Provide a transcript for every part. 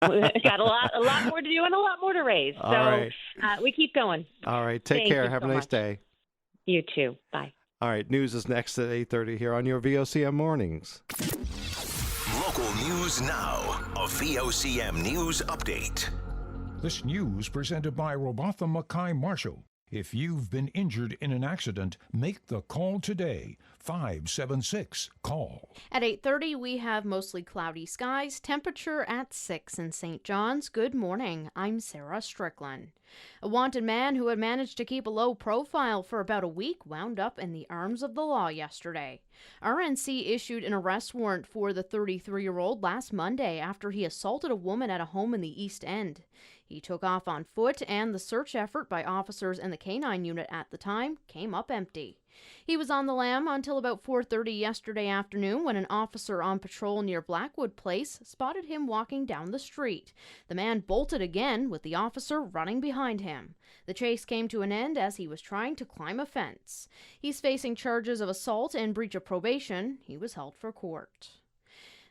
Got a lot more to do and a lot more to raise. All So right. we keep going. All right. Take Thank care. you Have so a nice much. day. You too. Bye. All right. News is next at 8:30 here on your VOCM Mornings. Local news now. A VOCM news update. This news presented by Robotham Mackay Marshall. If you've been injured in an accident, make the call today. 576-CALL. At 8:30, we have mostly cloudy skies, temperature at 6 in St. John's. Good morning. I'm Sarah Strickland. A wanted man who had managed to keep a low profile for about a week wound up in the arms of the law yesterday. RNC issued an arrest warrant for the 33-year-old last Monday after he assaulted a woman at a home in the East End. He took off on foot, and the search effort by officers in the K-9 unit at the time came up empty. He was on the lam until about 4:30 yesterday afternoon when an officer on patrol near Blackwood Place spotted him walking down the street. The man bolted again, with the officer running behind him. The chase came to an end as he was trying to climb a fence. He's facing charges of assault and breach of probation. He was held for court.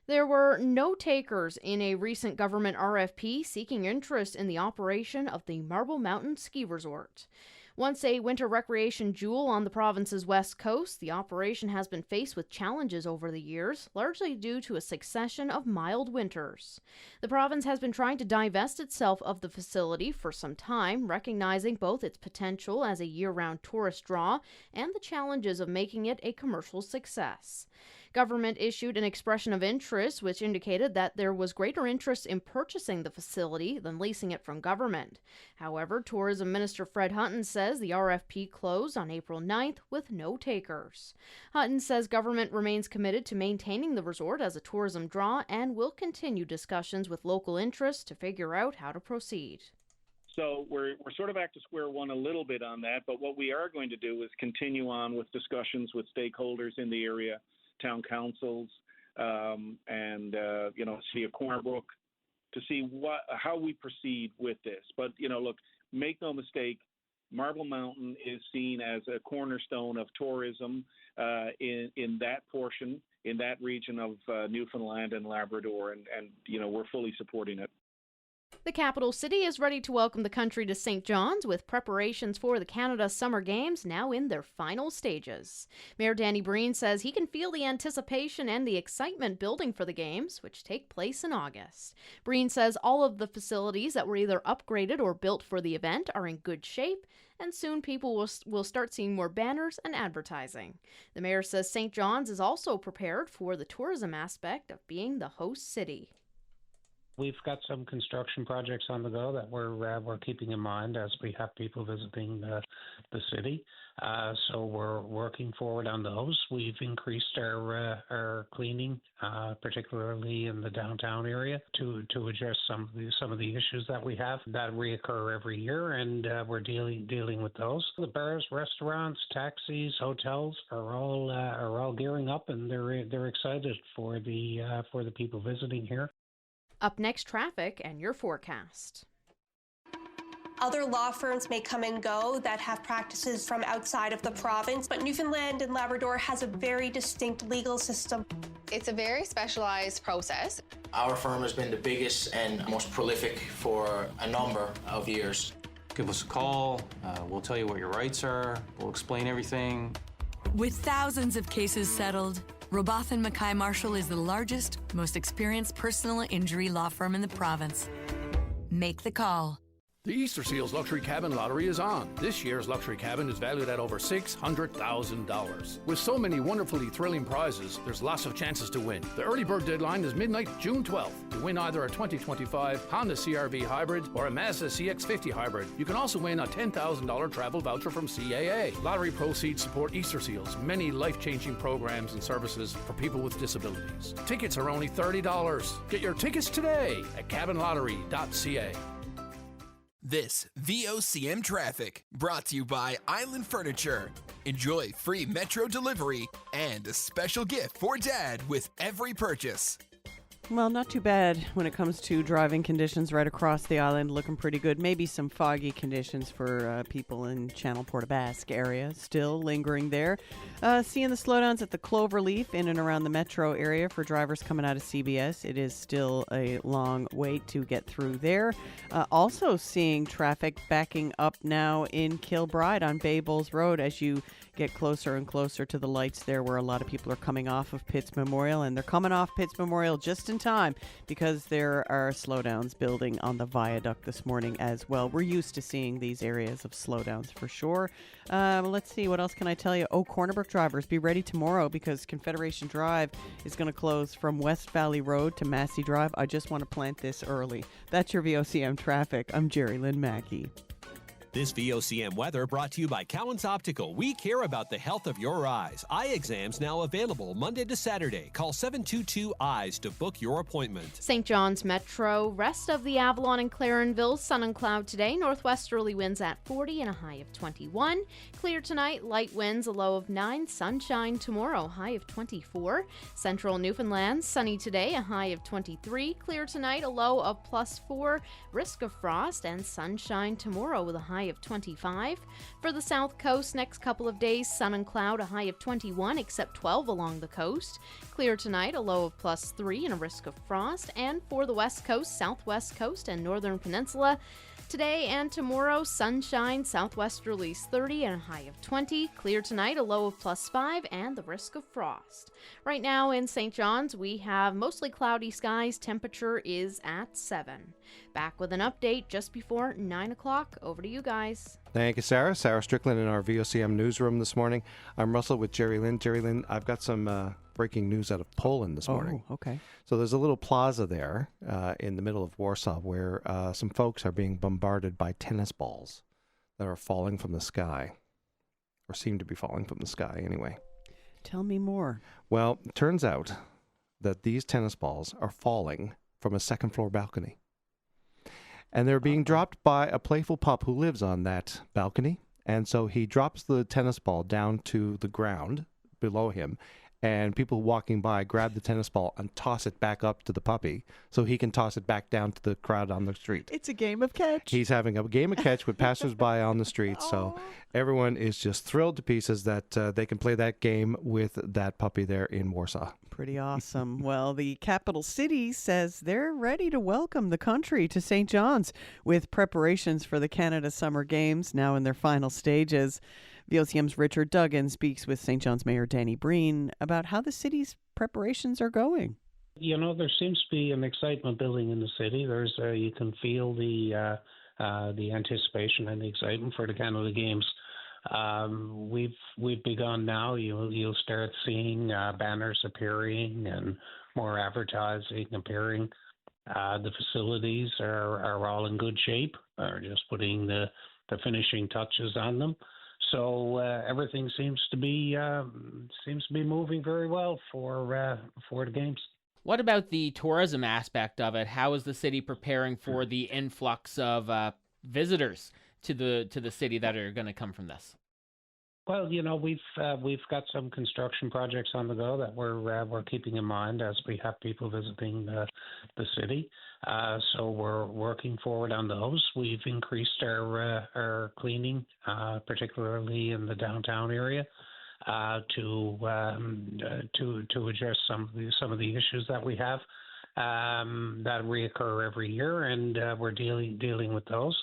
There were no takers in a recent government RFP seeking interest in the operation of the Marble Mountain Ski Resort. Once a winter recreation jewel on the province's west coast, the operation has been faced with challenges over the years, largely due to a succession of mild winters. The province has been trying to divest itself of the facility for some time, recognizing both its potential as a year-round tourist draw and the challenges of making it a commercial success. Government issued an expression of interest, which indicated that there was greater interest in purchasing the facility than leasing it from government. However, Tourism Minister Fred Hutton says the RFP closed on April 9th with no takers. Hutton says government remains committed to maintaining the resort as a tourism draw and will continue discussions with local interests to figure out how to proceed. So we're sort of back to square one a little bit on that, but what we are going to do is continue on with discussions with stakeholders in the area, town councils, and City of Corner Brook, to see how we proceed with this. But look, make no mistake, Marble Mountain is seen as a cornerstone of tourism in that portion, in that region of Newfoundland and Labrador, and we're fully supporting it. The capital city is ready to welcome the country to St. John's, with preparations for the Canada Summer Games now in their final stages. Mayor Danny Breen says he can feel the anticipation and the excitement building for the Games, which take place in August. Breen says all of the facilities that were either upgraded or built for the event are in good shape, and soon people will start seeing more banners and advertising. The mayor says St. John's is also prepared for the tourism aspect of being the host city. We've got some construction projects on the go that we're keeping in mind as we have people visiting the city. So we're working forward on those. We've increased our cleaning, particularly in the downtown area, to address some of the issues that we have that reoccur every year, and we're dealing with those. The bars, restaurants, taxis, hotels are all gearing up, and they're excited for the people visiting here. Up next, traffic and your forecast. Other law firms may come and go that have practices from outside of the province, but Newfoundland and Labrador has a very distinct legal system. It's a very specialized process. Our firm has been the biggest and most prolific for a number of years. Give us a call. We'll tell you what your rights are. We'll explain everything. With thousands of cases settled, Robotham Mackay Marshall is the largest, most experienced personal injury law firm in the province. Make the call. The Easter Seals Luxury Cabin Lottery is on. This year's luxury cabin is valued at over $600,000. With so many wonderfully thrilling prizes, there's lots of chances to win. The early bird deadline is midnight, June 12th. To win either a 2025 Honda CR-V Hybrid or a Mazda CX-50 Hybrid. You can also win a $10,000 travel voucher from CAA. Lottery proceeds support Easter Seals' many life-changing programs and services for people with disabilities. Tickets are only $30. Get your tickets today at cabinlottery.ca. This VOCM Traffic, brought to you by Island Furniture. Enjoy free Metro delivery and a special gift for Dad with every purchase. Well, not too bad when it comes to driving conditions right across the island. Looking pretty good. Maybe some foggy conditions for people in Channel Portobasque area. Still lingering there. Seeing the slowdowns at the Cloverleaf in and around the metro area for drivers coming out of CBS. It is still a long wait to get through there. Also seeing traffic backing up now in Kilbride on Bay Bulls Road as you get closer and closer to the lights there where a lot of people are coming off of Pitts Memorial, and they're coming off Pitts Memorial just in time because there are slowdowns building on the viaduct this morning as well. We're used to seeing these areas of slowdowns for sure. Let's see, what else can I tell you? Cornerbrook drivers, be ready tomorrow because Confederation Drive is going to close from West Valley Road to Massey Drive. I just want to plant this early. That's your VOCM traffic. I'm Jerry Lynn Mackey. This VOCM weather brought to you by Cowan's Optical. We care about the health of your eyes. Eye exams now available Monday to Saturday. Call 722-EYES to book your appointment. St. John's Metro, rest of the Avalon and Clarenville, sun and cloud today. Northwesterly winds at 40 and a high of 21. Clear tonight, light winds, a low of 9. Sunshine tomorrow, high of 24. Central Newfoundland, sunny today, a high of 23. Clear tonight, a low of +4. Risk of frost and sunshine tomorrow with a high of 25. For the south coast, next couple of days, sun and cloud, a high of 21, except 12 along the coast. Clear tonight, a low of +3 and a risk of frost. And for the west coast, southwest coast, and northern peninsula, today and tomorrow, sunshine, southwesterlies 30 and a high of 20. Clear tonight, a low of +5 and the risk of frost. Right now in St. John's, we have mostly cloudy skies. Temperature is at 7. Back with an update just before 9 o'clock. Over to you guys. Thank you, Sarah. Sarah Strickland in our VOCM newsroom this morning. I'm Russell with Jerry Lynn. Jerry Lynn, I've got some breaking news out of Poland this morning. Oh, okay. So there's a little plaza there in the middle of Warsaw where some folks are being bombarded by tennis balls that are falling from the sky, or seem to be falling from the sky anyway. Tell me more. Well, it turns out that these tennis balls are falling from a second-floor balcony. And they're being dropped by a playful pup who lives on that balcony. And so he drops the tennis ball down to the ground below him, and people walking by grab the tennis ball and toss it back up to the puppy so he can toss it back down to the crowd on the street. It's a game of catch. He's having a game of catch with passersby on the street. So everyone is just thrilled to pieces that they can play that game with that puppy there in Warsaw. Pretty awesome. Well, the capital city says they're ready to welcome the country to St. John's with preparations for the Canada Summer Games now in their final stages. VOCM's Richard Duggan speaks with St. John's Mayor Danny Breen about how the city's preparations are going. You know, there seems to be an excitement building in the city. There's you can feel the anticipation and the excitement for the Canada Games. We've begun now. You'll start seeing banners appearing and more advertising appearing. The facilities are all in good shape. Are just putting the finishing touches on them. So everything seems to be moving very well for the games. What about the tourism aspect of it? How is the city preparing for the influx of visitors to the city that are going to come from this? Well, you know, we've got some construction projects on the go that we're keeping in mind as we have people visiting the city. So we're working forward on those. We've increased our cleaning, particularly in the downtown area, to address some of the issues that we have that reoccur every year, and we're dealing with those.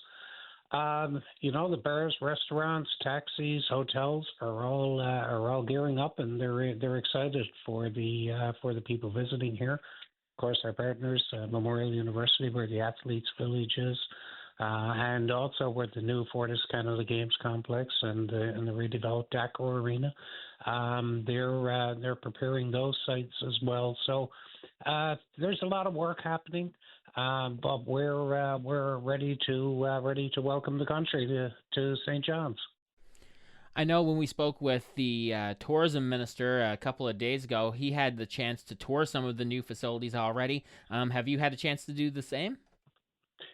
You know, the bars, restaurants, taxis, hotels are all gearing up, and they're excited for the people visiting here. Of course, our partners, Memorial University, where the Athletes Village is, and also where the new Fortis Canada Games complex and the redeveloped Accor Arena. They're preparing those sites as well. So there's a lot of work happening. But we're ready to welcome the country to St. John's. I know when we spoke with the tourism minister a couple of days ago, he had the chance to tour some of the new facilities already. Have you had a chance to do the same?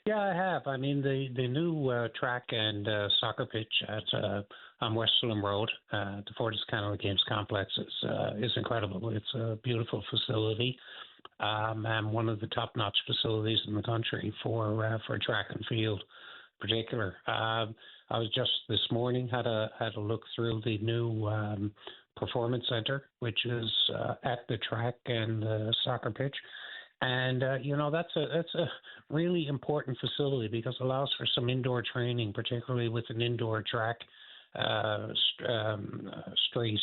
Yeah, I have. I mean, the new track and soccer pitch on Westland Road, the Fortis Canada Games complex is incredible. It's a beautiful facility. and one of the top-notch facilities in the country for track and field, in particular. I was just this morning had a look through the new performance center, which is at the track and the soccer pitch. And that's a really important facility because it allows for some indoor training, particularly with an indoor track, straight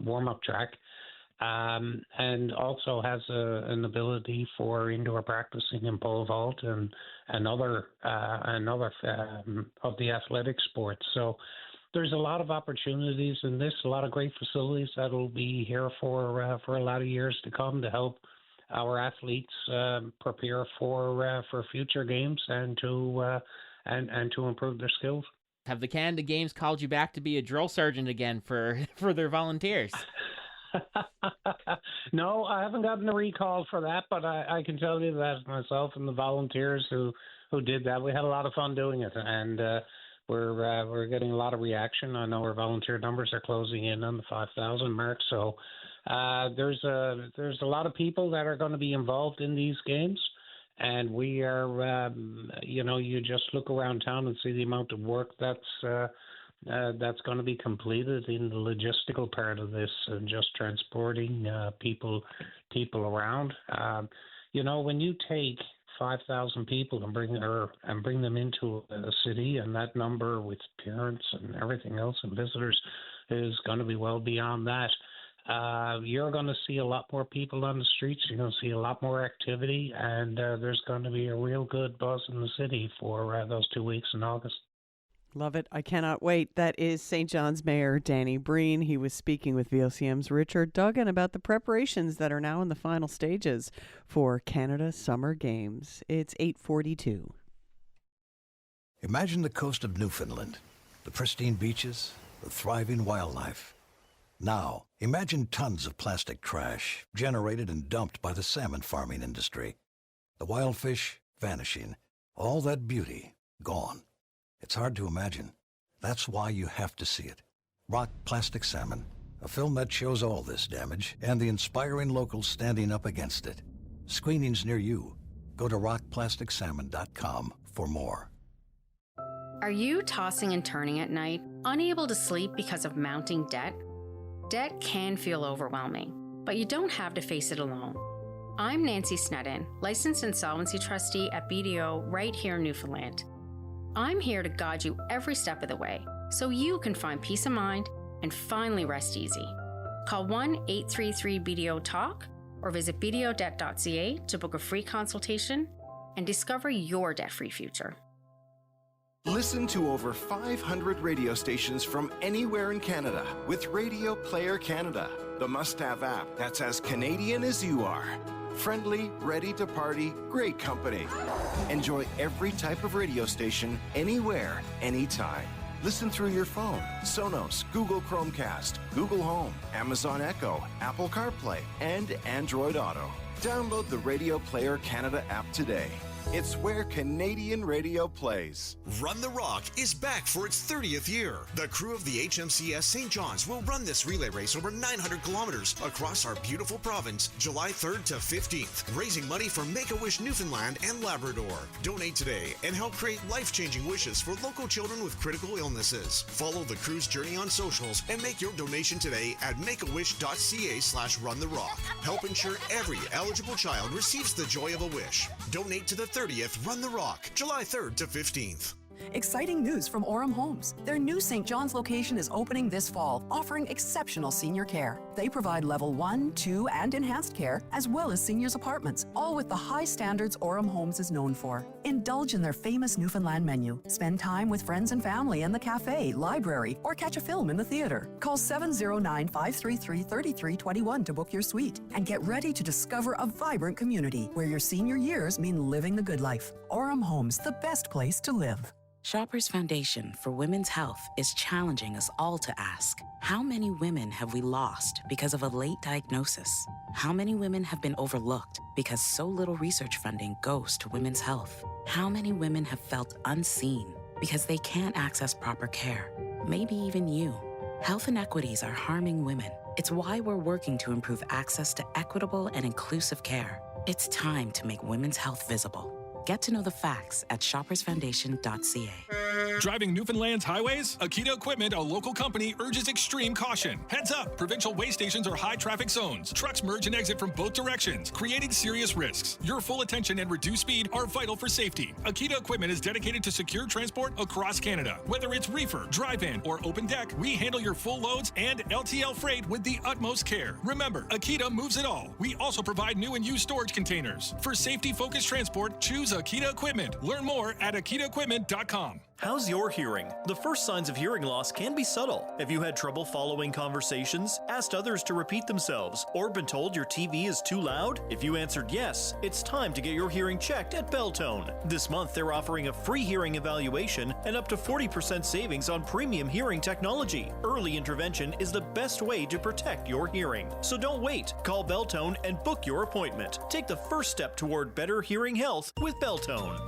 warm-up track, and also has an ability for indoor practicing in pole vault and other of the athletic sports. So there's a lot of opportunities in this, a lot of great facilities that'll be here for a lot of years to come to help our athletes prepare for future games and to improve their skills. Have the Canada Games called you back to be a drill sergeant again for their volunteers? No, I haven't gotten a recall for that, but I can tell you that myself and the volunteers who did that, we had a lot of fun doing it, and we're getting a lot of reaction. I know our volunteer numbers are closing in on the 5,000 mark, so there's a lot of people that are going to be involved in these games, and we are, you just look around town and see the amount of work that's going to be completed in the logistical part of this, and just transporting people around. When you take 5,000 people and bring them into a city, and that number with parents and everything else and visitors is going to be well beyond that. You're going to see a lot more people on the streets. You're going to see a lot more activity, and there's going to be a real good buzz in the city for those 2 weeks in August. Love it. I cannot wait. That is St. John's Mayor Danny Breen. He was speaking with VOCM's Richard Duggan about the preparations that are now in the final stages for Canada Summer Games. It's 8:42. Imagine the coast of Newfoundland, the pristine beaches, the thriving wildlife. Now, imagine tons of plastic trash generated and dumped by the salmon farming industry. The wild fish vanishing, all that beauty gone. It's hard to imagine. That's why you have to see it. Rock Plastic Salmon, a film that shows all this damage and the inspiring locals standing up against it. Screenings near you. Go to rockplasticsalmon.com for more. Are you tossing and turning at night, unable to sleep because of mounting debt? Debt can feel overwhelming, but you don't have to face it alone. I'm Nancy Snedden, licensed insolvency trustee at BDO right here in Newfoundland. I'm here to guide you every step of the way so you can find peace of mind and finally rest easy. Call 1-833-BDO-TALK or visit bdodebt.ca to book a free consultation and discover your debt-free future. Listen to over 500 radio stations from anywhere in Canada with Radio Player Canada, the must-have app that's as Canadian as you are. Friendly, ready to party, great company. Enjoy every type of radio station, anywhere, anytime. Listen through your phone, Sonos, Google Chromecast, Google Home, Amazon Echo, Apple CarPlay, and Android Auto. Download the Radio Player Canada app today. It's where Canadian radio plays. Run the Rock is back for its 30th year. The crew of the HMCS St. John's will run this relay race over 900 kilometers across our beautiful province, July 3rd to 15th, raising money for Make-A-Wish Newfoundland and Labrador. Donate today and help create life-changing wishes for local children with critical illnesses. Follow the crew's journey on socials and make your donation today at makeawish.ca/runtherock. Help ensure every eligible child receives the joy of a wish. Donate to the 30th Run the Rock, July 3rd to 15th. Exciting news from Orem Homes. Their new St. John's location is opening this fall, offering exceptional senior care. They provide level 1, 2, and enhanced care, as well as seniors' apartments, all with the high standards Orem Homes is known for. Indulge in their famous Newfoundland menu. Spend time with friends and family in the cafe, library, or catch a film in the theater. Call 709-533-3321 to book your suite and get ready to discover a vibrant community where your senior years mean living the good life. Orem Homes, the best place to live. Shoppers Foundation for Women's Health is challenging us all to ask, how many women have we lost because of a late diagnosis? How many women have been overlooked because so little research funding goes to women's health? How many women have felt unseen because they can't access proper care? Maybe even you. Health inequities are harming women. It's why we're working to improve access to equitable and inclusive care. It's time to make women's health visible. Get to know the facts at shoppersfoundation.ca. Driving Newfoundland's highways? Akita Equipment, a local company, urges extreme caution. Heads up! Provincial way stations are high-traffic zones. Trucks merge and exit from both directions, creating serious risks. Your full attention and reduced speed are vital for safety. Akita Equipment is dedicated to secure transport across Canada. Whether it's reefer, dry-van, or open deck, we handle your full loads and LTL freight with the utmost care. Remember, Akita moves it all. We also provide new and used storage containers. For safety-focused transport, choose Akita Equipment. Learn more at akitaequipment.com. How's your hearing? The first signs of hearing loss can be subtle. Have you had trouble following conversations, asked others to repeat themselves, or been told your TV is too loud? If you answered yes, it's time to get your hearing checked at Belltone. This month, they're offering a free hearing evaluation and up to 40% savings on premium hearing technology. Early intervention is the best way to protect your hearing. So don't wait. Call Belltone and book your appointment. Take the first step toward better hearing health with Belltone.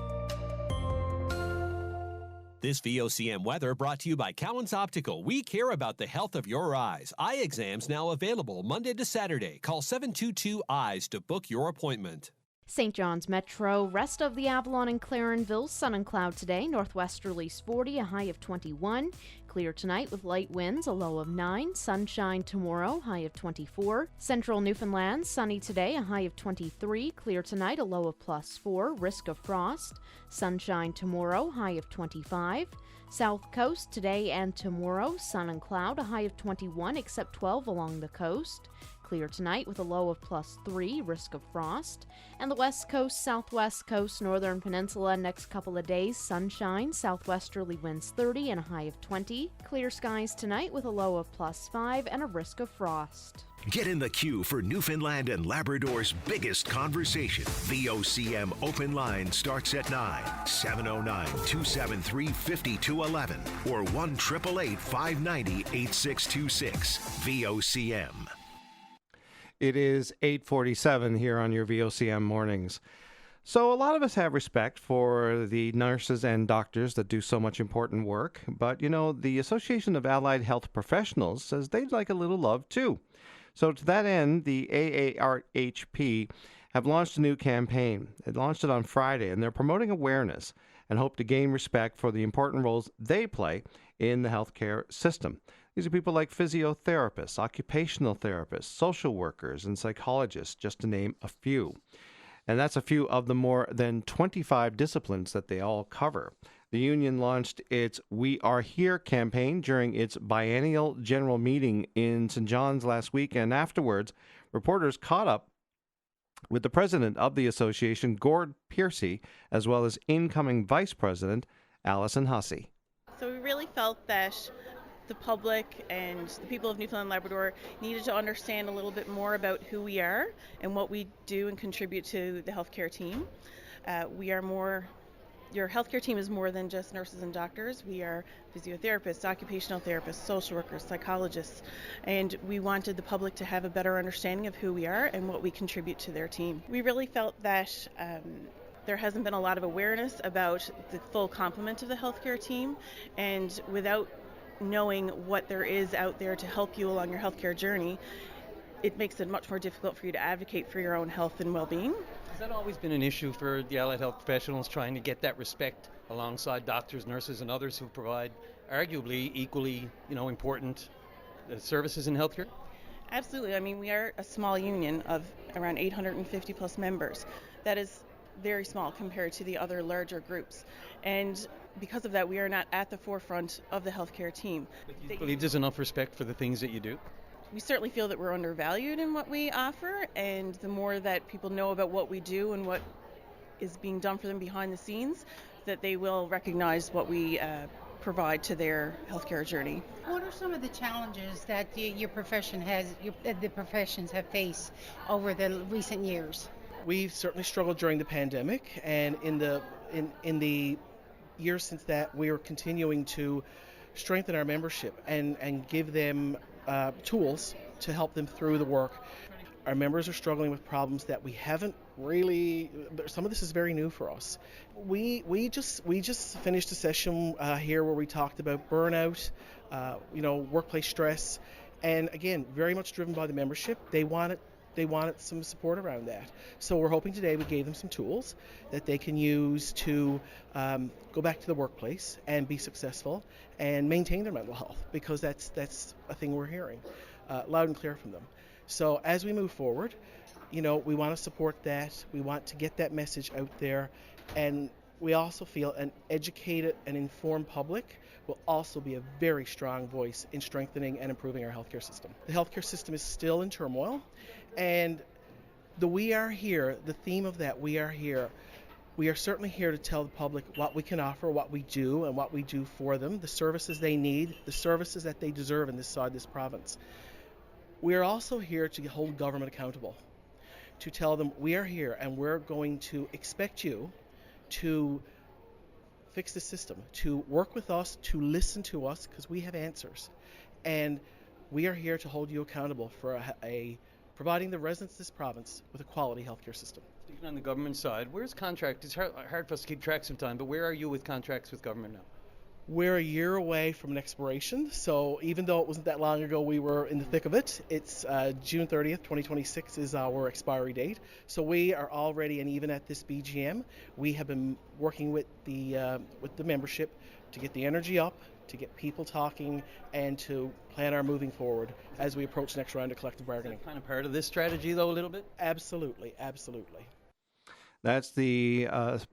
This VOCM weather brought to you by Cowan's Optical. We care about the health of your eyes. Eye exams now available Monday to Saturday. Call 722-EYES to book your appointment. St. John's Metro, rest of the Avalon and Clarenville, sun and cloud today, northwesterlies 40, a high of 21. Clear tonight with light winds, a low of 9. Sunshine tomorrow, high of 24. Central Newfoundland, sunny today, a high of 23. Clear tonight, a low of +4. Risk of frost. Sunshine tomorrow, high of 25. South Coast today and tomorrow, sun and cloud, a high of 21, except 12 along the coast. Clear tonight with a low of +3, risk of frost. And the West Coast, Southwest Coast, Northern Peninsula, next couple of days, sunshine, southwesterly winds 30 and a high of 20. Clear skies tonight with a low of +5 and a risk of frost. Get in the queue for Newfoundland and Labrador's biggest conversation. VOCM Open Line starts at 9, 709-273-5211 or 1-888-590-8626. VOCM. It is 8:47 here on your VOCM mornings. So a lot of us have respect for the nurses and doctors that do so much important work, but you know, the Association of Allied Health Professionals says they'd like a little love too. So to that end, the AARHP have launched a new campaign. They launched it on Friday, and they're promoting awareness and hope to gain respect for the important roles they play in the healthcare system. These are people like physiotherapists, occupational therapists, social workers, and psychologists, just to name a few. And that's a few of the more than 25 disciplines that they all cover. The union launched its We Are Here campaign during its biennial general meeting in St. John's last week, and afterwards, reporters caught up with the president of the association, Gord Piercy, as well as incoming vice president, Alison Hussey. So we really felt that the public and the people of Newfoundland and Labrador needed to understand a little bit more about who we are and what we do and contribute to the healthcare team. Your healthcare team is more than just nurses and doctors. We are physiotherapists, occupational therapists, social workers, psychologists, and we wanted the public to have a better understanding of who we are and what we contribute to their team. We really felt that there hasn't been a lot of awareness about the full complement of the healthcare team, and without knowing what there is out there to help you along your healthcare journey, it makes it much more difficult for you to advocate for your own health and well-being. Has that always been an issue for the allied health professionals, trying to get that respect alongside doctors, nurses, and others who provide arguably equally, important services in healthcare? Absolutely. I mean, we are a small union of around 850 plus members. That is very small compared to the other larger groups. And because of that, we are not at the forefront of the healthcare team. But do you believe there's enough respect for the things that you do? We certainly feel that we're undervalued in what we offer, and the more that people know about what we do and what is being done for them behind the scenes, that they will recognize what we provide to their healthcare journey. What are some of the challenges that your profession the professions have faced over the recent years? We've certainly struggled during the pandemic, and in the years since that, we are continuing to strengthen our membership and give them tools to help them through the work. Our members are struggling with problems that we haven't really. Some of this is very new for us. We just finished a session here where we talked about burnout, workplace stress, and again, very much driven by the membership. They want they wanted some support around that. So we're hoping today we gave them some tools that they can use to go back to the workplace and be successful and maintain their mental health, because that's a thing we're hearing loud and clear from them. So as we move forward, we want to support that. We want to get that message out there, and we also feel an educated and informed public will also be a very strong voice in strengthening and improving our healthcare system. The healthcare system is still in turmoil, and we are here, the theme of that, we are here. We are certainly here to tell the public what we can offer, what we do, and what we do for them, the services they need, the services that they deserve in this province. We are also here to hold government accountable, to tell them we are here and we're going to expect you to fix the system, to work with us, to listen to us, because we have answers. And we are here to hold you accountable for providing the residents of this province with a quality healthcare system. Speaking on the government side, where's contract? It's hard for us to keep track sometimes, but where are you with contracts with government now? We're a year away from an expiration, so even though it wasn't that long ago we were in the thick of it, it's June 30th, 2026 is our expiry date. So we are already, and even at this BGM, we have been working with the membership to get the energy up, to get people talking, and to plan our moving forward as we approach the next round of collective bargaining. Is that kind of part of this strategy, though, a little bit? Absolutely, absolutely. That's the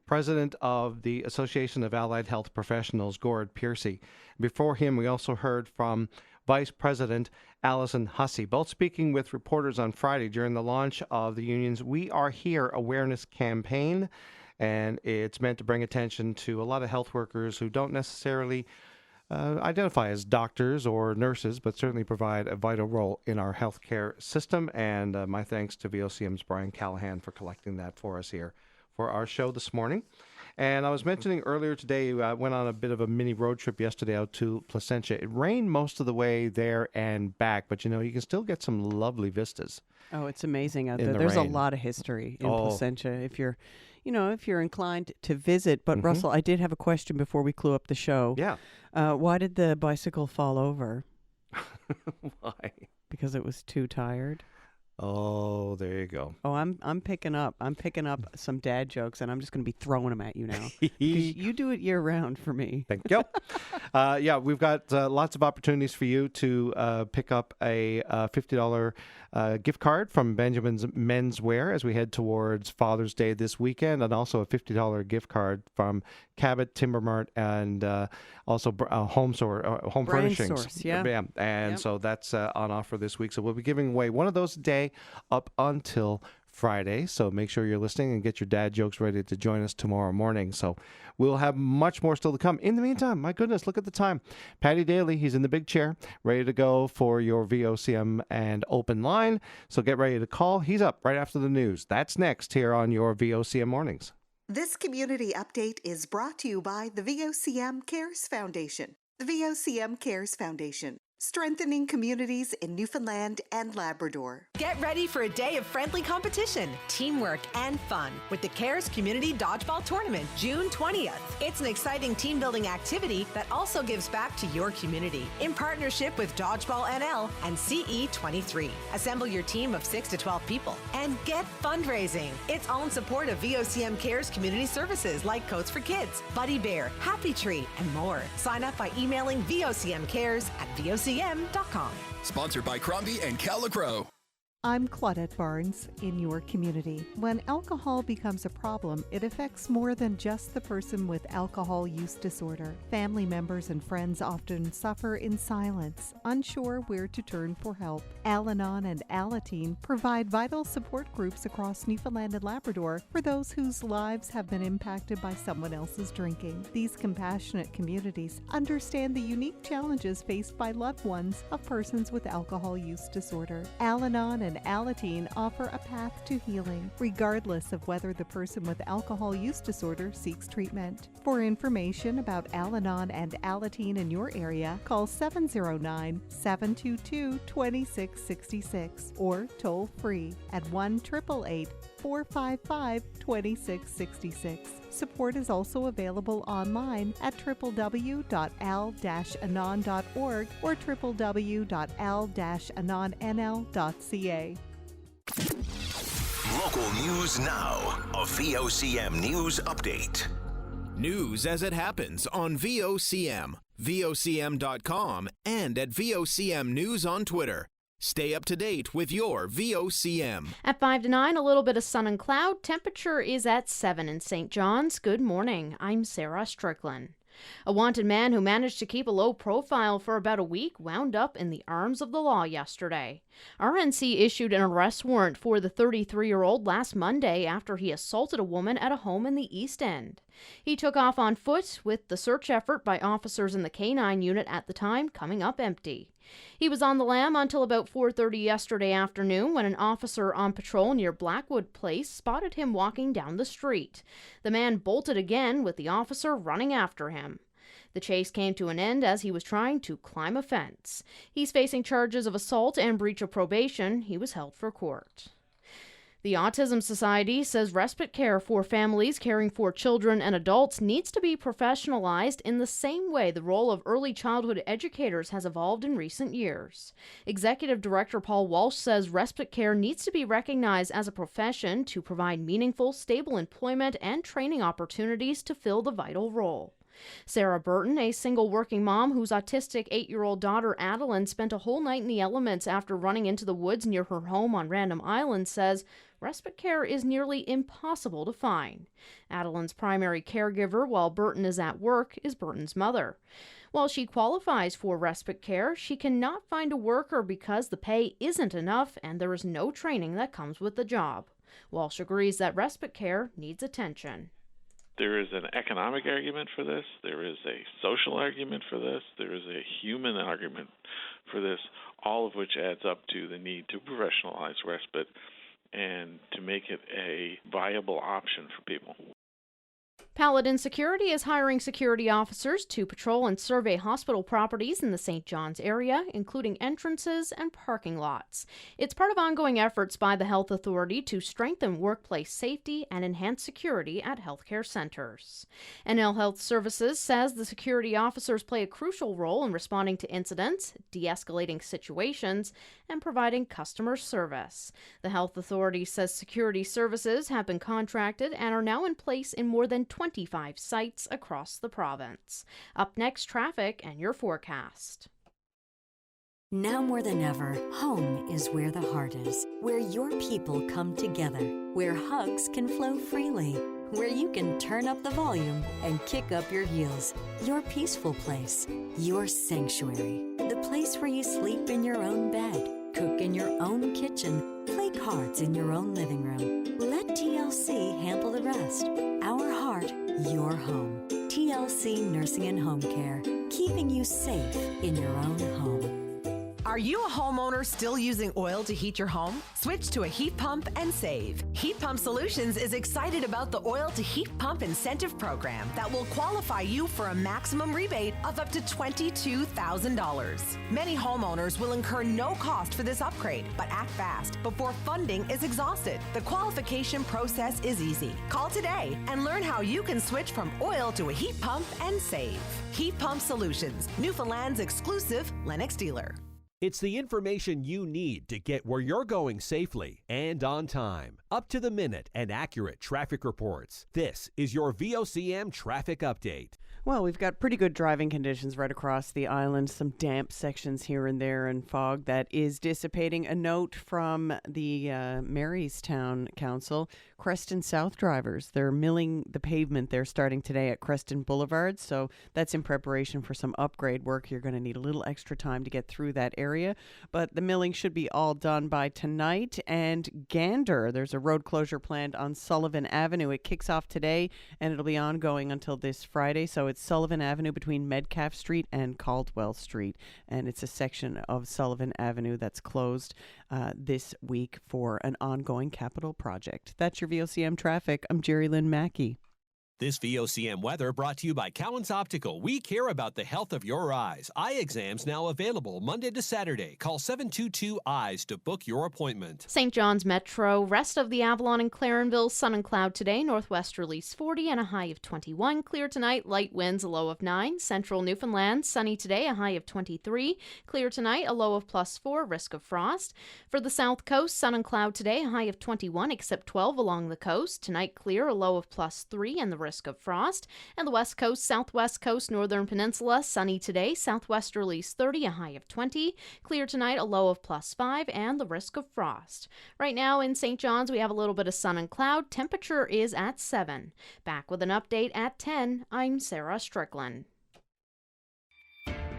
president of the Association of Allied Health Professionals, Gord Piercy. Before him, we also heard from Vice President Alison Hussey, both speaking with reporters on Friday during the launch of the union's We Are Here awareness campaign. And it's meant to bring attention to a lot of health workers who don't necessarily identify as doctors or nurses, but certainly provide a vital role in our healthcare system. And my thanks to VOCM's Brian Callahan for collecting that for us here for our show this morning. And I was mentioning earlier today, I went on a bit of a mini road trip yesterday out to Placentia. It rained most of the way there and back, but you can still get some lovely vistas. Oh, it's amazing out there. There's rain. A lot of history in Placentia if you're inclined to visit. But Russell, I did have a question before we clue up the show. Yeah. Why did the bicycle fall over? Why? Because it was too tired. Oh, there you go. Oh, I'm picking up some dad jokes, and I'm just going to be throwing them at you now. Because you do it year round for me. Thank you. Yeah, we've got lots of opportunities for you to pick up a $50 gift card from Benjamin's Menswear as we head towards Father's Day this weekend, and also a $50 gift card from Cabot, Timber Mart, and also Home Furnishings. Source, yeah. And so that's on offer this week. So we'll be giving away one of those a day up until Friday. So make sure you're listening and get your dad jokes ready to join us tomorrow morning. So we'll have much more still to come. In the meantime, my goodness, look at the time. Paddy Daly, he's in the big chair, ready to go for your VOCM and open line. So get ready to call. He's up right after the news. That's next here on your VOCM Mornings. This community update is brought to you by the VOCM Cares Foundation. The VOCM Cares Foundation, strengthening communities in Newfoundland and Labrador. Get ready for a day of friendly competition, teamwork, and fun with the CARES Community Dodgeball Tournament, June 20th. It's an exciting team-building activity that also gives back to your community in partnership with Dodgeball NL and CE23. Assemble your team of 6 to 12 people and get fundraising. It's all in support of VOCM CARES community services like Coats for Kids, Buddy Bear, Happy Tree, and more. Sign up by emailing vocmcares@vocm.com. Sponsored by Crombie and Cal LaCroix. I'm Claudette Barnes in your community. When alcohol becomes a problem, it affects more than just the person with alcohol use disorder. Family members and friends often suffer in silence, unsure where to turn for help. Al-Anon and Alateen provide vital support groups across Newfoundland and Labrador for those whose lives have been impacted by someone else's drinking. These compassionate communities understand the unique challenges faced by loved ones of persons with alcohol use disorder. Al-Anon and Alateen offer a path to healing, regardless of whether the person with alcohol use disorder seeks treatment. For information about Al-Anon and Alateen in your area, call 709-722-2666 or toll free at 1-888-455-2666. Support is also available online at www.al-anon.org or www.al-anonnl.ca. Local news now. A VOCM news update. News as it happens on VOCM, VOCM.com, and at VOCM News on Twitter. Stay up to date with your VOCM. At 5 to 9, a little bit of sun and cloud. Temperature is at 7 in St. John's. Good morning. I'm Sarah Strickland. A wanted man who managed to keep a low profile for about a week wound up in the arms of the law yesterday. RNC issued an arrest warrant for the 33-year-old last Monday after he assaulted a woman at a home in the East End. He took off on foot, with the search effort by officers in the K-9 unit at the time coming up empty. He was on the lam until about 4:30 yesterday afternoon when an officer on patrol near Blackwood Place spotted him walking down the street. The man bolted again, with the officer running after him. The chase came to an end as he was trying to climb a fence. He's facing charges of assault and breach of probation. He was held for court. The Autism Society says respite care for families caring for children and adults needs to be professionalized in the same way the role of early childhood educators has evolved in recent years. Executive Director Paul Walsh says respite care needs to be recognized as a profession to provide meaningful, stable employment and training opportunities to fill the vital role. Sarah Burton, a single working mom whose autistic 8-year-old daughter Adeline spent a whole night in the elements after running into the woods near her home on Random Island, says respite care is nearly impossible to find. Adeline's primary caregiver while Burton is at work is Burton's mother. While she qualifies for respite care, she cannot find a worker because the pay isn't enough and there is no training that comes with the job. Walsh agrees that respite care needs attention. There is an economic argument for this. There is a social argument for this. There is a human argument for this, all of which adds up to the need to professionalize respite and to make it a viable option for people. Paladin Security is hiring security officers to patrol and survey hospital properties in the St. John's area, including entrances and parking lots. It's part of ongoing efforts by the Health Authority to strengthen workplace safety and enhance security at healthcare centers. NL Health Services says the security officers play a crucial role in responding to incidents, de-escalating situations, and providing customer service. The Health Authority says security services have been contracted and are now in place in more than 25 sites across the province. Up next, traffic and your forecast. Now more than ever, home is where the heart is, where your people come together, where hugs can flow freely, where you can turn up the volume and kick up your heels. Your peaceful place, your sanctuary, the place where you sleep in your own bed, cook in your own kitchen, play cards in your own living room. Let TLC handle the rest. Our heart, your home. TLC Nursing and Home Care, keeping you safe in your own home. Are you a homeowner still using oil to heat your home? Switch to a heat pump and save. Heat Pump Solutions is excited about the Oil to Heat Pump Incentive Program that will qualify you for a maximum rebate of up to $22,000. Many homeowners will incur no cost for this upgrade, but act fast before funding is exhausted. The qualification process is easy. Call today and learn how you can switch from oil to a heat pump and save. Heat Pump Solutions, Newfoundland's exclusive Lennox dealer. It's the information you need to get where you're going safely and on time. Up to the minute and accurate traffic reports. This is your VOCM traffic update. Well, we've got pretty good driving conditions right across the island. Some damp sections here and there and fog that is dissipating. A note from the Marystown Council. Creston South drivers, they're milling the pavement. They're starting today at Creston Boulevard. So that's in preparation for some upgrade work. You're going to need a little extra time to get through that area. But the milling should be all done by tonight. And Gander, there's a road closure planned on Sullivan Avenue. It kicks off today and it'll be ongoing until this Friday. So it's Sullivan Avenue between Metcalf Street and Caldwell Street. And it's a section of Sullivan Avenue that's closed this week for an ongoing capital project. That's your VOCM traffic. I'm Jerry Lynn Mackey. This VOCM weather brought to you by Cowan's Optical. We care about the health of your eyes. Eye exams now available Monday to Saturday. Call 722-EYES to book your appointment. St. John's Metro, rest of the Avalon and Clarenville, sun and cloud today. Northwesterlies 40 and a high of 21. Clear tonight, light winds, a low of 9. Central Newfoundland, sunny today, a high of 23. Clear tonight, a low of +4, risk of frost. For the South Coast, sun and cloud today, a high of 21, except 12 along the coast. Tonight, clear, a low of +3 and the risk of frost. And the West Coast, Southwest Coast, Northern Peninsula, sunny today, southwesterlies 30, a high of 20. Clear tonight, a low of +5 and the risk of frost. Right now in St. John's, we have a little bit of sun and cloud. Temperature is at 7. Back with an update at 10. I'm Sarah Strickland.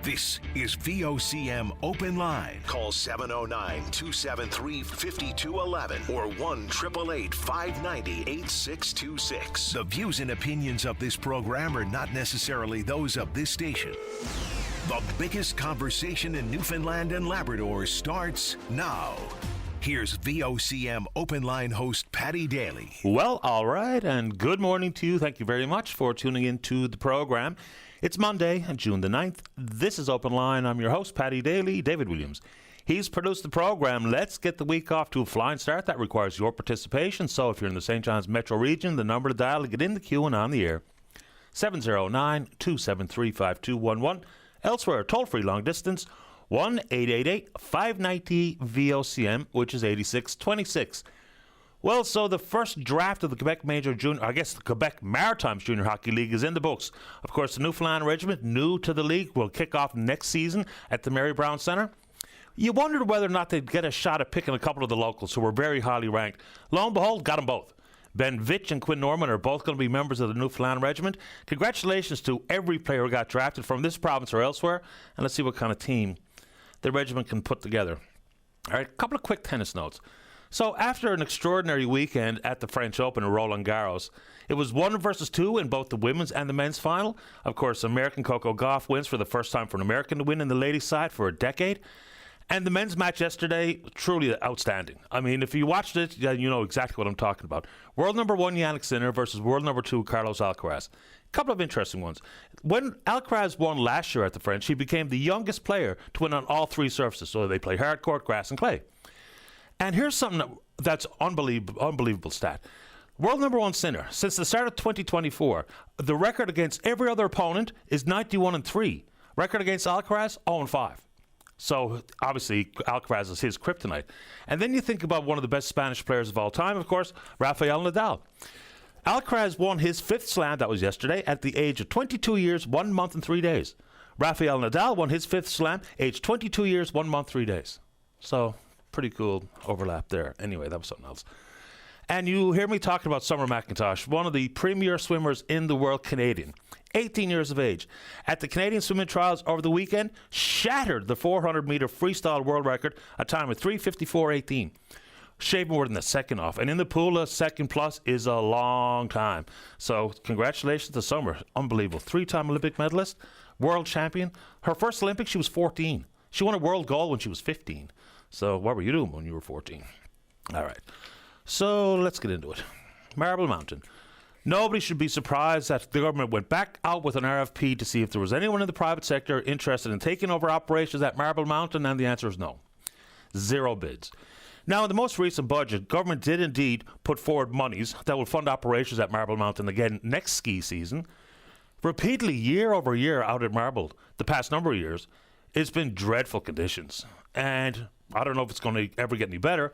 This is VOCM Open Line. Call 709-273-5211 or 1-888-590-8626. The views and opinions of this program are not necessarily those of this station. The biggest conversation in Newfoundland and Labrador starts now. Here's VOCM Open Line host Paddy Daly. Well, all right, and good morning to you. Thank you very much for tuning in to the program. It's Monday, June the 9th. This is Open Line. I'm your host, Paddy Daly. David Williams. He's produced the program. Let's get the week off to a flying start. That requires your participation. So if you're in the St. John's metro region, the number to dial to get in the queue and on the air, 709-273-5211. Elsewhere, toll-free long distance, 1-888-590-VOCM, which is 8626. Well, so the first draft of the Quebec the Quebec Maritimes Junior Hockey League is in the books. Of course, the Newfoundland Regiment, new to the league, will kick off next season at the Mary Brown Centre. You wondered whether or not they'd get a shot at picking a couple of the locals who were very highly ranked. Lo and behold, got them both. Ben Vitch and Quinn Norman are both going to be members of the Newfoundland Regiment. Congratulations to every player who got drafted from this province or elsewhere, and let's see what kind of team the regiment can put together. All right, a couple of quick tennis notes. So after an extraordinary weekend at the French Open in Roland Garros, it was 1 versus 2 in both the women's and the men's final. Of course, American Coco Gauff wins for the first time for an American to win in the ladies' side for a decade. And the men's match yesterday, truly outstanding. I mean, if you watched it, you know exactly what I'm talking about. World number 1 Jannik Sinner versus world number 2 Carlos Alcaraz. A couple of interesting ones. When Alcaraz won last year at the French, he became the youngest player to win on all 3 surfaces. So they play hard court, grass, and clay. And here's something that's unbelievable stat. World number 1 Sinner, since the start of 2024, the record against every other opponent is 91-3. Record against Alcaraz, 0-5. So obviously Alcaraz is his kryptonite. And then you think about one of the best Spanish players of all time, of course, Rafael Nadal. Alcaraz won his 5th slam, that was yesterday, at the age of 22 years, 1 month and 3 days. Rafael Nadal won his 5th slam, age 22 years, 1 month, 3 days. So pretty cool overlap there. Anyway, that was something else. And you hear me talking about Summer McIntosh, one of the premier swimmers in the world, Canadian, 18 years of age. At the Canadian Swimming Trials over the weekend, shattered the 400-meter freestyle world record, a time of 3:54.18. Shaving more than a second off. And in the pool, a second plus is a long time. So congratulations to Summer. Unbelievable. 3-time Olympic medalist, world champion. Her first Olympics, she was 14. She won a world gold when she was 15. So what were you doing when you were 14? All right. So let's get into it. Marble Mountain. Nobody should be surprised that the government went back out with an RFP to see if there was anyone in the private sector interested in taking over operations at Marble Mountain, and the answer is no. 0 bids. Now, in the most recent budget, government did indeed put forward monies that will fund operations at Marble Mountain again next ski season. Repeatedly, year over year out at Marble, the past number of years, it's been dreadful conditions. And I don't know if it's going to ever get any better.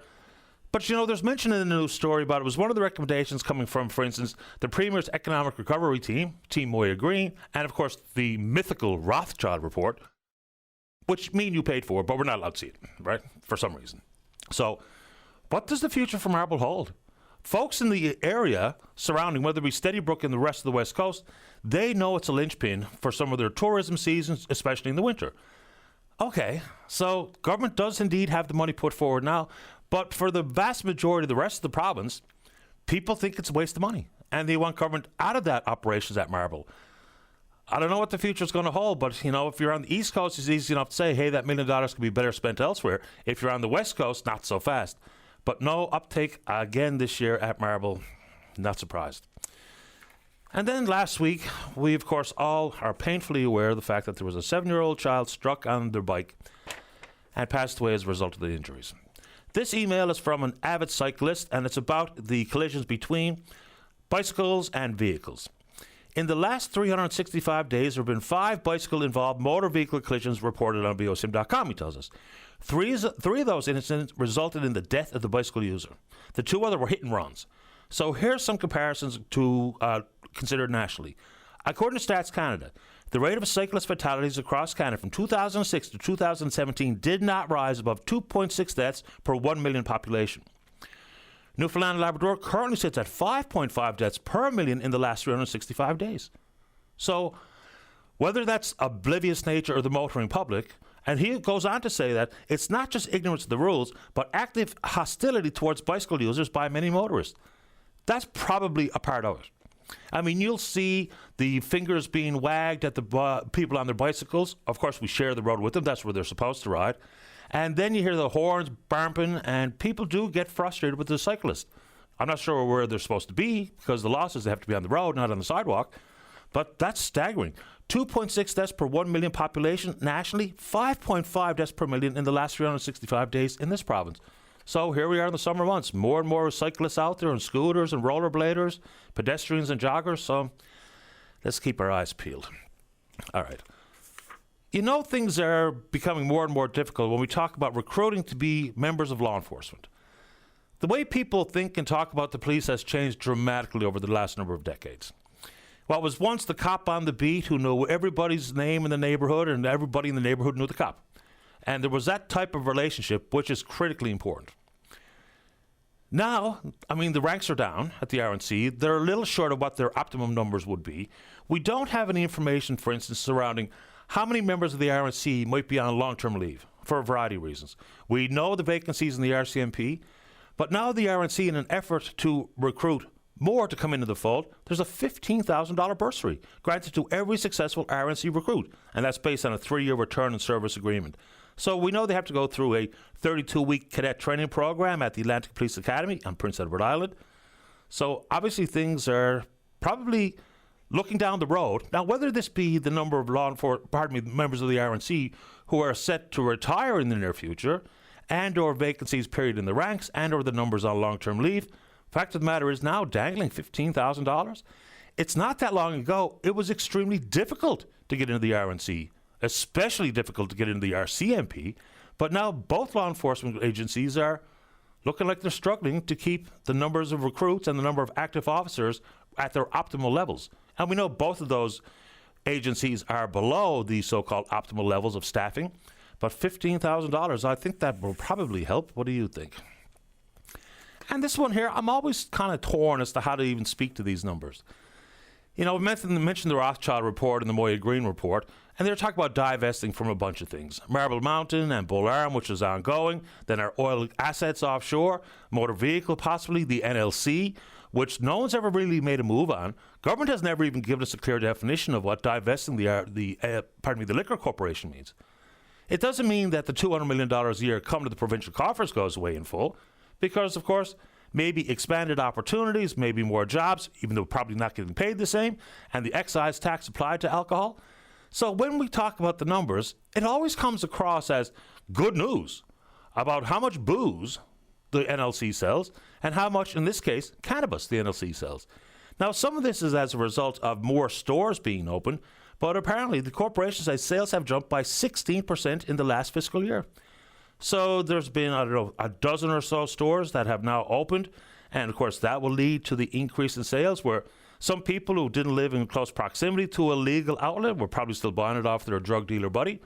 But, you know, there's mention in the news story about it was one of the recommendations coming from, for instance, the Premier's Economic Recovery Team, Team Moya Green, and, of course, the mythical Rothschild report, which me and you paid for, but we're not allowed to see it, right, for some reason. So what does the future for Marble hold? Folks in the area surrounding, whether it be Steadybrook and the rest of the West Coast, they know it's a linchpin for some of their tourism seasons, especially in the winter. Okay, so government does indeed have the money put forward now, but for the vast majority of the rest of the province, people think it's a waste of money, and they want government out of that operations at Marble. I don't know what the future is going to hold, but, you know, if you're on the East Coast, it's easy enough to say, hey, that $1 million could be better spent elsewhere. If you're on the West Coast, not so fast. But no uptake again this year at Marble. Not surprised. And then last week, we of course all are painfully aware of the fact that there was a 7-year-old child struck on their bike and passed away as a result of the injuries. This email is from an avid cyclist, and it's about the collisions between bicycles and vehicles. In the last 365 days, there have been 5 bicycle-involved motor vehicle collisions reported on VOCM.com, he tells us. Three of those incidents resulted in the death of the bicycle user. The 2 other were hit and runs. So here's some comparisons to consider nationally. According to Stats Canada, the rate of cyclist fatalities across Canada from 2006 to 2017 did not rise above 2.6 deaths per 1 million population. Newfoundland and Labrador currently sits at 5.5 deaths per million in the last 365 days. So whether that's oblivious nature or the motoring public, and he goes on to say that it's not just ignorance of the rules, but active hostility towards bicycle users by many motorists. That's probably a part of it. I mean, you'll see the fingers being wagged at the people on their bicycles. Of course, we share the road with them. That's where they're supposed to ride. And then you hear the horns bumping, and people do get frustrated with the cyclist. I'm not sure where they're supposed to be, because the law says they have to be on the road, not on the sidewalk. But that's staggering. 2.6 deaths per 1 million population nationally, 5.5 deaths per million in the last 365 days in this province. So here we are in the summer months. More and more cyclists out there, and scooters and rollerbladers, pedestrians and joggers. So let's keep our eyes peeled. All right. You know, things are becoming more and more difficult when we talk about recruiting to be members of law enforcement. The way people think and talk about the police has changed dramatically over the last number of decades. What was once the cop on the beat who knew everybody's name in the neighborhood, and everybody in the neighborhood knew the cop. And there was that type of relationship, which is critically important. Now, I mean, the ranks are down at the RNC. They're a little short of what their optimum numbers would be. We don't have any information, for instance, surrounding how many members of the RNC might be on long-term leave for a variety of reasons. We know the vacancies in the RCMP, but now the RNC, in an effort to recruit more to come into the fold, there's a $15,000 bursary granted to every successful RNC recruit, and that's based on a 3-year return and service agreement. So we know they have to go through a 32-week cadet training program at the Atlantic Police Academy on Prince Edward Island. So obviously things are probably looking down the road. Now, whether this be the number of members of the RNC who are set to retire in the near future, and or vacancies period in the ranks, and or the numbers on long-term leave, fact of the matter is now dangling $15,000. It's not that long ago, it was extremely difficult to get into the RNC, especially difficult to get into the RCMP, but now both law enforcement agencies are looking like they're struggling to keep the numbers of recruits and the number of active officers at their optimal levels. And we know both of those agencies are below the so-called optimal levels of staffing, but $15,000, I think that will probably help. What do you think? And this one here, I'm always kind of torn as to how to even speak to these numbers. You know, we mentioned the Rothschild report and the Moya Green report, and they're talking about divesting from a bunch of things. Marble Mountain and Bull Arm, which is ongoing, then our oil assets offshore, motor vehicle possibly, the NLC, which no one's ever really made a move on. Government has never even given us a clear definition of what divesting the liquor corporation means. It doesn't mean that the $200 million a year come to the provincial coffers goes away in full, because, of course, maybe expanded opportunities, maybe more jobs, even though probably not getting paid the same, and the excise tax applied to alcohol. So when we talk about the numbers, it always comes across as good news about how much booze the NLC sells and how much, in this case, cannabis the NLC sells. Now, some of this is as a result of more stores being open, but apparently the corporation says sales have jumped by 16% in the last fiscal year. So there's been, a dozen or so stores that have now opened. And, of course, that will lead to the increase in sales where some people who didn't live in close proximity to a legal outlet were probably still buying it off their drug dealer buddy.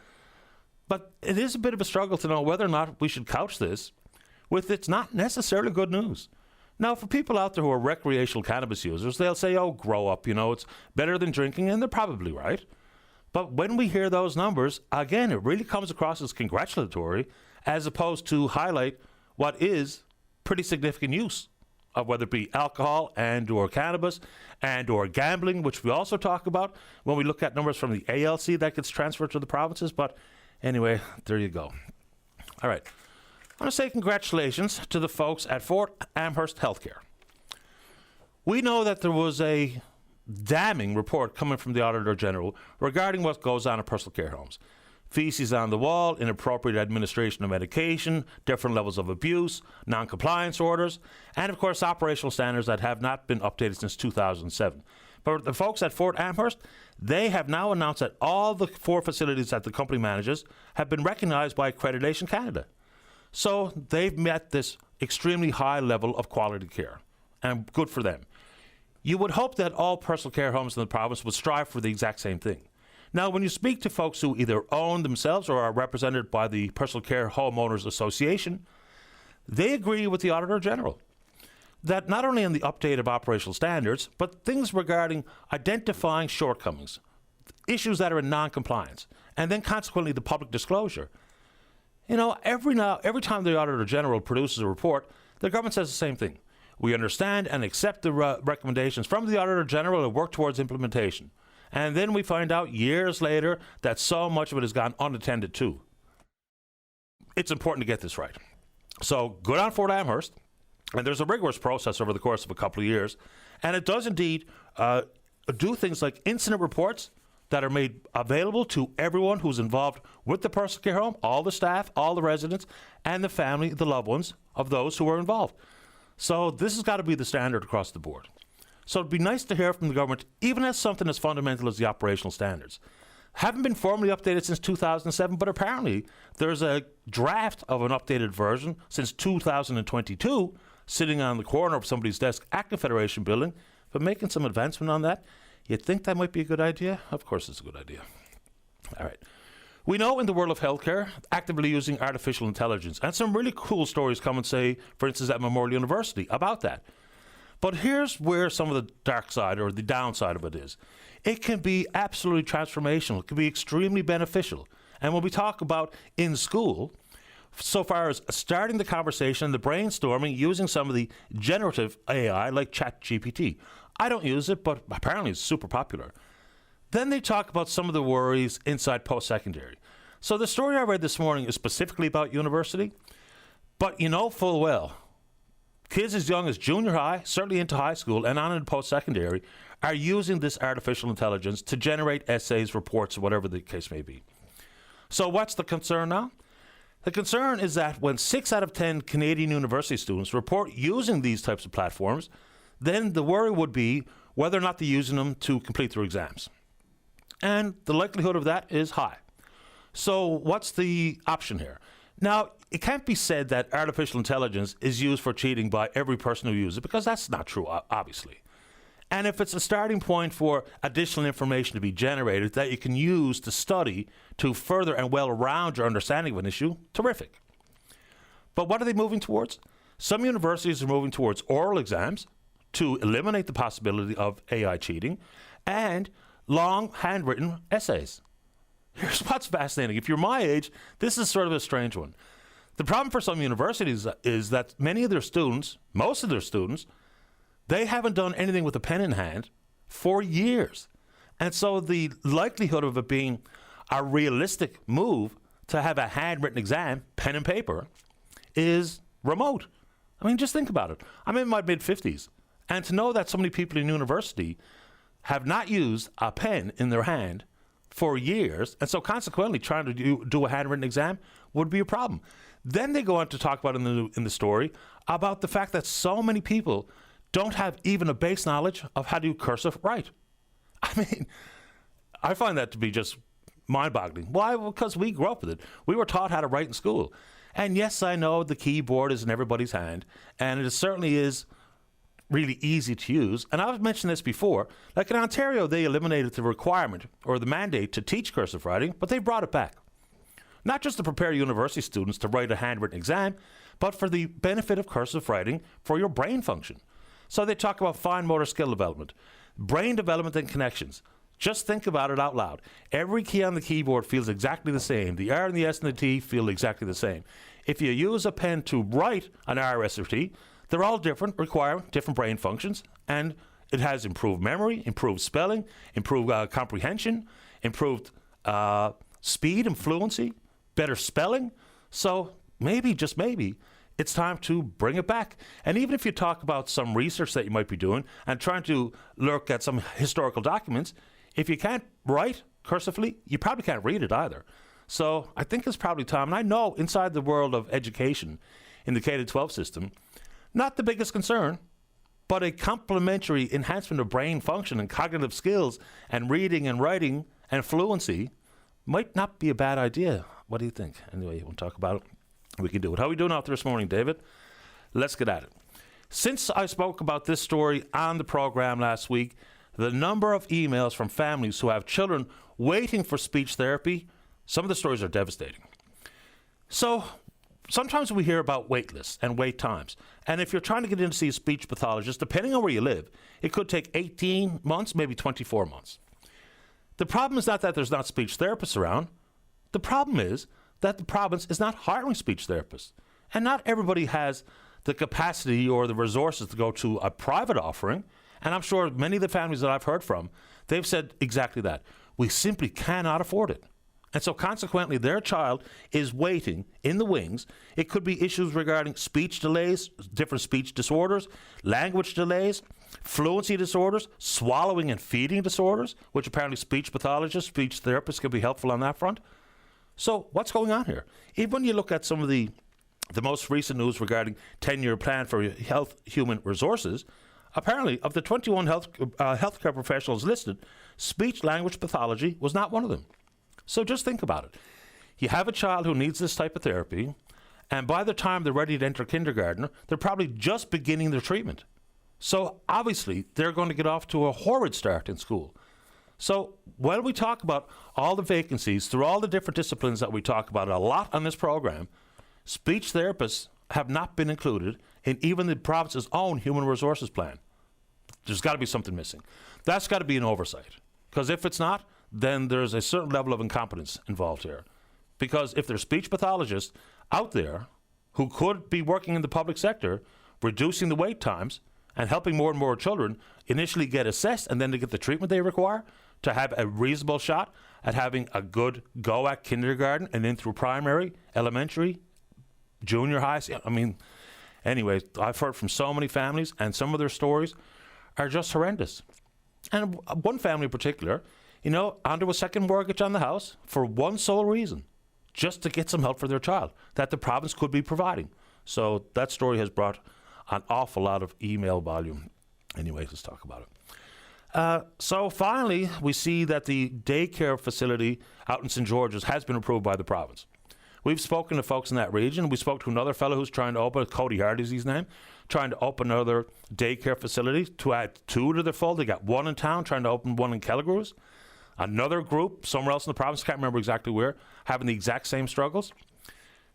But it is a bit of a struggle to know whether or not we should couch this with it's not necessarily good news. Now, for people out there who are recreational cannabis users, they'll say, oh, grow up, it's better than drinking, and they're probably right. But when we hear those numbers, again, it really comes across as congratulatory as opposed to highlight what is pretty significant use of whether it be alcohol and or cannabis and or gambling, which we also talk about when we look at numbers from the ALC that gets transferred to the provinces. But anyway, there you go. All right. I want to say congratulations to the folks at Fort Amherst Healthcare. We know that there was a damning report coming from the Auditor General regarding what goes on in personal care homes. Feces on the wall, inappropriate administration of medication, different levels of abuse, non-compliance orders, and of course operational standards that have not been updated since 2007. But the folks at Fort Amherst, they have now announced that all the 4 facilities that the company manages have been recognized by Accreditation Canada. So they've met this extremely high level of quality care, and good for them. You would hope that all personal care homes in the province would strive for the exact same thing. Now, when you speak to folks who either own themselves or are represented by the Personal Care Homeowners Association, they agree with the Auditor General that not only in the update of operational standards, but things regarding identifying shortcomings, issues that are in non-compliance, and then consequently the public disclosure. You know, every time the Auditor General produces a report, the government says the same thing. We understand and accept the recommendations from the Auditor General and work towards implementation. And then we find out years later that so much of it has gone unattended to. It's important to get this right. So good on Fort Amherst. And there's a rigorous process over the course of a couple of years. And it does indeed do things like incident reports that are made available to everyone who's involved with the personal care home, all the staff, all the residents, and the family, the loved ones of those who are involved. So this has got to be the standard across the board. So it'd be nice to hear from the government, even as something as fundamental as the operational standards. Haven't been formally updated since 2007, but apparently there's a draft of an updated version since 2022 sitting on the corner of somebody's desk at Confederation Building, but making some advancement on that. You'd think that might be a good idea? Of course it's a good idea. All right. We know in the world of healthcare, actively using artificial intelligence, and some really cool stories come and say, for instance, at Memorial University about that. But here's where some of the dark side or the downside of it is. It can be absolutely transformational. It can be extremely beneficial. And when we talk about in school, so far as starting the conversation, the brainstorming, using some of the generative AI like ChatGPT. I don't use it, but apparently it's super popular. Then they talk about some of the worries inside post-secondary. So the story I read this morning is specifically about university, but you know full well, kids as young as junior high, certainly into high school, and on into post-secondary are using this artificial intelligence to generate essays, reports, whatever the case may be. So what's the concern now? The concern is that when 6 out of 10 Canadian university students report using these types of platforms, then the worry would be whether or not they're using them to complete their exams. And the likelihood of that is high. So what's the option here? Now, it can't be said that artificial intelligence is used for cheating by every person who uses it, because that's not true, obviously. And if it's a starting point for additional information to be generated that you can use to study to further and well round your understanding of an issue, terrific. But what are they moving towards? Some universities are moving towards oral exams to eliminate the possibility of AI cheating and long handwritten essays. Here's what's fascinating. If you're my age, this is sort of a strange one. The problem for some universities is that many of their students, most of their students, they haven't done anything with a pen in hand for years. And so the likelihood of it being a realistic move to have a handwritten exam, pen and paper, is remote. I mean, just think about it. I'm in my mid-50s. And to know that so many people in university have not used a pen in their hand for years, and so consequently trying to do a handwritten exam would be a problem. Then they go on to talk about in the story about the fact that so many people don't have even a base knowledge of how to do cursive write. I mean, I find that to be just mind-boggling. Why? Well, because we grew up with it. We were taught how to write in school. And yes, I know the keyboard is in everybody's hand, and it certainly is really easy to use. And I've mentioned this before. Like in Ontario, they eliminated the requirement or the mandate to teach cursive writing, but they brought it back. Not just to prepare university students to write a handwritten exam, but for the benefit of cursive writing for your brain function. So they talk about fine motor skill development, brain development and connections. Just think about it out loud. Every key on the keyboard feels exactly the same. The R and the S and the T feel exactly the same. If you use a pen to write an R, S, or T, they're all different, require different brain functions, and it has improved memory, improved spelling, improved comprehension, improved speed and fluency, better spelling. So maybe, just maybe, it's time to bring it back. And even if you talk about some research that you might be doing and trying to look at some historical documents, if you can't write cursively, you probably can't read it either. So I think it's probably time. And I know inside the world of education, in the K-12 system, not the biggest concern, but a complementary enhancement of brain function and cognitive skills and reading and writing and fluency might not be a bad idea. What do you think? Anyway, you want to talk about it? We can do it. How are we doing out there this morning, David? Let's get at it. Since I spoke about this story on the program last week, the number of emails from families who have children waiting for speech therapy, some of the stories are devastating. So sometimes we hear about wait lists and wait times. And if you're trying to get in to see a speech pathologist, depending on where you live, it could take 18 months, maybe 24 months. The problem is not that there's not speech therapists around. The problem is that the province is not hiring speech therapists. And not everybody has the capacity or the resources to go to a private offering. And I'm sure many of the families that I've heard from, they've said exactly that. We simply cannot afford it. And so consequently, their child is waiting in the wings. It could be issues regarding speech delays, different speech disorders, language delays, fluency disorders, swallowing and feeding disorders, which apparently speech pathologists, speech therapists can be helpful on that front. So what's going on here? Even when you look at some of the most recent news regarding 10-year plan for health human resources, apparently of the 21 healthcare professionals listed, speech language pathology was not one of them. So just think about it. You have a child who needs this type of therapy, and by the time they're ready to enter kindergarten, they're probably just beginning their treatment. So obviously, they're going to get off to a horrid start in school. So while we talk about all the vacancies through all the different disciplines that we talk about a lot on this program, speech therapists have not been included in even the province's own human resources plan. There's got to be something missing. That's got to be an oversight. Because if it's not, then there's a certain level of incompetence involved here. Because if there's speech pathologists out there who could be working in the public sector, reducing the wait times and helping more and more children initially get assessed and then to get the treatment they require to have a reasonable shot at having a good go at kindergarten and then through primary, elementary, junior high. I mean, anyways, I've heard from so many families and some of their stories are just horrendous. And one family in particular, onto a second mortgage on the house for one sole reason, just to get some help for their child that the province could be providing. So that story has brought an awful lot of email volume. Anyways, let's talk about it. So finally, we see that the daycare facility out in St. George's has been approved by the province. We've spoken to folks in that region. We spoke to another fellow who's trying to open, Cody Hardy's his name, trying to open another daycare facility to add 2 to their fold. They got 1 in town, trying to open 1 in Kelligrews. Another group, somewhere else in the province, can't remember exactly where, having the exact same struggles.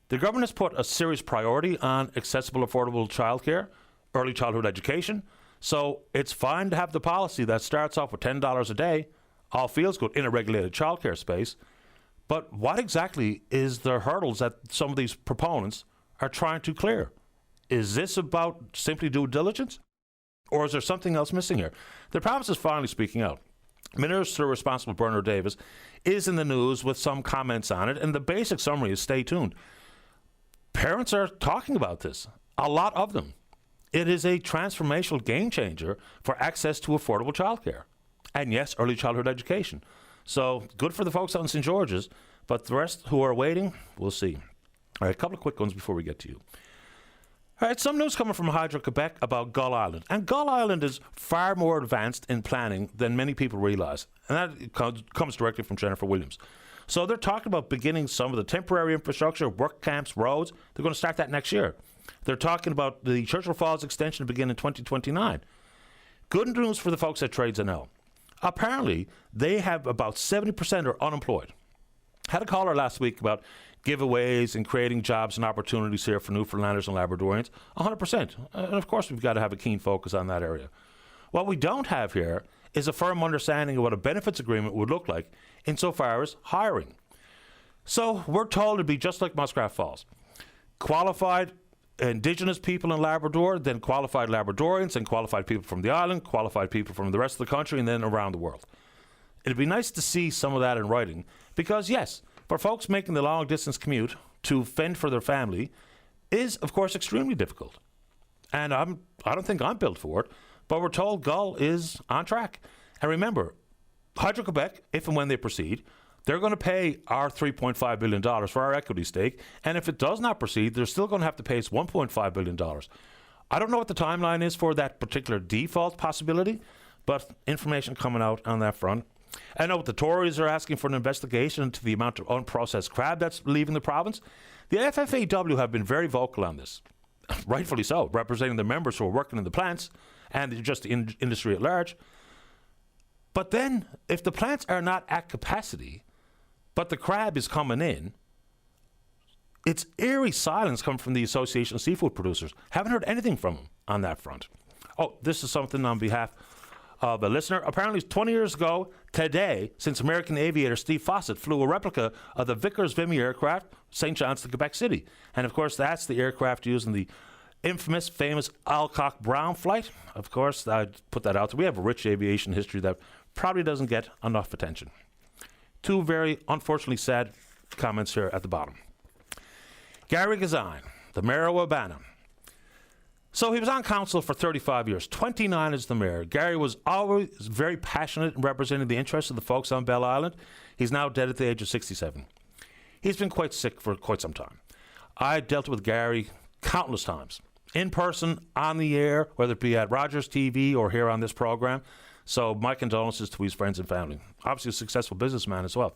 The government has put a serious priority on accessible, affordable childcare, early childhood education. So it's fine to have the policy that starts off with $10 a day, all feels good in a regulated childcare space. But what exactly is the hurdles that some of these proponents are trying to clear? Is this about simply due diligence? Or is there something else missing here? The province is finally speaking out. Minister responsible Bernard Davis is in the news with some comments on it, and the basic summary is stay tuned. Parents are talking about this, a lot of them. It is a transformational game changer for access to affordable childcare. And yes, early childhood education. So good for the folks out in St. George's, but the rest who are waiting, we'll see. All right, a couple of quick ones before we get to you. All right, some news coming from Hydro-Quebec about Gull Island. And Gull Island is far more advanced in planning than many people realize. And that comes directly from Jennifer Williams. So they're talking about beginning some of the temporary infrastructure, work camps, roads. They're going to start that next year. They're talking about the Churchill Falls extension to begin in 2029. Good news for the folks at Trades NL. Apparently, they have about 70% are unemployed. Had a caller last week about giveaways and creating jobs and opportunities here for Newfoundlanders and Labradorians. 100%. And of course, we've got to have a keen focus on that area. What we don't have here is a firm understanding of what a benefits agreement would look like insofar as hiring. So we're told to be just like Muskrat Falls. Qualified Indigenous people in Labrador, then qualified Labradorians, and qualified people from the island, qualified people from the rest of the country, and then around the world. It'd be nice to see some of that in writing because, yes, for folks making the long-distance commute to fend for their family, is, of course, extremely difficult. And I don't think I'm built for it, but we're told Gull is on track. And remember, Hydro-Quebec, if and when they proceed, they're going to pay our $3.5 billion for our equity stake. And if it does not proceed, they're still going to have to pay us $1.5 billion. I don't know what the timeline is for that particular default possibility, but information coming out on that front. I know the Tories are asking for an investigation into the amount of unprocessed crab that's leaving the province. The FFAW have been very vocal on this, rightfully so, representing the members who are working in the plants and just the industry at large. But then, if the plants are not at capacity, but the crab is coming in, it's eerie silence coming from the Association of Seafood Producers. Haven't heard anything from them on that front. Oh, this is something on behalf of a listener. Apparently, it's 20 years ago today since American aviator Steve Fawcett flew a replica of the Vickers Vimy aircraft, St. John's to Quebec City. And of course, that's the aircraft used in the infamous, famous Alcock Brown flight. Of course, I put that out there. We have a rich aviation history that probably doesn't get enough attention. Two very unfortunately sad comments here at the bottom. Gary Gazine, the mayor of Wabana. So he was on council for 35 years, 29 as the mayor. Gary was always very passionate in representing the interests of the folks on Bell Island. He's now dead at the age of 67. He's been quite sick for quite some time. I dealt with Gary countless times, in person, on the air, whether it be at Rogers TV or here on this program. So my condolences to his friends and family. Obviously a successful businessman as well.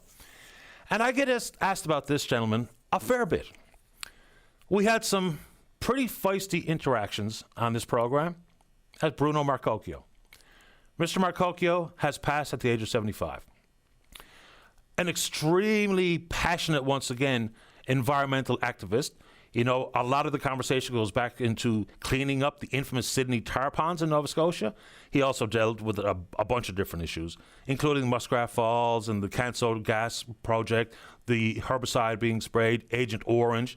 And I get asked about this gentleman a fair bit. We had some pretty feisty interactions on this program as Bruno Marcocchio. Mr. Marcocchio has passed at the age of 75. An extremely passionate, once again, environmental activist. You know, a lot of the conversation goes back into cleaning up the infamous Sydney tar ponds in Nova Scotia. He also dealt with a bunch of different issues, including Muskrat Falls and the Canso gas project, the herbicide being sprayed, Agent Orange.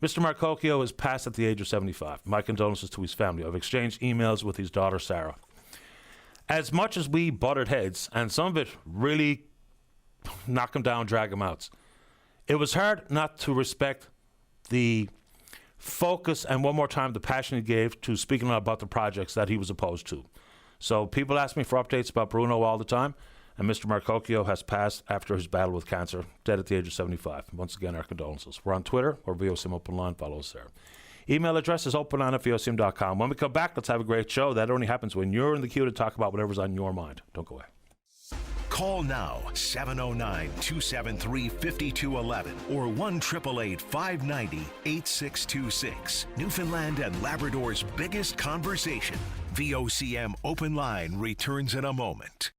Mr. Marcocchio has passed at the age of 75. My condolences to his family. I've exchanged emails with his daughter, Sarah. As much as we butted heads, and some of it really knock him down, drag him out, it was hard not to respect the focus and, one more time, the passion he gave to speaking about the projects that he was opposed to. So people ask me for updates about Bruno all the time, and Mr. Marcocchio has passed after his battle with cancer, dead at the age of 75. Once again, our condolences. We're on Twitter or VOCM Open Line. Follow us there. Email address is openline@vocm.com. When we come back, let's have a great show. That only happens when you're in the queue to talk about whatever's on your mind. Don't go away. Call now, 709-273-5211 or 1-888-590-8626. Newfoundland and Labrador's biggest conversation. VOCM Open Line returns in a moment.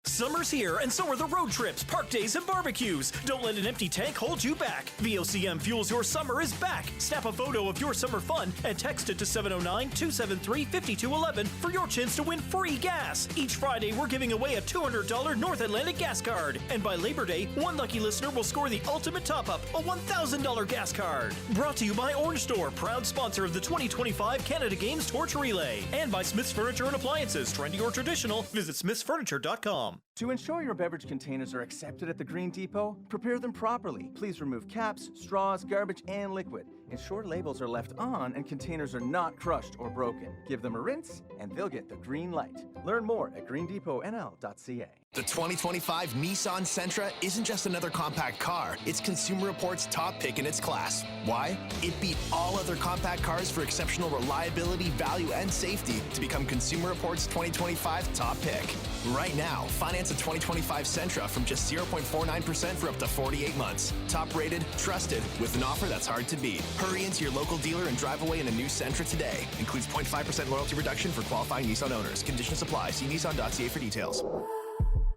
Summer's here, and so are the road trips, park days, and barbecues. Don't let an empty tank hold you back. VOCM Fuels Your Summer is back. Snap a photo of your summer fun and text it to 709-273-5211 for your chance to win free gas. Each Friday, we're giving away a $200 North Atlantic gas card. And by Labor Day, one lucky listener will score the ultimate top-up, a $1,000 gas card. Brought to you by Orange Store, proud sponsor of the 2025 Canada Games Torch Relay. And by Smith's Furniture and Appliances, trendy or traditional, visit smithsfurniture.com. To ensure your beverage containers are accepted at the Green Depot, prepare them properly. Please remove caps, straws, garbage, and liquid. Ensure labels are left on and containers are not crushed or broken. Give them a rinse, and they'll get the green light. Learn more at greendepotnl.ca. The 2025 Nissan Sentra isn't just another compact car. It's Consumer Reports' top pick in its class. Why? It beat all other compact cars for exceptional reliability, value, and safety to become Consumer Reports' 2025 top pick. Right now, finance a 2025 Sentra from just 0.49% for up to 48 months. Top rated, trusted, with an offer that's hard to beat. Hurry into your local dealer and drive away in a new Sentra today. Includes 0.5% loyalty reduction for qualifying Nissan owners. Conditions apply. See Nissan.ca for details.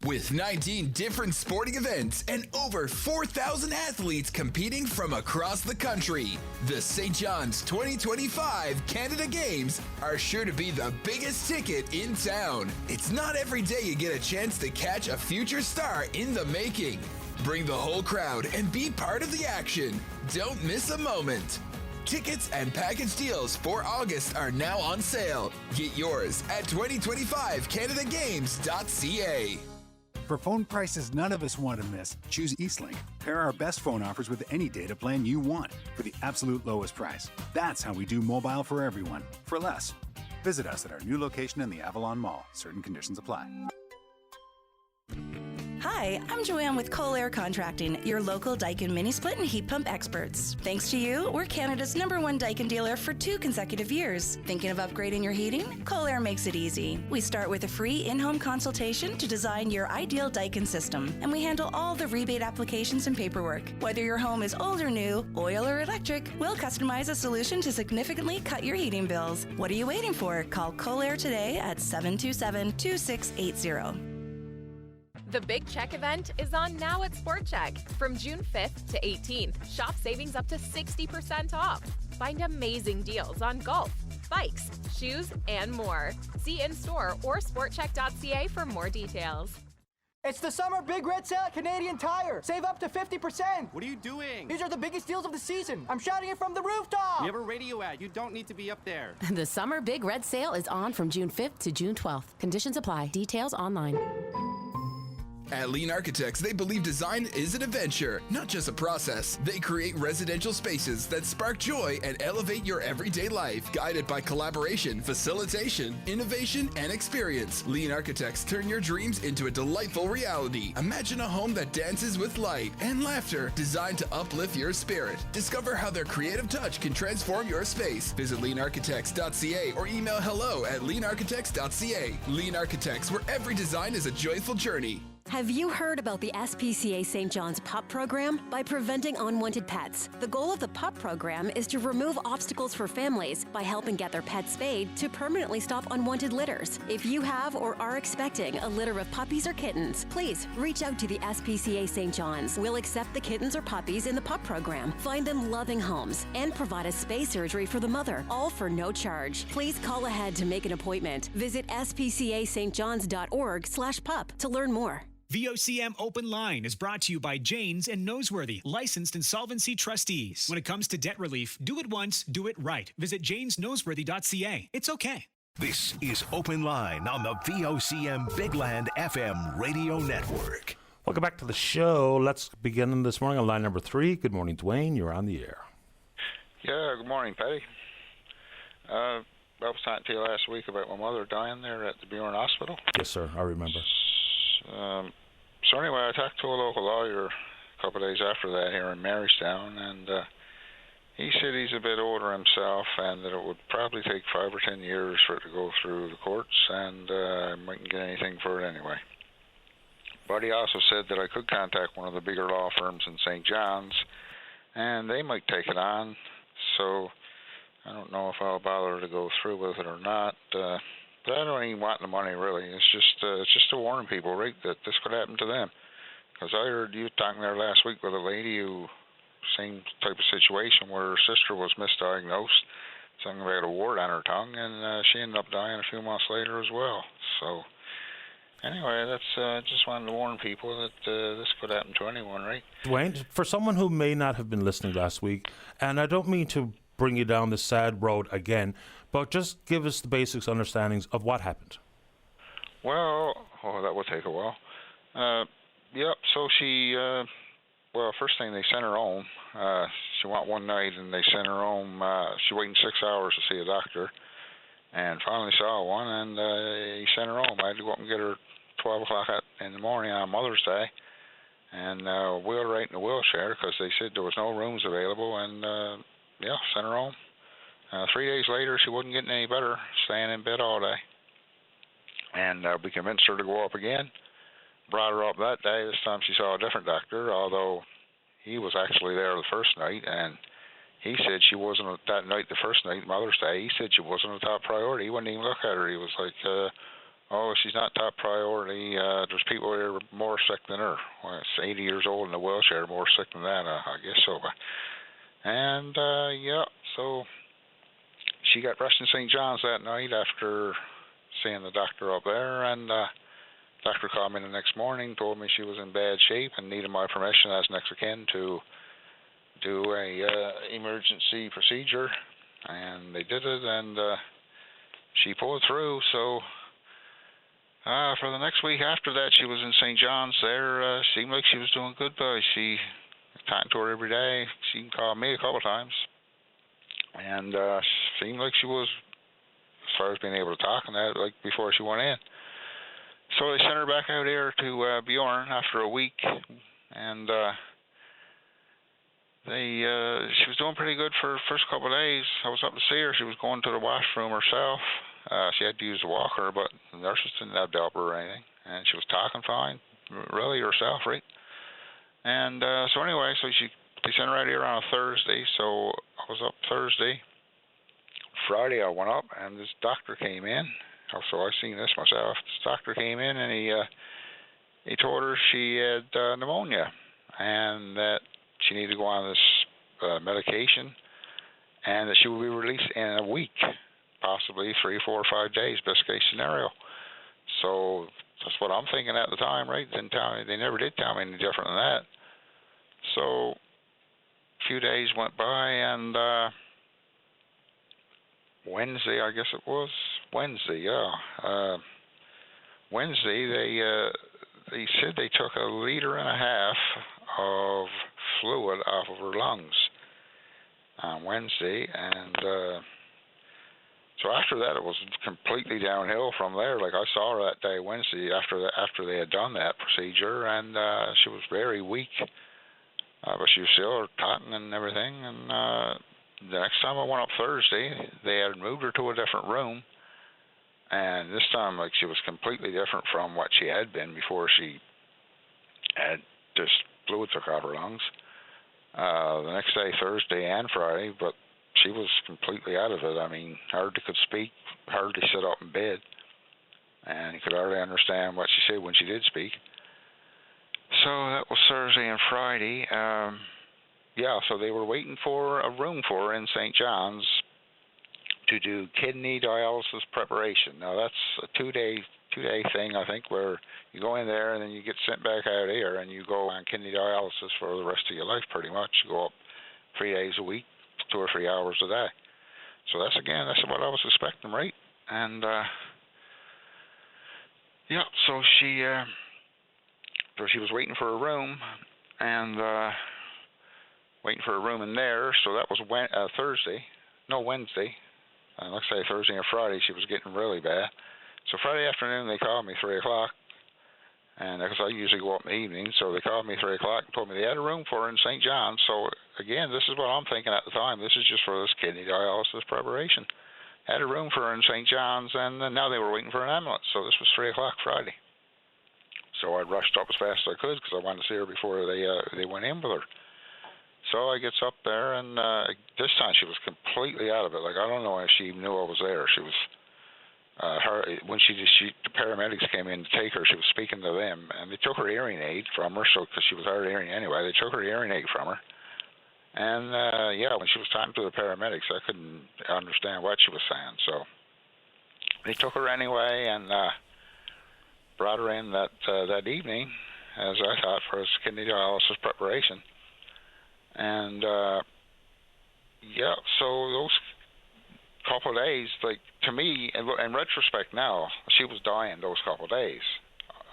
With 19 different sporting events and over 4,000 athletes competing from across the country, the St. John's 2025 Canada Games are sure to be the biggest ticket in town. It's not every day you get a chance to catch a future star in the making. Bring the whole crowd and be part of the action. Don't miss a moment. Tickets and package deals for August are now on sale. Get yours at 2025canadagames.ca. For phone prices none of us want to miss, choose Eastlink. Pair our best phone offers with any data plan you want for the absolute lowest price. That's how we do mobile for everyone, for less. Visit us at our new location in the Avalon Mall. Certain conditions apply. Hi, I'm Joanne with Colair Contracting, your local Daikin mini split and heat pump experts. Thanks to you, we're Canada's #1 Daikin dealer for 2 consecutive years. Thinking of upgrading your heating? Colair makes it easy. We start with a free in-home consultation to design your ideal Daikin system, and we handle all the rebate applications and paperwork. Whether your home is old or new, oil or electric, we'll customize a solution to significantly cut your heating bills. What are you waiting for? Call Colair today at 727-2680. The Big Check event is on now at Sport Check. From June 5th to 18th, shop savings up to 60% off. Find amazing deals on golf, bikes, shoes, and more. See in-store or sportcheck.ca for more details. It's the summer Big Red Sale at Canadian Tire. Save up to 50%. What are you doing? These are the biggest deals of the season. I'm shouting it from the rooftop. We have a radio ad. You don't need to be up there. The summer Big Red Sale is on from June 5th to June 12th. Conditions apply. Details online. At Lean Architects, they believe design is an adventure, not just a process. They create residential spaces that spark joy and elevate your everyday life, guided by collaboration, facilitation, innovation, and experience. Lean Architects turn your dreams into a delightful reality. Imagine a home that dances with light and laughter, designed to uplift your spirit. Discover how their creative touch can transform your space. Visit leanarchitects.ca or email hello@leanarchitects.ca. Lean Architects, where every design is a joyful journey. Have you heard about the SPCA St. John's PUP program? By preventing unwanted pets, the goal of the PUP program is to remove obstacles for families by helping get their pets spayed to permanently stop unwanted litters. If you have or are expecting a litter of puppies or kittens, please reach out to the SPCA St. John's. We'll accept the kittens or puppies in the PUP program, find them loving homes, and provide a spay surgery for the mother, all for no charge. Please call ahead to make an appointment. Visit spcastjohns.org/pup to learn more. VOCM Open Line is brought to you by Janes and Noseworthy, licensed insolvency trustees. When it comes to debt relief, do it once, do it right. Visit janesnoseworthy.ca. It's okay. This is Open Line on the VOCM Big Land FM radio network. Welcome back to the show. Let's begin this morning on line number 3. Good morning, Dwayne. You're on the air. Yeah, good morning, Patty. I was talking to you last week about my mother dying there at the Buren Hospital. Yes, sir. I remember. So anyway, I talked to a local lawyer a couple of days after that here in Marystown, and he said he's a bit older himself and that it would probably take 5 or 10 years for it to go through the courts, and I mightn't get anything for it anyway. But he also said that I could contact one of the bigger law firms in St. John's, and they might take it on. So I don't know if I'll bother to go through with it or not. But I don't even want the money, really. It's just to warn people, right, that this could happen to them. Because I heard you talking there last week with a lady who, same type of situation, where her sister was misdiagnosed, something about a wart on her tongue, and she ended up dying a few months later as well. So anyway, that's just wanted to warn people that this could happen to anyone, right? Dwayne, for someone who may not have been listening last week, and I don't mean to bring you down this sad road again, but just give us the basics understandings of what happened. Well, that will take a while. Yep, so she, well, first thing, they sent her home. She went one night, and they sent her home. She waited 6 hours to see a doctor, and finally saw one, and he sent her home. I had to go up and get her 12 o'clock in the morning on Mother's Day, and wheeled her right in a wheelchair because they said there was no rooms available, and yeah, sent her home. 3 days later, she wasn't getting any better, staying in bed all day. And we convinced her to go up again. Brought her up that day. This time she saw a different doctor, although he was actually there the first night, and he said she wasn't, that night, the first night, Mother's Day, he said she wasn't a top priority. He wouldn't even look at her. He was like, oh, she's not top priority. There's people here more sick than her. Well, it's 80 years old in a wheelchair, more sick than that, I guess so. And, yeah, so she got rushed in St. John's that night after seeing the doctor up there, and doctor called me the next morning, told me she was in bad shape and needed my permission as next of kin to do a emergency procedure, and they did it, and she pulled through. So For the next week after that, she was in St. John's there. Seemed like she was doing good, but she talked to her every day. She called me a couple of times. And seemed like she was, as far as being able to talk and that, like before she went in. So they sent her back out here to Bjorn after a week. And she was doing pretty good for the first couple of days. I was up to see her. She was going to the washroom herself. She had to use the walker, but the nurses didn't have to help her or anything. And she was talking fine, really herself, right? And so anyway, they sent her out here on a Thursday. So I was up Thursday. Friday I went up, and this doctor came in. So I seen this myself. This doctor came in, and he told her she had pneumonia, and that she needed to go on this medication, and that she will be released in a week, possibly 3, 4, or 5 days, best case scenario. So that's what I'm thinking at the time, right? Didn't tell me. They never did tell me any different than that. So a few days went by, and Wednesday, I guess it was Wednesday, yeah. Wednesday, they said they took 1.5 liters of fluid off of her lungs on Wednesday, and so after that, it was completely downhill from there. Like I saw her that day Wednesday after they had done that procedure, and she was very weak, but she was still talking and everything. And the next time I went up Thursday, they had moved her to a different room, and this time, like, she was completely different from what she had been before she had this fluid took out her lungs. The next day, Thursday and Friday, but she was completely out of it. I mean, hardly could speak, hardly sit up in bed, and you could hardly understand what she said when she did speak. So that was Thursday and Friday. Yeah, so they were waiting for a room for her in St. John's to do kidney dialysis preparation. Now that's a two-day thing, I think, where you go in there and then you get sent back out here and you go on kidney dialysis for the rest of your life, pretty much. You go up 3 days a week, 2 or 3 hours a day. So that's what I was expecting, right? And yeah, so she was waiting for a room and waiting for a room in there. So that was Wednesday. Let's say Thursday and Friday, she was getting really bad. So Friday afternoon, they called me 3 o'clock, and because I usually go up in the evening, so they called me 3 o'clock and told me they had a room for her in St. John's. So again, this is what I'm thinking at the time. This is just for this kidney dialysis preparation. Had a room for her in St. John's, and now they were waiting for an ambulance. So this was 3 o'clock Friday. So I rushed up as fast as I could because I wanted to see her before they went in with her. So I gets up there, and this time she was completely out of it. Like, I don't know if she knew I was there. She was, when the paramedics came in to take her, she was speaking to them, and they took her hearing aid from her, because she was hard of hearing anyway. They took her hearing aid from her. And, when she was talking to the paramedics, I couldn't understand what she was saying. So they took her anyway and brought her in that evening, as I thought, for his kidney dialysis preparation. And, so those couple of days, like, to me, in retrospect now, she was dying those couple of days.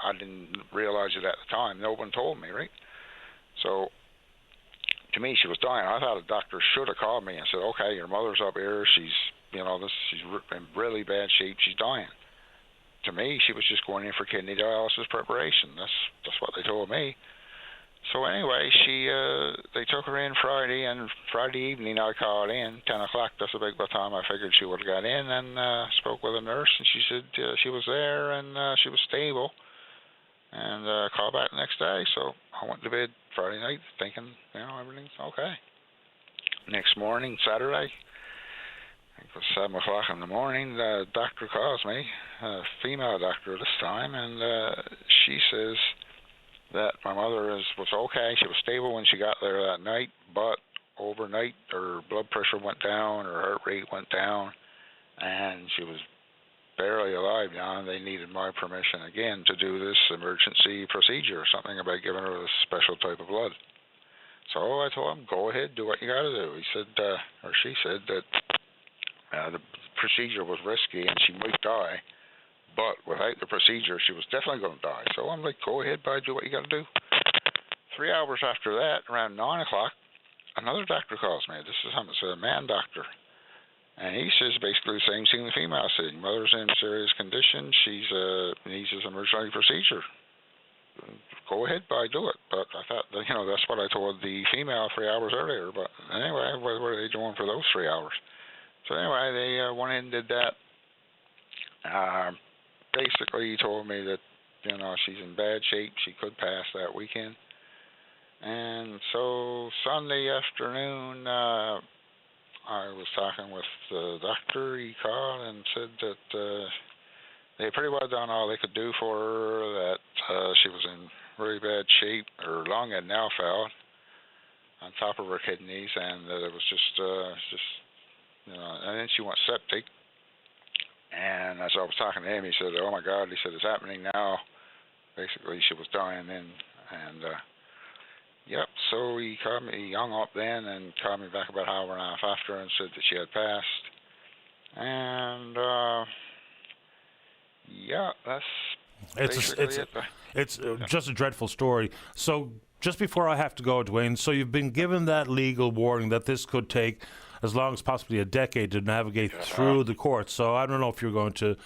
I didn't realize it at the time. No one told me, right? So, to me, she was dying. I thought a doctor should have called me and said, okay, your mother's up here. She's in really bad shape. She's dying. To me, she was just going in for kidney dialysis preparation. That's what they told me. So anyway, they took her in Friday, and Friday evening I called in, 10 o'clock. That's about the time I figured she would have got in, and spoke with a nurse, and she said she was there and she was stable, and called back the next day. So I went to bed Friday night thinking, everything's okay. Next morning, Saturday, I think it was 7 o'clock in the morning, the doctor calls me, a female doctor this time, and she says that my mother was okay. She was stable when she got there that night, but overnight her blood pressure went down, her heart rate went down, and she was barely alive now, and they needed my permission again to do this emergency procedure or something about giving her this special type of blood. So I told him, go ahead, do what you got to do. He said, or she said that the procedure was risky and she might die, but without the procedure, she was definitely going to die. So I'm like, go ahead, bud, do what you got to do. 3 hours after that, around 9 o'clock, another doctor calls me. This is a man doctor. And he says basically the same thing the female said. Mother's in serious condition. She's needs an emergency procedure. Go ahead, bud, do it. But I thought, that's what I told the female 3 hours earlier. But anyway, what were they doing for those 3 hours? So anyway, they went in and did that. Basically, he told me that, she's in bad shape. She could pass that weekend. And so Sunday afternoon, I was talking with the doctor. He called and said that they pretty well done all they could do for her, that she was in really bad shape. Her lung had now failed on top of her kidneys, and that it was just and then she went septic. And as I was talking to him, he said, oh, my God, he said, it's happening now. Basically, she was dying then. And, yep, so he called me. He hung up then and called me back about an hour and a half after and said that she had passed. And, yeah, that's basically it. It's just a dreadful story. So just before I have to go, Dwayne, so you've been given that legal warning that this could take as long as possibly a decade to navigate through the courts. So I don't know if you're going to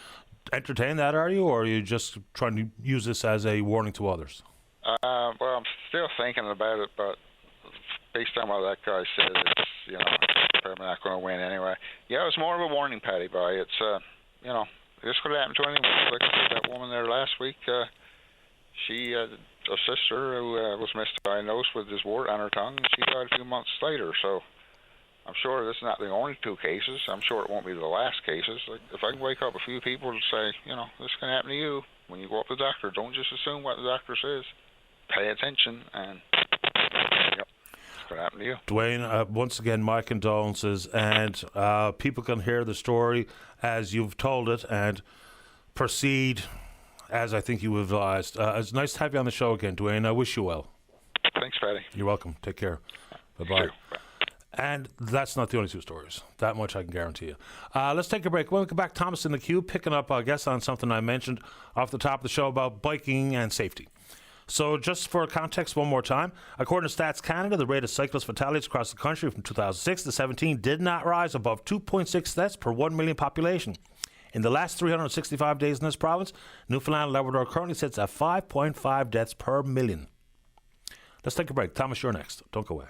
entertain that, are you, or are you just trying to use this as a warning to others? Well, I'm still thinking about it, but based on what that guy said, it's probably not going to win anyway. Yeah, it was more of a warning, Patty Boy. It's this could happen to anyone. Like I said, that woman there last week, she had a sister who was misdiagnosed with this wart on her tongue, and she died a few months later. So I'm sure this is not the only two cases. I'm sure it won't be the last cases. Like, if I can wake up a few people to say, this can happen to you when you go up to the doctor, don't just assume what the doctor says. Pay attention, and it could happen to you. Dwayne, once again, my condolences, and people can hear the story as you've told it and proceed as I think you advised. It's nice to have you on the show again, Dwayne. I wish you well. Thanks, Patty. You're welcome. Take care. Bye-bye. And that's not the only two stories. That much I can guarantee you. Let's take a break. When we come back, Thomas in the queue, picking up, I guess, on something I mentioned off the top of the show about biking and safety. So just for context one more time, according to Stats Canada, the rate of cyclist fatalities across the country from 2006 to 17 did not rise above 2.6 deaths per 1 million population. In the last 365 days in this province, Newfoundland and Labrador currently sits at 5.5 deaths per million. Let's take a break. Thomas, you're next. Don't go away.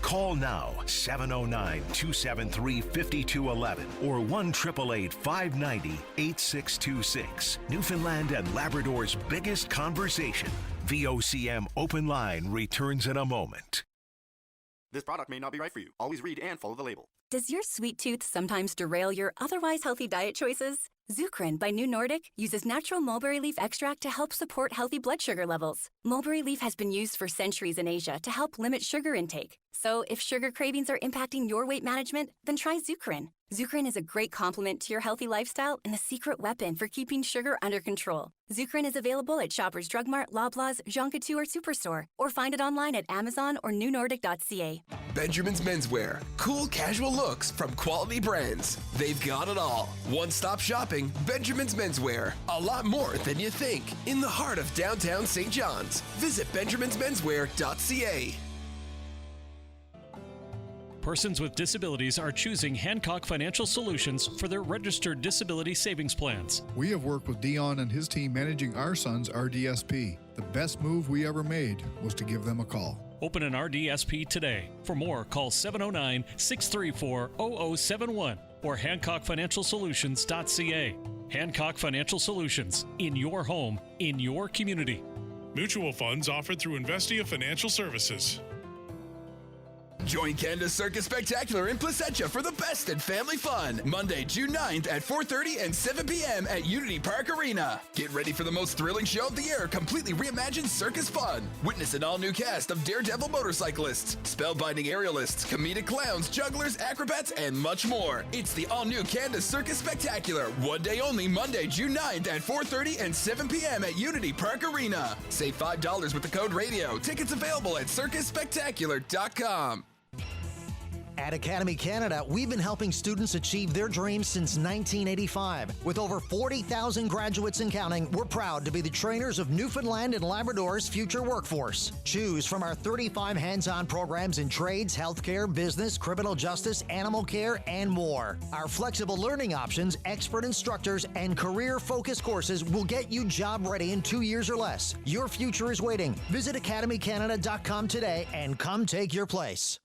Call now, 709-273-5211 or 1-888-590-8626. Newfoundland and Labrador's biggest conversation. VOCM Open Line returns in a moment. This product may not be right for you. Always read and follow the label. Does your sweet tooth sometimes derail your otherwise healthy diet choices? Zukrin by New Nordic uses natural mulberry leaf extract to help support healthy blood sugar levels. Mulberry leaf has been used for centuries in Asia to help limit sugar intake. So if sugar cravings are impacting your weight management, then try Zukrin. Zukrin is a great complement to your healthy lifestyle and a secret weapon for keeping sugar under control. Zukrin is available at Shoppers Drug Mart, Loblaws, Jean Coutu, or Superstore, or find it online at Amazon or newnordic.ca. Benjamin's Menswear. Cool casual looks from quality brands. They've got it all. One-stop shopping, Benjamin's Menswear. A lot more than you think. In the heart of downtown St. John's. Visit benjaminsmenswear.ca. Persons with disabilities are choosing Hancock Financial Solutions for their registered disability savings plans. We have worked with Dion and his team managing our son's RDSP. The best move we ever made was to give them a call. Open an RDSP today. For more, call 709-634-0071 or HancockFinancialSolutions.ca. Hancock Financial Solutions, in your home, in your community. Mutual funds offered through Investia Financial Services. Join Canada's Circus Spectacular in Placentia for the best in family fun. Monday, June 9th at 4:30 and 7 p.m. at Unity Park Arena. Get ready for the most thrilling show of the year, completely reimagined circus fun. Witness an all-new cast of daredevil motorcyclists, spellbinding aerialists, comedic clowns, jugglers, acrobats, and much more. It's the all-new Canada's Circus Spectacular. One day only, Monday, June 9th at 4:30 and 7 p.m. at Unity Park Arena. Save $5 with the code RADIO. Tickets available at circusspectacular.com. At Academy Canada, we've been helping students achieve their dreams since 1985. With over 40,000 graduates and counting, we're proud to be the trainers of Newfoundland and Labrador's future workforce. Choose from our 35 hands-on programs in trades, healthcare, business, criminal justice, animal care, and more. Our flexible learning options, expert instructors, and career-focused courses will get you job ready in 2 years or less. Your future is waiting. Visit academycanada.com today and come take your place.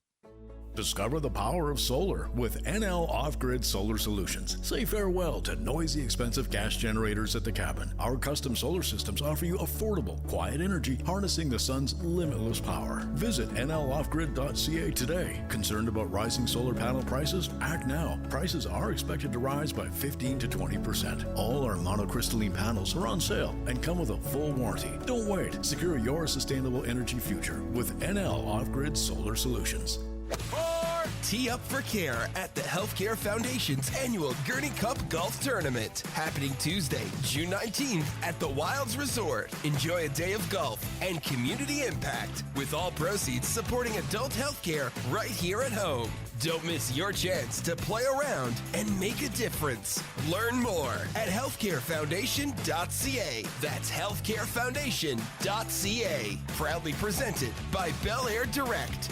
Discover the power of solar with NL Off-Grid Solar Solutions. Say farewell to noisy, expensive gas generators at the cabin. Our custom solar systems offer you affordable, quiet energy, harnessing the sun's limitless power. Visit nloffgrid.ca today. Concerned about rising solar panel prices? Act now. Prices are expected to rise by 15 to 20%. All our monocrystalline panels are on sale and come with a full warranty. Don't wait. Secure your sustainable energy future with NL Off-Grid Solar Solutions. Tee up for care at the Healthcare Foundation's annual Gurney Cup Golf Tournament, happening Tuesday, June 19th at the Wilds Resort. Enjoy a day of golf and community impact, with all proceeds supporting adult healthcare right here at home. Don't miss your chance to play around and make a difference. Learn more at healthcarefoundation.ca. That's healthcarefoundation.ca. Proudly presented by Bel Air Direct.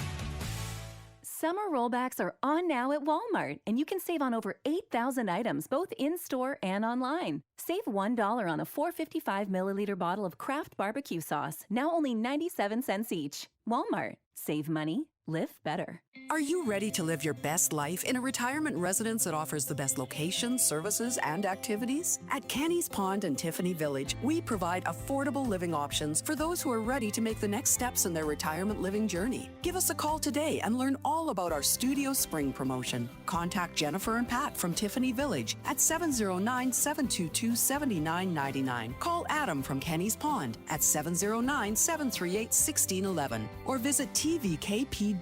Summer rollbacks are on now at Walmart, and you can save on over 8,000 items, both in-store and online. Save $1 on a 455 milliliter bottle of Kraft barbecue sauce, now only 97 cents each. Walmart. Save money. Live better. Are you ready to live your best life in a retirement residence that offers the best locations, services, and activities? At Kenny's Pond and Tiffany Village, we provide affordable living options for those who are ready to make the next steps in their retirement living journey. Give us a call today and learn all about our Studio Spring promotion. Contact Jennifer and Pat from Tiffany Village at 709-722-7999. Call Adam from Kenny's Pond at 709-738-1611 or visit tvkp.ca.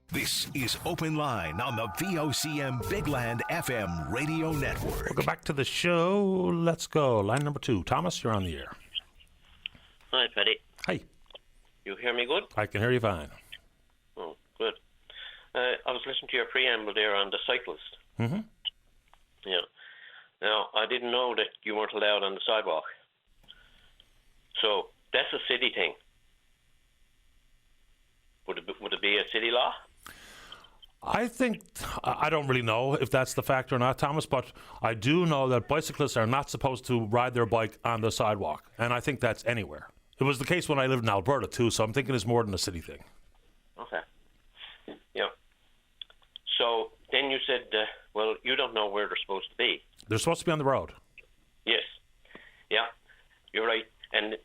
This is Open Line on the VOCM Big Land FM radio network. We'll go back to the show. Let's go. Line number 2. Thomas, you're on the air. Hi, Paddy. Hi. You hear me good? I can hear you fine. Oh, good. I was listening to your preamble there on the cyclist. Mm-hmm. Yeah. Now, I didn't know that you weren't allowed on the sidewalk. So, that's a city thing. Would it be a city law? I think, I don't really know if that's the fact or not, Thomas, but I do know that bicyclists are not supposed to ride their bike on the sidewalk, and I think that's anywhere. It was the case when I lived in Alberta, too, so I'm thinking it's more than a city thing. Okay. Yeah. So then you said, well, you don't know where they're supposed to be. They're supposed to be on the road. Yes. Yeah, you're right. And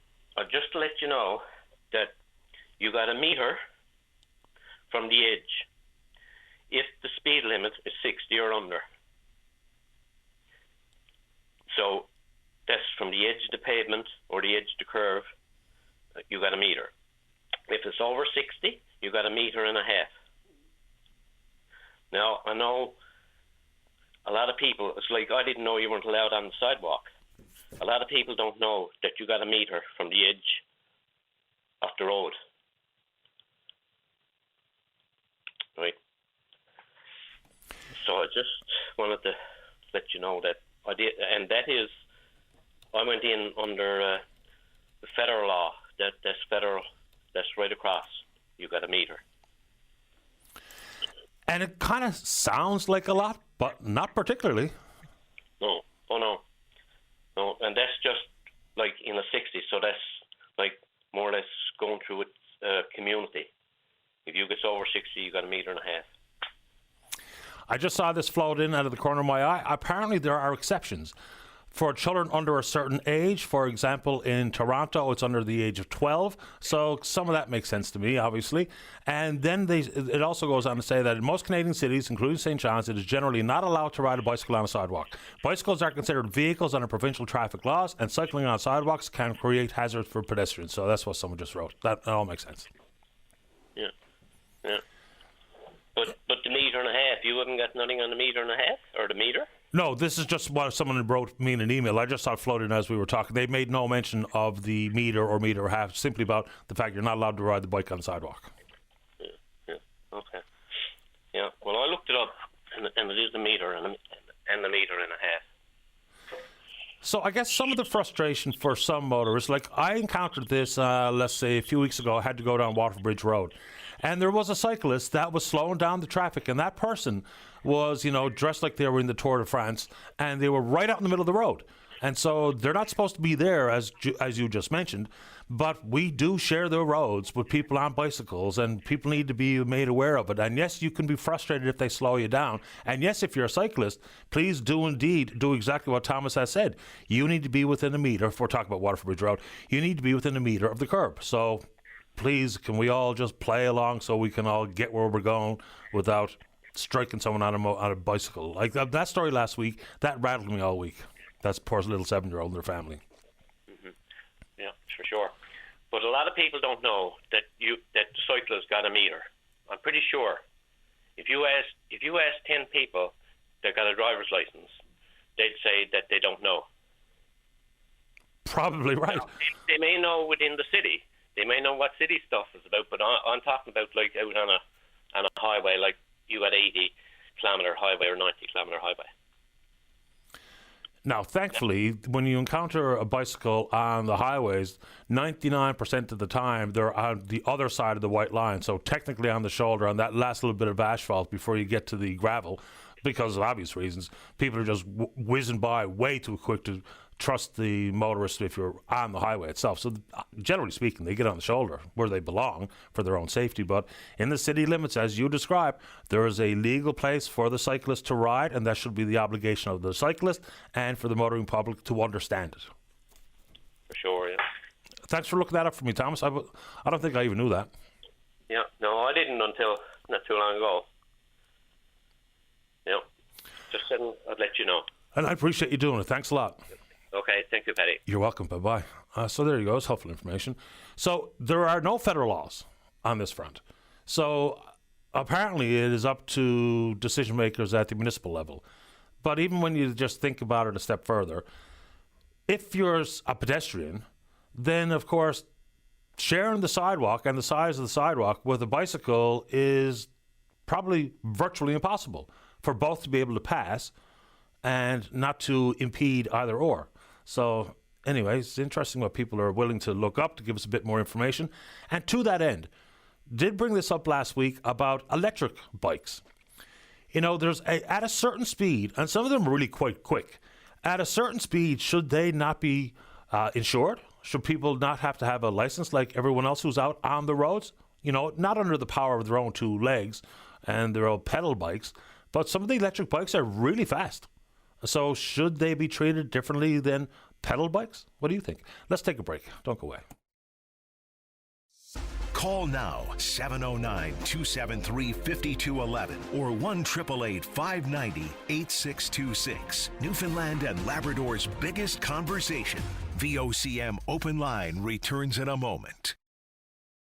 just to let you know that you got a meter from the edge if the speed limit is 60 or under. So that's from the edge of the pavement or the edge of the curve, you got a meter. If it's over 60, you got a meter and a half. Now, I know a lot of people, it's like I didn't know you weren't allowed on the sidewalk. A lot of people don't know that you got a meter from the edge of the road. Right. So I just wanted to let you know that I did, and that is, I went in under the federal law. That's federal. That's right across. You got a meter. And it kind of sounds like a lot, but not particularly. No. Oh no. No, and that's just like in the 60s. So that's like more or less going through its community. If you get over 60, you got a meter and a half. I just saw this float in out of the corner of my eye. Apparently there are exceptions. For children under a certain age, for example, in Toronto, it's under the age of 12. So some of that makes sense to me, obviously. And then it also goes on to say that in most Canadian cities, including St. John's, it is generally not allowed to ride a bicycle on a sidewalk. Bicycles are considered vehicles under provincial traffic laws, and cycling on sidewalks can create hazards for pedestrians. So that's what someone just wrote. That all makes sense. Yeah. Yeah. But the meter and a half, you haven't got nothing on the meter and a half, or the meter? No, this is just what someone wrote me in an email. I just saw it floating as we were talking. They made no mention of the meter or meter and a half, simply about the fact you're not allowed to ride the bike on the sidewalk. Yeah. Okay. Yeah. it is a metre and a metre and a half. So I guess some of the frustration for some motorists, like I encountered this, let's say a few weeks ago, I had to go down Waterford Bridge Road. And there was a cyclist that was slowing down the traffic, and that person was, dressed like they were in the Tour de France, and they were right out in the middle of the road. And so they're not supposed to be there, as you just mentioned, but we do share the roads with people on bicycles, and people need to be made aware of it. And yes, you can be frustrated if they slow you down. And yes, if you're a cyclist, please do indeed do exactly what Thomas has said. You need to be within a metre, if we're talking about Waterford Bridge Road, you need to be within a metre of the curb. So please, can we all just play along so we can all get where we're going without striking someone on a bicycle? Like that story last week, that rattled me all week. That's poor little 7-year-old and their family. Mm-hmm. Yeah, for sure. But a lot of people don't know that the cyclist got a metre. I'm pretty sure. If you ask 10 people that got a driver's license, they'd say that they don't know. Probably right. They may know within the city. They may know what city stuff is about, but I'm talking about like out on a highway, like you at 80-kilometre highway or 90-kilometre highway. Now, thankfully, when you encounter a bicycle on the highways, 99% of the time they're on the other side of the white line. So technically on the shoulder, on that last little bit of asphalt before you get to the gravel, because of obvious reasons, people are just whizzing by way too quick to trust the motorist if you're on the highway itself. So generally speaking, they get on the shoulder where they belong for their own safety. But in the city limits, as you described, there is a legal place for the cyclist to ride, and that should be the obligation of the cyclist and for the motoring public to understand it. For sure, yeah. Thanks for looking that up for me, Thomas. I don't think I even knew that. Yeah, no, I didn't until not too long ago. Yeah, just said I'd let you know. And I appreciate you doing it. Thanks a lot. Okay, thank you, Paddy. You're welcome. Bye-bye. So there you go. It's helpful information. So there are no federal laws on this front. So apparently it is up to decision makers at the municipal level. But even when you just think about it a step further, if you're a pedestrian, then of course sharing the sidewalk and the size of the sidewalk with a bicycle is probably virtually impossible for both to be able to pass and not to impede either or. So anyway, it's interesting what people are willing to look up to give us a bit more information. And to that end, did bring this up last week about electric bikes. There's at a certain speed, and some of them are really quite quick. At a certain speed, should they not be insured? Should people not have to have a license like everyone else who's out on the roads? Not under the power of their own two legs and their own pedal bikes, but some of the electric bikes are really fast. So should they be treated differently than pedal bikes? What do you think? Let's take a break. Don't go away. Call now, 709-273-5211 or 1-888-590-8626. Newfoundland and Labrador's biggest conversation. VOCM Open Line returns in a moment.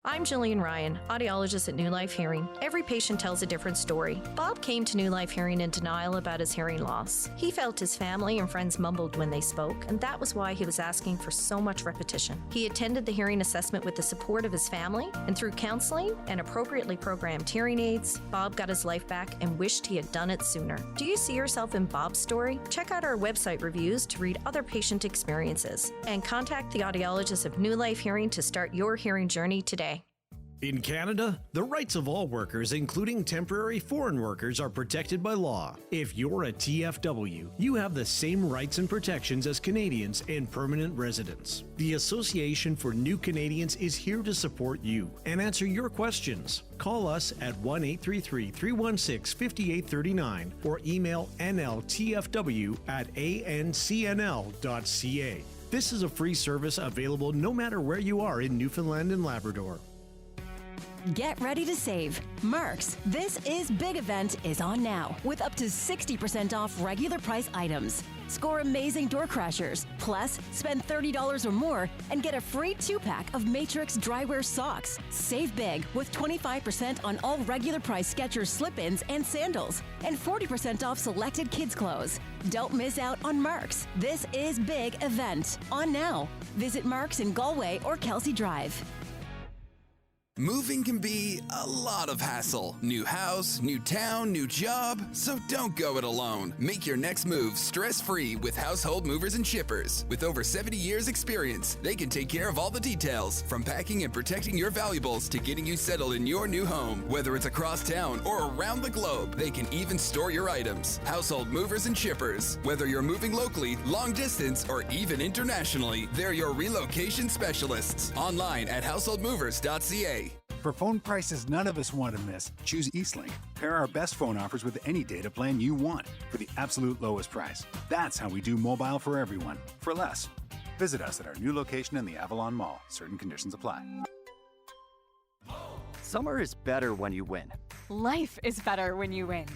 I'm Jillian Ryan, audiologist at New Life Hearing. Every patient tells a different story. Bob came to New Life Hearing in denial about his hearing loss. He felt his family and friends mumbled when they spoke, and that was why he was asking for so much repetition. He attended the hearing assessment with the support of his family, and through counseling and appropriately programmed hearing aids, Bob got his life back and wished he had done it sooner. Do you see yourself in Bob's story? Check out our website reviews to read other patient experiences, and contact the audiologist of New Life Hearing to start your hearing journey today. In Canada, the rights of all workers, including temporary foreign workers, are protected by law. If you're a TFW, you have the same rights and protections as Canadians and permanent residents. The Association for New Canadians is here to support you and answer your questions. Call us at 1-833-316-5839 or email nltfw@ancnl.ca. This is a free service available no matter where you are in Newfoundland and Labrador. Get ready to save. Mark's This Is Big event is on now with up to 60% off regular price items. Score amazing door crashers. Plus, spend $30 or more and get a free 2-pack of Matrix drywear socks. Save big with 25% on all regular price Skechers slip-ins and sandals and 40% off selected kids' clothes. Don't miss out on Mark's This Is Big event on now. Visit Mark's in Galway or Kelsey Drive. Moving can be a lot of hassle. New house, new town, new job. So don't go it alone. Make your next move stress-free with Household Movers and Shippers. With over 70 years experience, they can take care of all the details, from packing and protecting your valuables to getting you settled in your new home. Whether it's across town or around the globe, they can even store your items. Household Movers and Shippers. Whether you're moving locally, long distance, or even internationally, they're your relocation specialists. Online at householdmovers.ca. For phone prices none of us want to miss, choose Eastlink. Pair our best phone offers with any data plan you want for the absolute lowest price. That's how we do mobile for everyone, for less. Visit us at our new location in the Avalon Mall. Certain conditions apply. Summer is better when you win. Life is better when you win.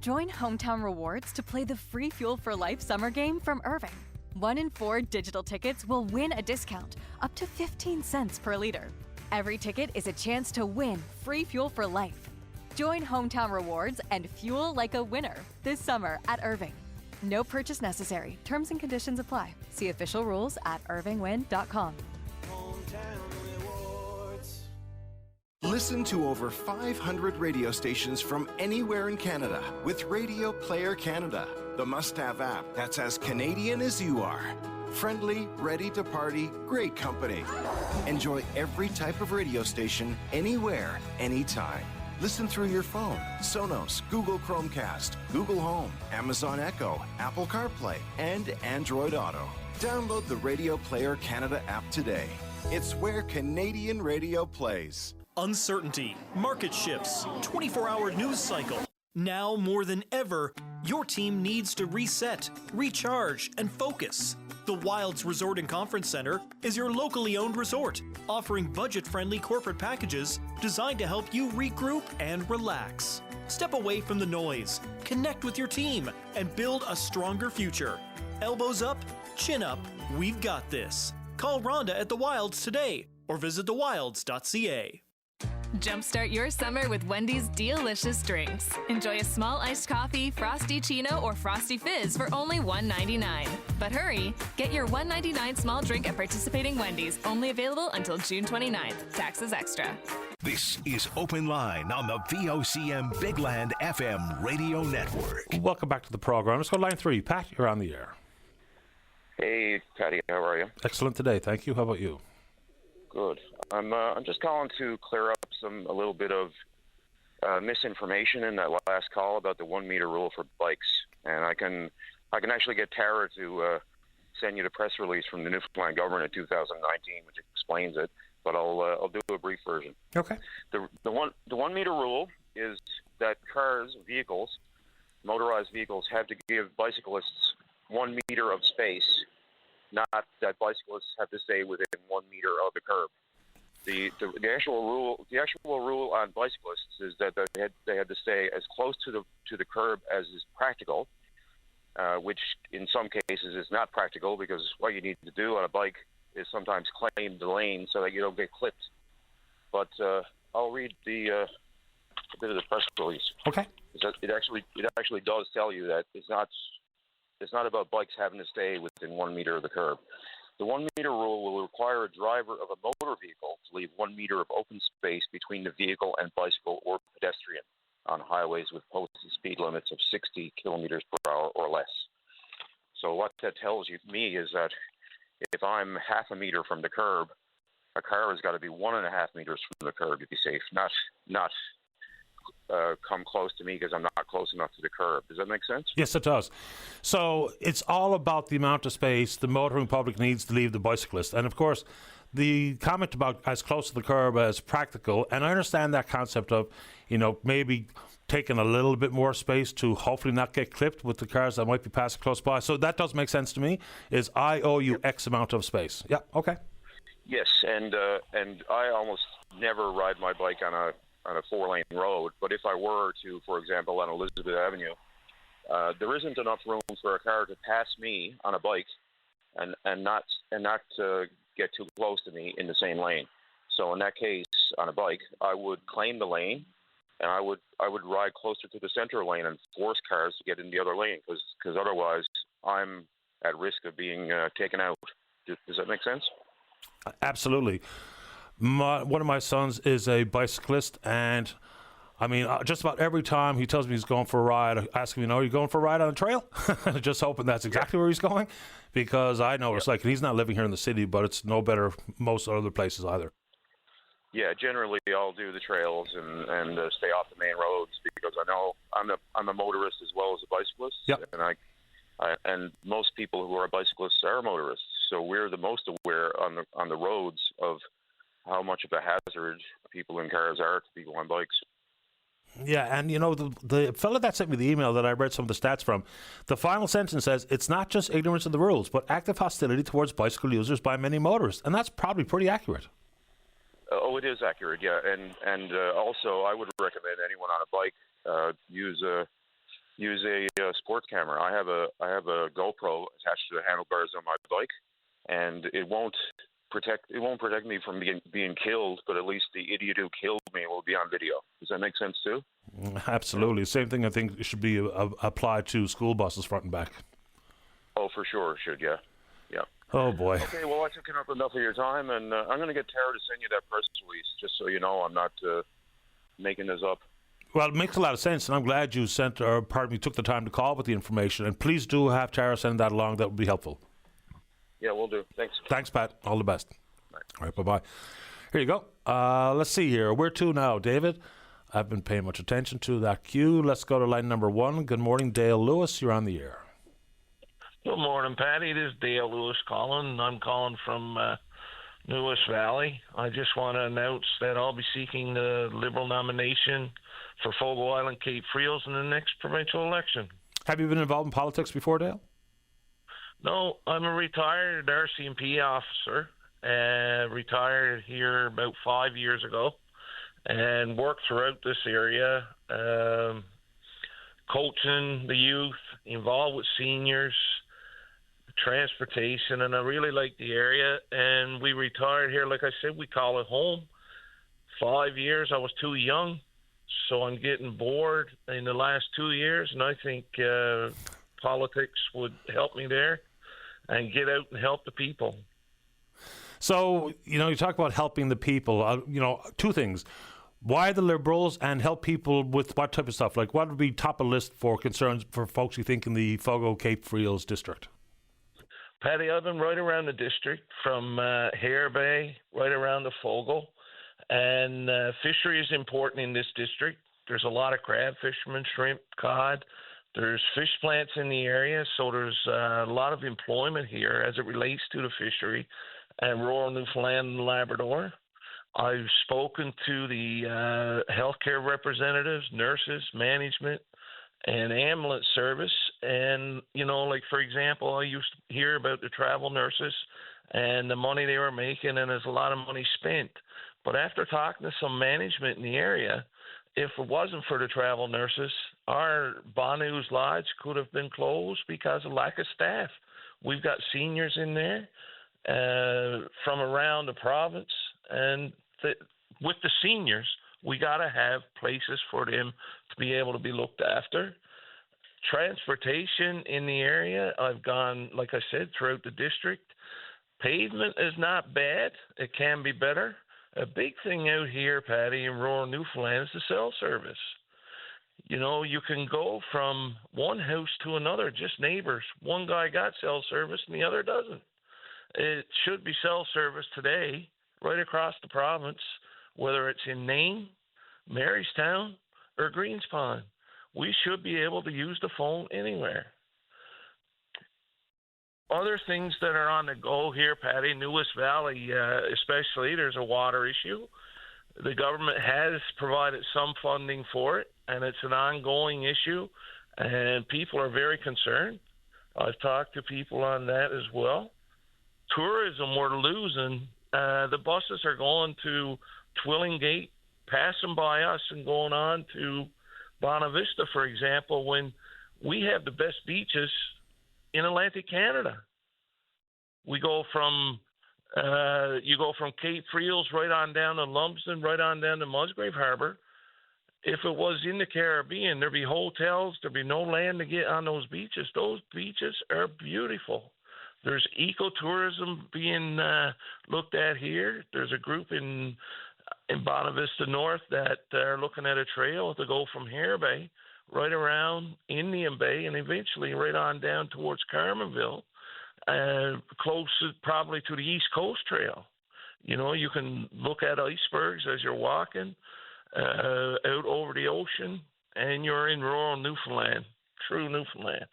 Join Hometown Rewards to play the free Fuel for Life summer game from Irving. 1 in 4 digital tickets will win a discount, up to 15 cents per liter. Every ticket is a chance to win free Fuel for Life. Join Hometown Rewards and fuel like a winner this summer at Irving. No purchase necessary. Terms and conditions apply. See official rules at irvingwin.com. Listen to over 500 radio stations from anywhere in Canada with Radio Player Canada, the must-have app that's as Canadian as you are. Friendly, ready to party, great company. Enjoy every type of radio station, anywhere, anytime. Listen through your phone, Sonos, Google Chromecast, Google Home, Amazon Echo, Apple CarPlay, and Android Auto. Download the Radio Player Canada app today. It's where Canadian radio plays. Uncertainty, market shifts, 24-hour news cycle. Now more than ever, your team needs to reset, recharge, and focus. The Wilds Resort and Conference Center is your locally owned resort, offering budget-friendly corporate packages designed to help you regroup and relax. Step away from the noise, connect with your team, and build a stronger future. Elbows up, chin up, we've got this. Call Rhonda at The Wilds today or visit thewilds.ca. Jumpstart your summer with Wendy's delicious drinks. Enjoy a small iced coffee, frosty chino, or frosty fizz for only $1.99. But hurry, get your $1.99 small drink at participating Wendy's, only available until June 29th. Taxes extra. This is Open Line on the VOCM Big Land FM radio network. Welcome back to the program. Let's go to line 3. Pat, you're on the air. Hey, Patty, how are you? Excellent today. Thank you. How about you? Good. I'm just calling to clear up a little bit of misinformation in that last call about the 1 meter rule for bikes, and I can actually get Tara to send you the press release from the Newfoundland government in 2019, which explains it. But I'll do a brief version. Okay. The 1 meter rule is that vehicles, motorized vehicles, have to give bicyclists 1 meter of space, not that bicyclists have to stay within 1 meter of the curb. The actual rule on bicyclists is that they had to stay as close to the curb as is practical, which in some cases is not practical because what you need to do on a bike is sometimes claim the lane so that you don't get clipped. But I'll read a bit of the press release. Okay. It actually does tell you that it's not about bikes having to stay within 1 meter of the curb. The 1 meter rule will require a driver of a motor vehicle to leave 1 meter of open space between the vehicle and bicycle or pedestrian on highways with posted speed limits of 60 kilometers per hour or less. So what that tells me is that if I'm half a meter from the curb, a car has got to be 1.5 meters from the curb to be safe, not come close to me because I'm not close enough to the curb. Does that make sense? Yes, it does. So it's all about the amount of space the motoring public needs to leave the bicyclist. And of course, the comment about as close to the curb as practical, and I understand that concept of, maybe taking a little bit more space to hopefully not get clipped with the cars that might be passing close by. So that does make sense to me, is I owe you X amount of space. Yeah, okay. Yes, and I almost never ride my bike on a 4-lane road, but if I were to, for example, on Elizabeth Avenue, there isn't enough room for a car to pass me on a bike and not get too close to me in the same lane. So in that case, on a bike, I would claim the lane, and I would ride closer to the center lane and force cars to get in the other lane, because otherwise I'm at risk of being taken out. Does that make sense? Absolutely. One of my sons is a bicyclist, and I mean, just about every time he tells me he's going for a ride, I ask him, are you going for a ride on a trail? Just hoping that's exactly where he's going, because I know it's like, he's not living here in the city, but it's no better most other places either. Yeah, generally I'll do the trails and stay off the main roads, because I know I'm a motorist as well as a bicyclist. Yep. And most people who are bicyclists are motorists, so we're the most aware on the roads of how much of a hazard people in cars are to people on bikes. Yeah, and the fella that sent me the email that I read some of the stats from, the final sentence says, it's not just ignorance of the rules, but active hostility towards bicycle users by many motorists. And that's probably pretty accurate. Oh, it is accurate, yeah. And also, I would recommend anyone on a bike use a sports camera. I have a GoPro attached to the handlebars on my bike, and it won't protect me from being killed, but at least the idiot who killed me will be on video. Does that make sense too? Absolutely. Same thing I think should be applied to school buses front and back. Oh, for sure it should, yeah. Oh, boy. Okay, well, I've taken up enough of your time, and I'm going to get Tara to send you that press release, just so you know I'm not making this up. Well, it makes a lot of sense, and I'm glad you took the time to call with the information. And please do have Tara send that along. That would be helpful. Yeah, we'll do. Thanks. Thanks, Pat. All the best. Bye. All right, bye-bye. Here you go. Let's see here. Where to now, David? I've been paying much attention to that queue. Let's go to line number 1. Good morning, Dale Lewis. You're on the air. Good morning, Patty. This is Dale Lewis calling. I'm calling from Lewis Valley. I just want to announce that I'll be seeking the Liberal nomination for Fogo Island Cape Friels in the next provincial election. Have you been involved in politics before, Dale? No, I'm a retired RCMP officer, retired here about 5 years ago, and worked throughout this area, coaching the youth, involved with seniors, transportation, and I really like the area. And we retired here, like I said, we call it home. 5 years, I was too young, so I'm getting bored in the last 2 years, and I think politics would help me there and get out and help the people. So, you talk about helping the people. Two things. Why the Liberals, and help people with what type of stuff? Like, what would be top of list for concerns for folks you think in the Fogo Cape Friels district? Patty, I've been right around the district, from Hare Bay right around the Fogo. And fishery is important in this district. There's a lot of crab fishermen, shrimp, cod. There's fish plants in the area, so there's a lot of employment here as it relates to the fishery and rural Newfoundland and Labrador. I've spoken to the healthcare representatives, nurses, management, and ambulance service. And, like, for example, I used to hear about the travel nurses and the money they were making, and there's a lot of money spent. But after talking to some management in the area, if it wasn't for the travel nurses, our Bonu's Lodge could have been closed because of lack of staff. We've got seniors in there from around the province, and with the seniors, we got to have places for them to be able to be looked after. Transportation in the area, I've gone, like I said, throughout the district. Pavement is not bad. It can be better. A big thing out here, Patty, in rural Newfoundland is the cell service. You can go from one house to another, just neighbors. One guy got cell service and the other doesn't. It should be cell service today, right across the province, whether it's in Nain, Marystown, or Greenspond. We should be able to use the phone anywhere. Other things that are on the go here, Patty, Lewis Valley, especially, there's a water issue. The government has provided some funding for it, and it's an ongoing issue, and people are very concerned. I've talked to people on that as well. Tourism, we're losing. The buses are going to Twillingate, passing by us and going on to Bonavista, for example, when we have the best beaches in Atlantic Canada. We go from Cape Friels right on down to Lumsden, right on down to Musgrave Harbour. If it was in the Caribbean, there'd be hotels, there'd be no land to get on those beaches. Those beaches are beautiful. There's ecotourism being looked at here. There's a group in Bonavista North that are looking at a trail to go from Hare Bay right around Indian Bay and eventually right on down towards Carmenville, close probably to the East Coast Trail. You know, you can look at icebergs as you're walking out over the ocean, and you're in rural Newfoundland, true Newfoundland.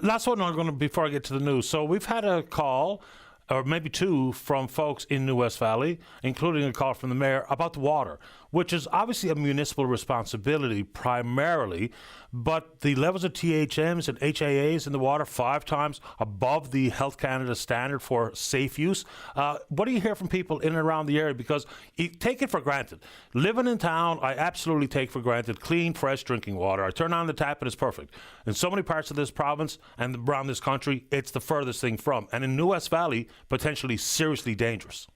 Last one I'm going to, before I get to the news. So we've had a call, or maybe two, from folks in New West Valley, including a call from the mayor about the water, which is obviously a municipal responsibility primarily, but the levels of THMs and HAAs in the water 5 times above the Health Canada standard for safe use. What do you hear from people in and around the area? Because you take it for granted. Living in town, I absolutely take for granted clean, fresh drinking water. I turn on the tap and it's perfect. In so many parts of this province and around this country, it's the furthest thing from. And in New West Valley, potentially seriously dangerous.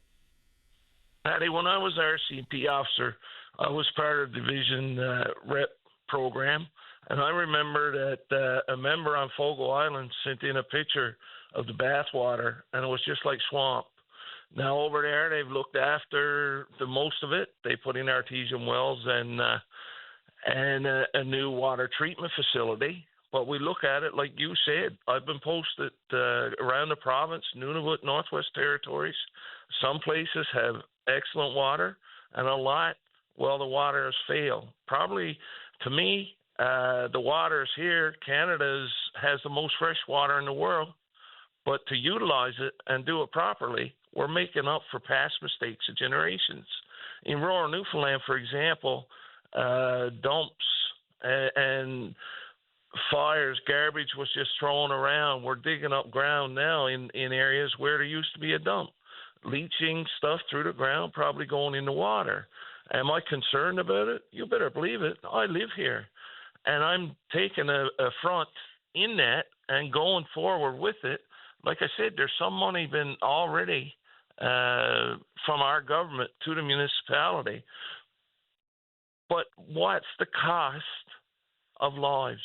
Patty, when I was RCMP officer, I was part of Division Rep program, and I remember that a member on Fogo Island sent in a picture of the bathwater, and it was just like swamp. Now over there, they've looked after the most of it. They put in artesian wells and a new water treatment facility. But we look at it like you said. I've been posted around the province, Nunavut, Northwest Territories. Some places have excellent water, and a lot, well, the water has failed. Probably, to me, the waters here, Canada has the most fresh water in the world. But to utilize it and do it properly, we're making up for past mistakes of generations. In rural Newfoundland, for example, dumps and fires, garbage was just thrown around. We're digging up ground now in areas where there used to be a dump. Leaching stuff through the ground, probably going in the water. Am I concerned about it? You better believe it. I live here. And I'm taking a front in that and going forward with it. Like I said, there's some money been already from our government to the municipality. But what's the cost of lives?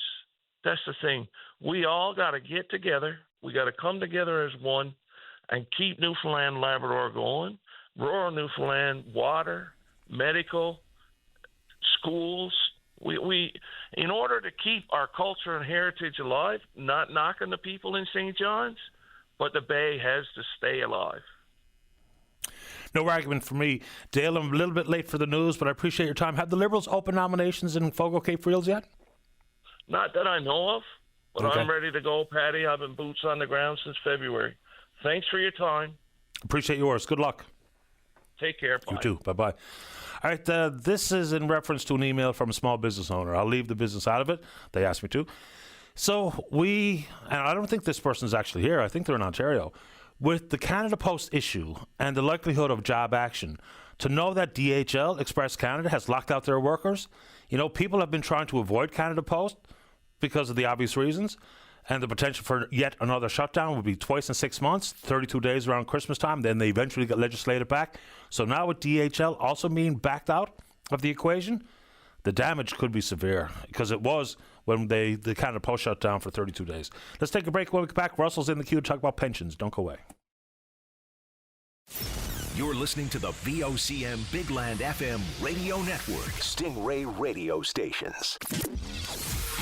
That's the thing. We all got to get together. We got to come together as one and keep Newfoundland and Labrador going. Rural Newfoundland, water, medical, schools. We in order to keep our culture and heritage alive, not knocking the people in St. John's, but the Bay has to stay alive. No argument for me. Dale, I'm a little bit late for the news, but I appreciate your time. Have the Liberals open nominations in Fogo Cape Reels yet? Not that I know of, but okay. I'm ready to go, Patty. I've been boots on the ground since February. Thanks for your time. Appreciate yours. Good luck. Take care. Bye. You too. Bye-bye. All right, this is in reference to an email from a small business owner. I'll leave the business out of it. They asked me to. So and I don't think this person's actually here. I think they're in Ontario. With the Canada Post issue and the likelihood of job action, to know that DHL Express Canada has locked out their workers, you know, people have been trying to avoid Canada Post because of the obvious reasons. And the potential for yet another shutdown would be twice in 6 months, 32 days around Christmas time. Then they eventually get legislated back. So now with DHL also being backed out of the equation, the damage could be severe because it was when the Canada Post shut down for 32 days. Let's take a break. When we get back, Russell's in the queue to talk about pensions. Don't go away. You're listening to the VOCM Big Land FM radio network. Stingray radio stations.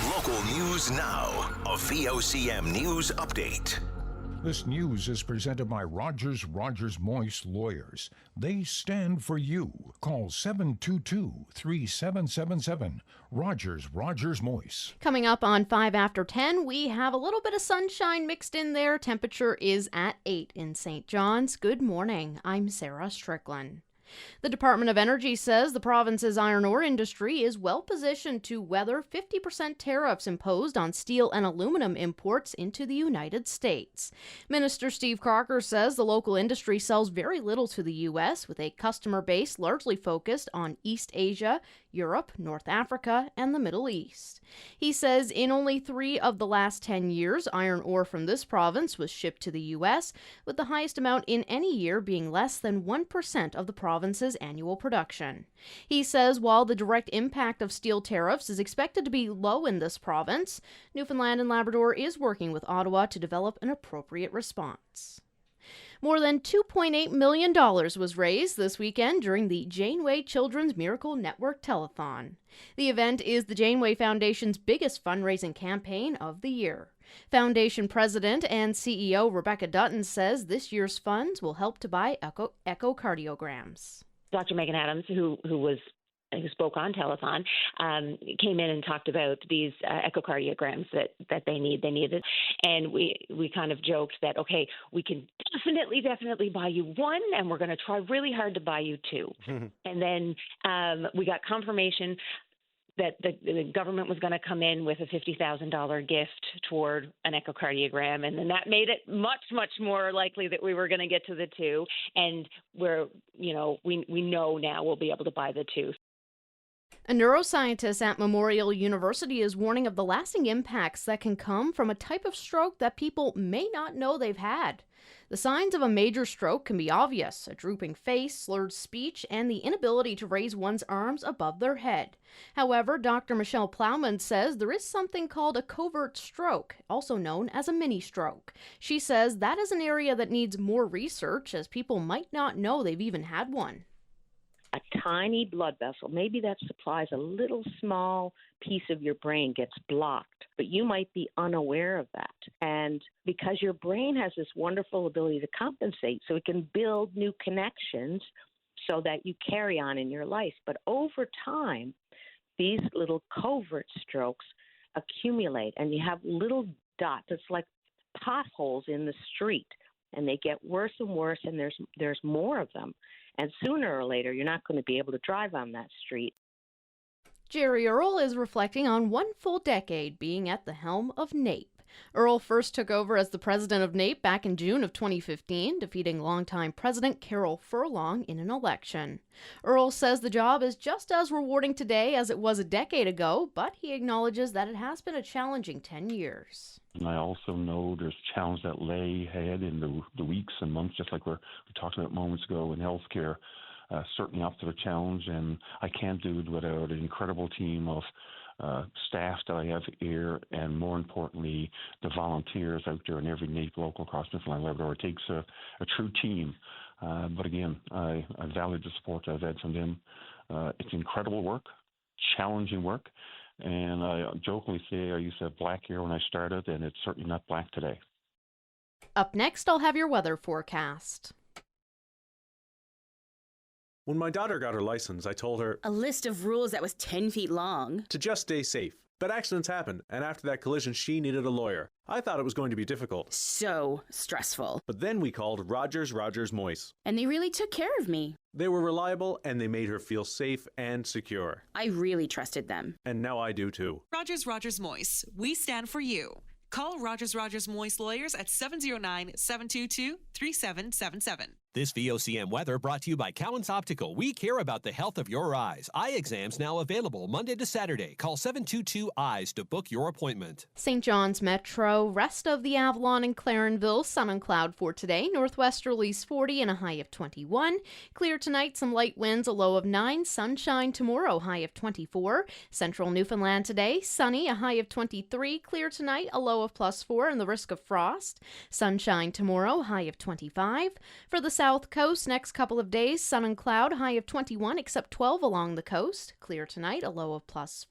Local news now. A VOCM news update. This news is presented by Rogers Moyse Lawyers. They stand for you. Call 722-3777. Rogers Moyse. Coming up on 5 after 10, we have a little bit of sunshine mixed in there. Temperature is at 8 in St. John's. Good morning. I'm Sarah Strickland. The Department of Energy says the province's iron ore industry is well positioned to weather 50% tariffs imposed on steel and aluminum imports into the United States. Minister Steve Crocker says the local industry sells very little to the U.S., with a customer base largely focused on East Asia, Europe, North Africa, and the Middle East. He says in only 3 of the last 10 years, iron ore from this province was shipped to the U.S., with the highest amount in any year being less than 1% of the province's province's annual production. He says while the direct impact of steel tariffs is expected to be low in this province, Newfoundland and Labrador is working with Ottawa to develop an appropriate response. More than $2.8 million was raised this weekend during the Janeway Children's Miracle Network Telethon. The event is the Janeway Foundation's biggest fundraising campaign of the year. Foundation President and CEO Rebecca Dutton says this year's funds will help to buy echocardiograms. Dr. Megan Adams, who spoke on telethon, came in and talked about these echocardiograms that they need. They needed, and we kind of joked that, okay, we can definitely buy you one, and we're going to try really hard to buy you two. And then we got confirmation that the government was going to come in with a $50,000 gift toward an echocardiogram, and then that made it much more likely that we were going to get to the two, and we know now we'll be able to buy the two. A neuroscientist at Memorial University is warning of the lasting impacts that can come from a type of stroke that people may not know they've had. The signs of a major stroke can be obvious: a drooping face, slurred speech, and the inability to raise one's arms above their head. However, Dr. Michelle Plowman says there is something called a covert stroke, also known as a mini stroke. She says that is an area that needs more research, as people might not know they've even had one. A tiny blood vessel, maybe that supplies a little small piece of your brain, gets blocked, but you might be unaware of that. And because your brain has this wonderful ability to compensate, so it can build new connections so that you carry on in your life. But over time, these little covert strokes accumulate, and you have little dots. It's like potholes in the street, and they get worse and worse, and there's more of them. And sooner or later, you're not going to be able to drive on that street. Jerry Earle is reflecting on one full decade being at the helm of NAPE. Earle first took over as the president of NAPE back in June of 2015, defeating longtime President Carol Furlong in an election. Earle says the job is just as rewarding today as it was a decade ago, but he acknowledges that it has been a challenging 10 years. And I also know there's challenges that lay ahead in the weeks and months, just like we talked about moments ago in healthcare. Certainly up to the challenge, and I can't do it without an incredible team of staff that I have here, and more importantly, the volunteers out there in every NAPE local across Newfoundland and Labrador. It takes a true team. But again, I value the support I've had from them. It's incredible work, challenging work, and I jokingly say I used to have black hair when I started, and it's certainly not black today. Up next, I'll have your weather forecast. When my daughter got her license, I told her a list of rules that was 10 feet long. To just stay safe. But accidents happen, and after that collision, she needed a lawyer. I thought it was going to be difficult. So stressful. But then we called Rogers Moyse. And they really took care of me. They were reliable, and they made her feel safe and secure. I really trusted them. And now I do too. Rogers Moyse. We stand for you. Call Rogers Moyse Lawyers at 709-722-3777. This VOCM weather brought to you by Cowan's Optical. We care about the health of your eyes. Eye exams now available Monday to Saturday. Call 722-EYES to book your appointment. St. John's Metro, rest of the Avalon and Clarenville, sun and cloud for today. Northwesterlies 40 and a high of 21. Clear tonight, some light winds, a low of 9. Sunshine tomorrow, high of 24. Central Newfoundland today, sunny, a high of 23. Clear tonight, a low of +4 and the risk of frost. Sunshine tomorrow, high of 25. For the South Coast, next couple of days, sun and cloud, high of 21, except 12 along the coast. Clear tonight, a low of +3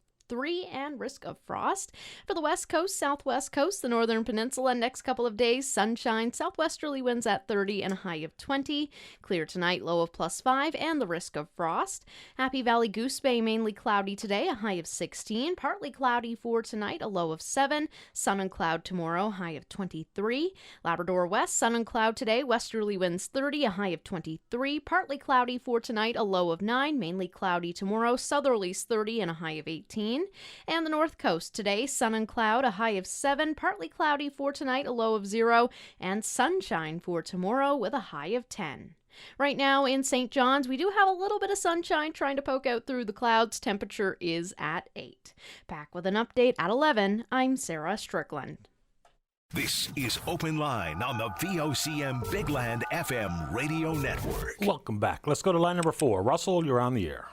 and risk of frost. For the West Coast, Southwest Coast, the Northern Peninsula, next couple of days, sunshine, southwesterly winds at 30 and a high of 20. Clear tonight, low of +5 and the risk of frost. Happy Valley Goose Bay, mainly cloudy today, a high of 16. Partly cloudy for tonight, a low of 7. Sun and cloud tomorrow, high of 23. Labrador West, sun and cloud today, westerly winds 30, a high of 23. Partly cloudy for tonight, a low of 9. Mainly cloudy tomorrow, southerlies 30 and a high of 18. And the North Coast today, sun and cloud, a high of 7, partly cloudy for tonight, a low of 0, and sunshine for tomorrow with a high of 10. Right now in St. John's, we do have a little bit of sunshine trying to poke out through the clouds. Temperature is at 8. Back with an update at 11, I'm Sarah Strickland. This is Open Line on the VOCM Big Land FM radio network. Welcome back. Let's go to line number 4. Russell, you're on the air.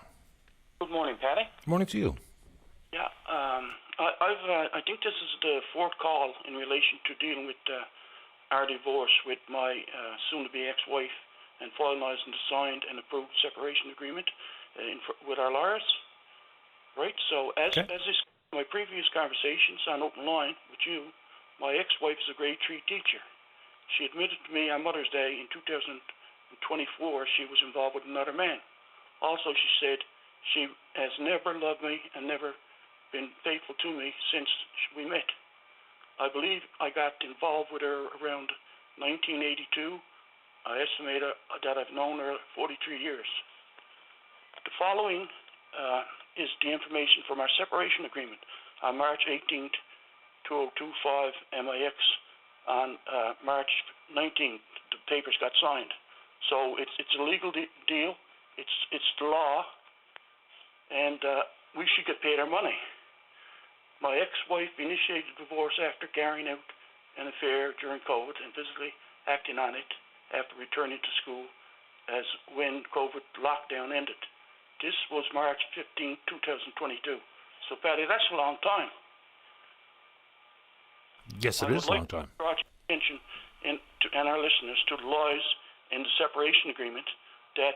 Good morning, Patty. Good morning to you. Yeah, I think this is the fourth call in relation to dealing with our divorce with my soon-to-be ex-wife and finalising the signed and approved separation agreement with our lawyers. Right, so as is my previous conversations on Open Line with you, my ex-wife is a grade 3 teacher. She admitted to me on Mother's Day in 2024 she was involved with another man. Also, she said she has never loved me and never been faithful to me since we met. I believe I got involved with her around 1982. I estimate that I've known her 43 years. The following is the information from our separation agreement on March 18th, 2025 MIX. On March 19th, the papers got signed. So it's a legal deal. It's the law, and we should get paid our money. My ex-wife initiated divorce after carrying out an affair during COVID and physically acting on it after returning to school as when COVID lockdown ended. This was March 15, 2022. So, Patty, that's a long time. Yes, it is a long time. I would like to draw your attention and our listeners to the lies in the separation agreement that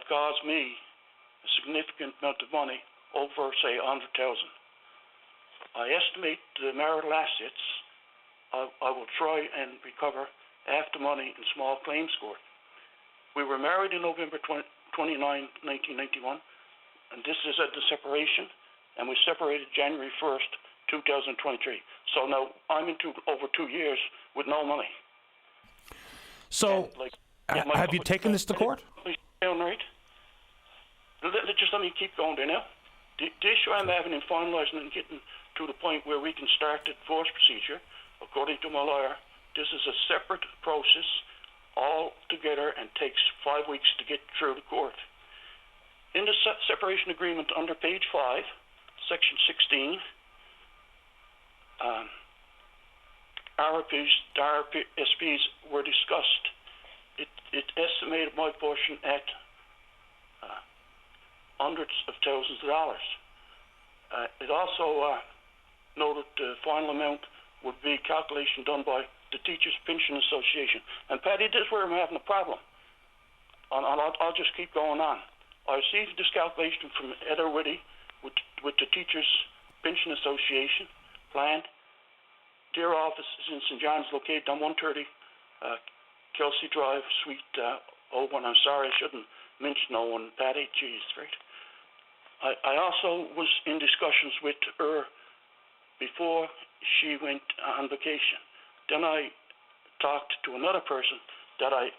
caused me a significant amount of money, over, say, $100,000. I estimate the marital assets I will try and recover half the money in small claims court. We were married in November 29, 1991, and this is at the separation, and we separated January 1st, 2023. So now I'm into over 2 years with no money. So, have you taken this to court? Right. Just let me keep going there now. The issue I'm having in finalising and getting to the point where we can start the divorce procedure, according to my lawyer, this is a separate process all together and takes 5 weeks to get through the court. In the separation agreement under page 5, section 16, RSPs were discussed. It estimated my portion at hundreds of thousands of dollars. It also noted the final amount would be calculation done by the Teachers Pension Association. And Patty, this is where I'm having a problem. And I'll just keep going on. I received this calculation from Heather Whitty with the Teachers Pension Association plan. Their office is in St. John's, located on 130 Kelsey Drive, Suite 01. I'm sorry, I shouldn't mention 01, Patty. Jeez, right? I also was in discussions with her before she went on vacation. Then I talked to another person that I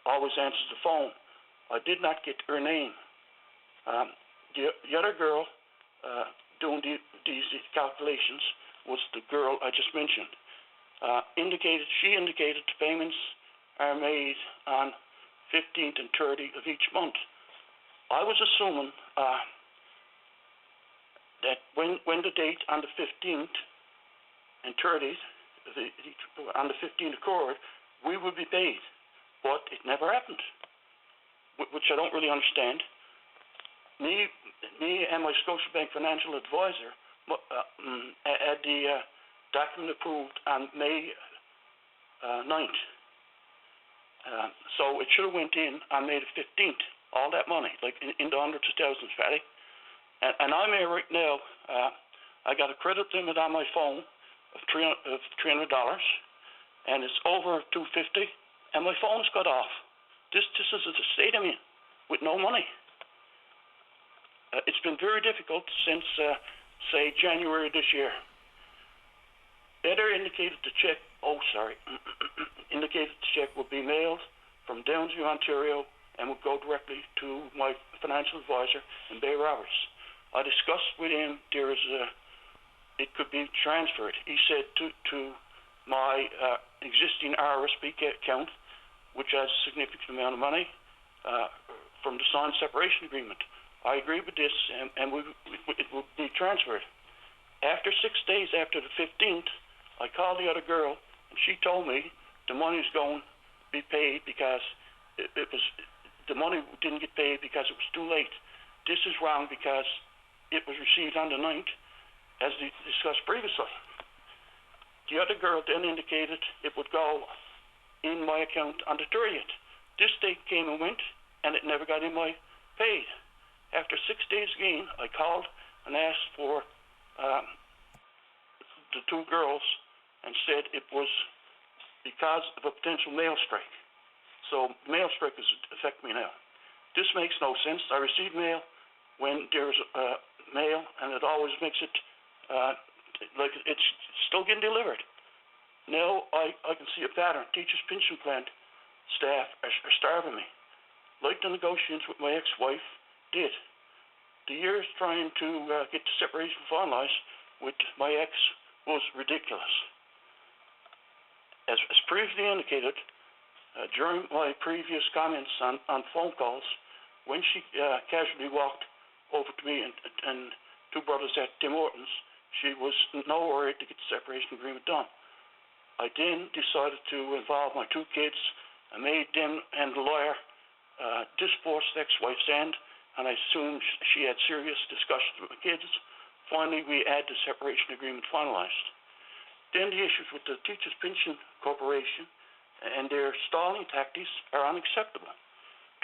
always answers the phone. I did not get her name. The other girl doing these calculations was the girl I just mentioned. She indicated the payments are made on 15th and 30th of each month. I was assuming that when the date on the 15th and 30th, on the 15th occurred, we would be paid. But it never happened, which I don't really understand. Me and my Scotiabank financial advisor had the document approved on May 9th. So it should have went in on May the 15th, all that money, like in the hundreds of thousands, Patty. And I'm here right now. I got a credit limit on my phone of $300, and it's over $250, and my phone's cut off. This is the state I'm in, with no money. It's been very difficult since, say, January this year. Heather indicated the check. Indicated the check would be mailed from Downsview, Ontario, and would go directly to my financial advisor in Bay Roberts. I discussed with him it could be transferred. He said to my existing RSP account, which has a significant amount of money from the signed separation agreement. I agree with this, and it will be transferred. After 6 days after the 15th, I called the other girl, and she told me the money's going to be paid because the money didn't get paid because it was too late. This is wrong because it was received on the 9th, as discussed previously. The other girl then indicated it would go in my account on the 30th. This date came and went, and it never got in my paid. After 6 days again, I called and asked for the two girls and said it was because of a potential mail strike. So mail strike is affecting me now. This makes no sense. I receive mail when there's mail, and it always makes it like it's still getting delivered. Now I can see a pattern. Teachers' pension plan staff are starving me. Like the negotiations with my ex-wife did. The years trying to get the separation finalized with my ex was ridiculous. As previously indicated, during my previous comments on phone calls, when she casually walked over to me and two brothers at Tim Hortons, she was no worry to get the separation agreement done. I then decided to involve my two kids. I made them and the lawyer divorce the ex-wife's end, and I assumed she had serious discussions with the kids. Finally, we had the separation agreement finalized. Then the issues with the Teachers' Pension Corporation and their stalling tactics are unacceptable.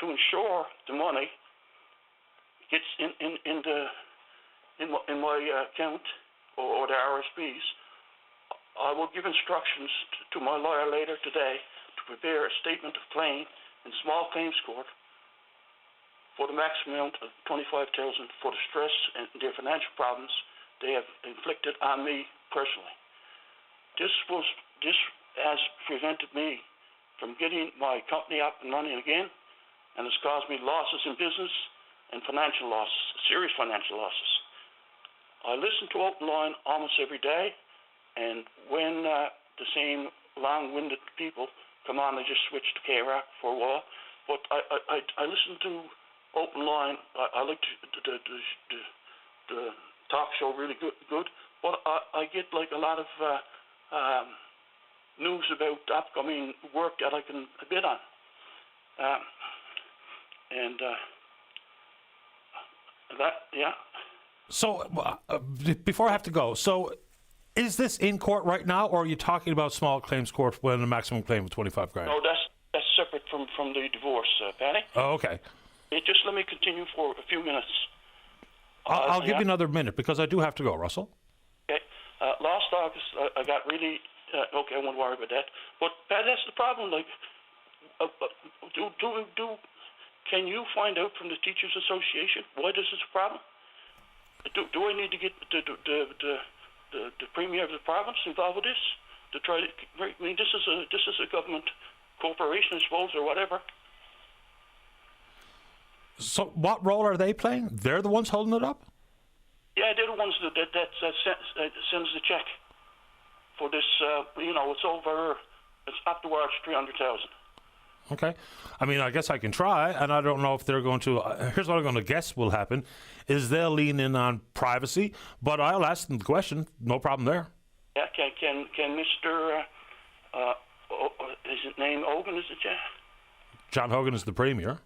To ensure the money gets in my account or the RSPs, I will give instructions to my lawyer later today to prepare a statement of claim in small claims court for the maximum amount of $25,000 for the stress and their financial problems they have inflicted on me personally. This has prevented me from getting my company up and running again, and has caused me losses in business and financial losses, serious financial losses. I listen to Open Line almost every day, and when the same long-winded people come on, I just switch to K-Rock for a while. But I listen to Open Line. I like the talk show really good. But I get like a lot of news about upcoming work that I can bid on. So, before I have to go, so is this in court right now, or are you talking about small claims court when the maximum claim of $25,000? No, that's separate from the divorce, Patty. Oh, okay. Just let me continue for a few minutes. I'll give you another minute because I do have to go, Russell. Okay. Last August, I got really okay. I won't worry about that. But Pat, that's the problem. Like, can you find out from the Teachers Association why this is a problem? Do I need to get the premier of the province involved with this to try to? I mean, this is a government corporation, I suppose, or whatever. So, what role are they playing? They're the ones holding it up? Yeah, they're the ones that sends the check for this. It's over. It's up towards $300,000. Okay. I mean, I guess I can try, and I don't know if they're going to. Here's what I'm going to guess will happen: is they'll lean in on privacy, but I'll ask them the question. No problem there. Yeah. Can Mr. Is his name Hogan? Is it? Yeah. John Hogan is the premier.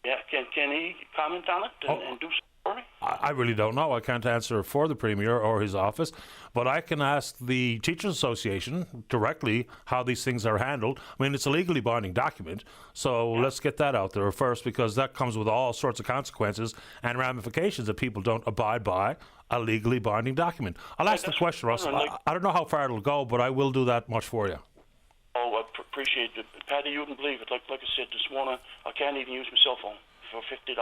Yeah. Can he comment on it and do something for me? I really don't know. I can't answer for the Premier or his office, but I can ask the Teachers Association directly how these things are handled. I mean, it's a legally binding document, so let's get that out there first, because that comes with all sorts of consequences and ramifications if people don't abide by a legally binding document. I'll ask the question, Russell. I don't know how far it'll go, but I will do that much for you. Oh, I appreciate it. Paddy, you wouldn't believe it. Like I said this morning, I can't even use my cell phone for $50.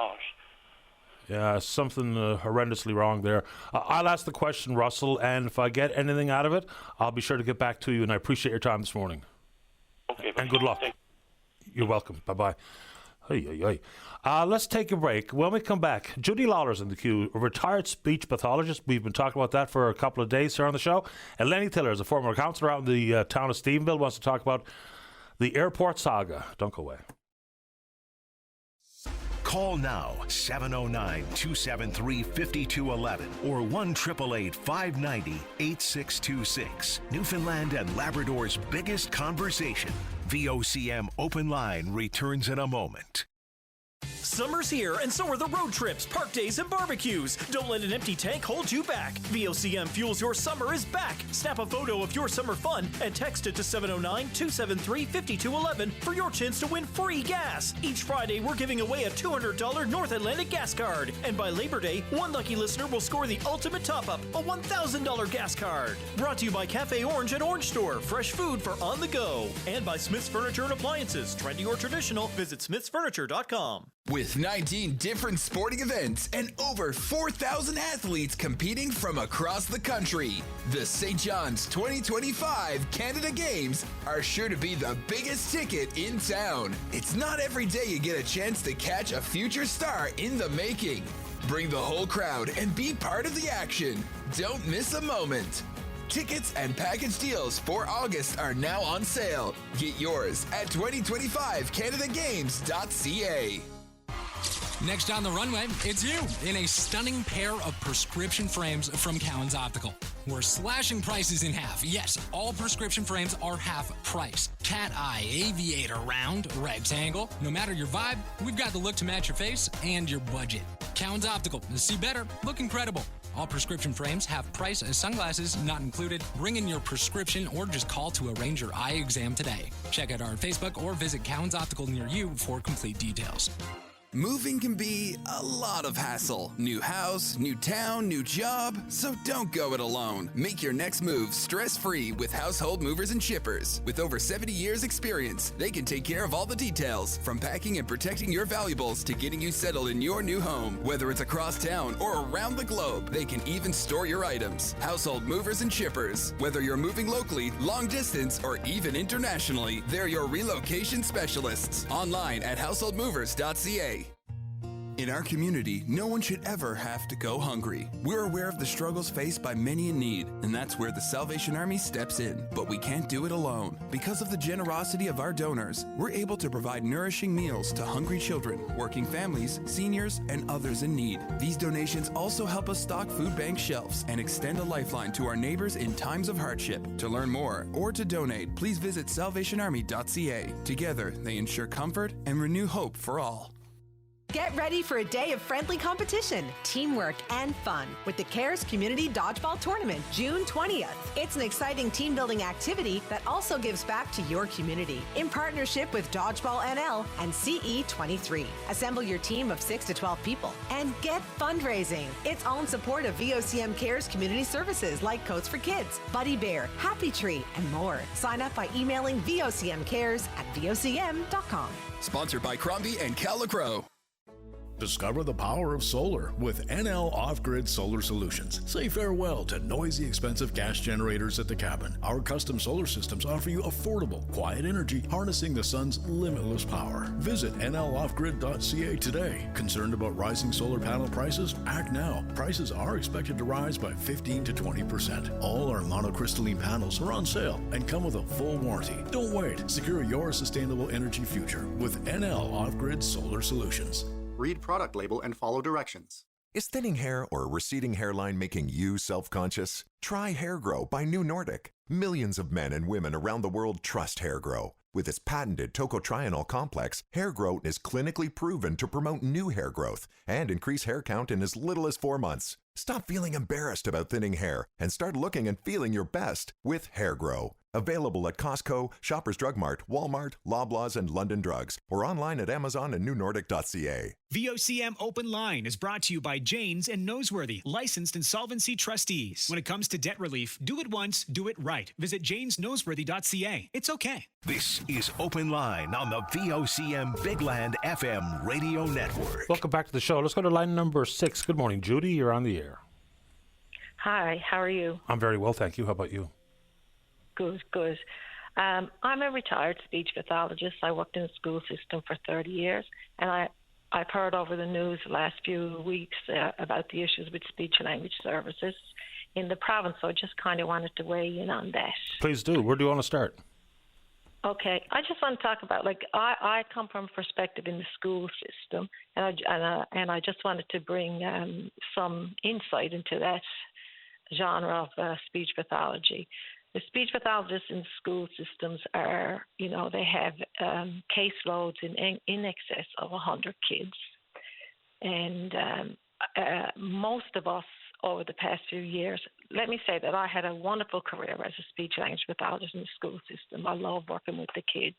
Yeah, something horrendously wrong there. I'll ask the question, Russell, and if I get anything out of it, I'll be sure to get back to you, and I appreciate your time this morning. Okay. And good luck. You're welcome. Bye-bye. Let's take a break. When we come back, Judy Lawler's in the queue, a retired speech pathologist. We've been talking about that for a couple of days here on the show. And Lenny Tiller is a former councillor out in the town of Stephenville, wants to talk about the airport saga. Don't go away. Call now, 709-273-5211 or 1-888-590-8626. Newfoundland and Labrador's biggest conversation. VOCM Open Line returns in a moment. Summer's here, and so are the road trips, park days, and barbecues. Don't let an empty tank hold you back. VOCM Fuels Your Summer is back. Snap a photo of your summer fun and text it to 709-273-5211 for your chance to win free gas. Each Friday, we're giving away a $200 North Atlantic gas card. And by Labor Day, one lucky listener will score the ultimate top-up, a $1,000 gas card. Brought to you by Cafe Orange at Orange Store, fresh food for on the go. And by Smith's Furniture and Appliances, trendy or traditional, visit smithsfurniture.com. With 19 different sporting events and over 4,000 athletes competing from across the country, the St. John's 2025 Canada Games are sure to be the biggest ticket in town. It's not every day you get a chance to catch a future star in the making. Bring the whole crowd and be part of the action. Don't miss a moment. Tickets and package deals for August are now on sale. Get yours at 2025canadagames.ca. Next on the runway, it's you in a stunning pair of prescription frames from Cowan's Optical. We're slashing prices in half. Yes, all prescription frames are half price. Cat eye, aviator, round, rectangle. No matter your vibe, we've got the look to match your face and your budget. Cowan's Optical. See better, look incredible. All prescription frames have price as sunglasses not included. Bring in your prescription or just call to arrange your eye exam today. Check out our Facebook or visit Cowan's Optical near you for complete details. Moving can be a lot of hassle. New house, new town, new job. So don't go it alone. Make your next move stress-free with Household Movers and Shippers. With over 70 years experience, they can take care of all the details, from packing and protecting your valuables to getting you settled in your new home. Whether it's across town or around the globe, they can even store your items. Household Movers and Shippers. Whether you're moving locally, long distance, or even internationally, they're your relocation specialists. Online at householdmovers.ca. In our community, no one should ever have to go hungry. We're aware of the struggles faced by many in need, and that's where the Salvation Army steps in. But we can't do it alone. Because of the generosity of our donors, we're able to provide nourishing meals to hungry children, working families, seniors, and others in need. These donations also help us stock food bank shelves and extend a lifeline to our neighbors in times of hardship. To learn more or to donate, please visit salvationarmy.ca. Together, they ensure comfort and renew hope for all. Get ready for a day of friendly competition, teamwork, and fun with the CARES Community Dodgeball Tournament, June 20th. It's an exciting team-building activity that also gives back to your community in partnership with Dodgeball NL and CE23. Assemble your team of 6 to 12 people and get fundraising. It's all in support of VOCM CARES community services like Coats for Kids, Buddy Bear, Happy Tree, and more. Sign up by emailing vocmcares@vocm.com. Sponsored by Crombie and Cal LaCroix. Discover the power of solar with NL Off-Grid Solar Solutions. Say farewell to noisy, expensive gas generators at the cabin. Our custom solar systems offer you affordable, quiet energy, harnessing the sun's limitless power. Visit nloffgrid.ca today. Concerned about rising solar panel prices? Act now. Prices are expected to rise by 15 to 20%. All our monocrystalline panels are on sale and come with a full warranty. Don't wait. Secure your sustainable energy future with NL Off-Grid Solar Solutions. Read product label and follow directions. Is thinning hair or a receding hairline making you self-conscious? Try Hair Grow by New Nordic. Millions of men and women around the world trust Hair Grow. With its patented tocotrienol complex, Hair Grow is clinically proven to promote new hair growth and increase hair count in as little as 4 months. Stop feeling embarrassed about thinning hair and start looking and feeling your best with Hair Grow. Available at Costco, Shoppers Drug Mart, Walmart, Loblaws, and London Drugs, or online at Amazon and newnordic.ca. VOCM Open Line is brought to you by Janes and Noseworthy, licensed insolvency trustees. When it comes to debt relief, do it once, do it right. Visit janesnoseworthy.ca. It's okay. This is Open Line on the VOCM Big Land FM radio network. Welcome back to the show. Let's go to line number 6. Good morning, Judy. You're on the air. Hi, how are you? I'm very well, thank you. How about you? Good. I'm a retired speech pathologist. I worked in the school system for 30 years, and I've heard over the news the last few weeks about the issues with speech and language services in the province, so I just kind of wanted to weigh in on that. Please do. Where do you want to start? Okay, I just want to talk about, like, I come from a perspective in the school system, and I just wanted to bring some insight into that genre of speech pathology. The speech pathologists in school systems are, they have caseloads in excess of 100 kids, and most of us over the past few years, let me say that I had a wonderful career as a speech language pathologist in the school system. I love working with the kids.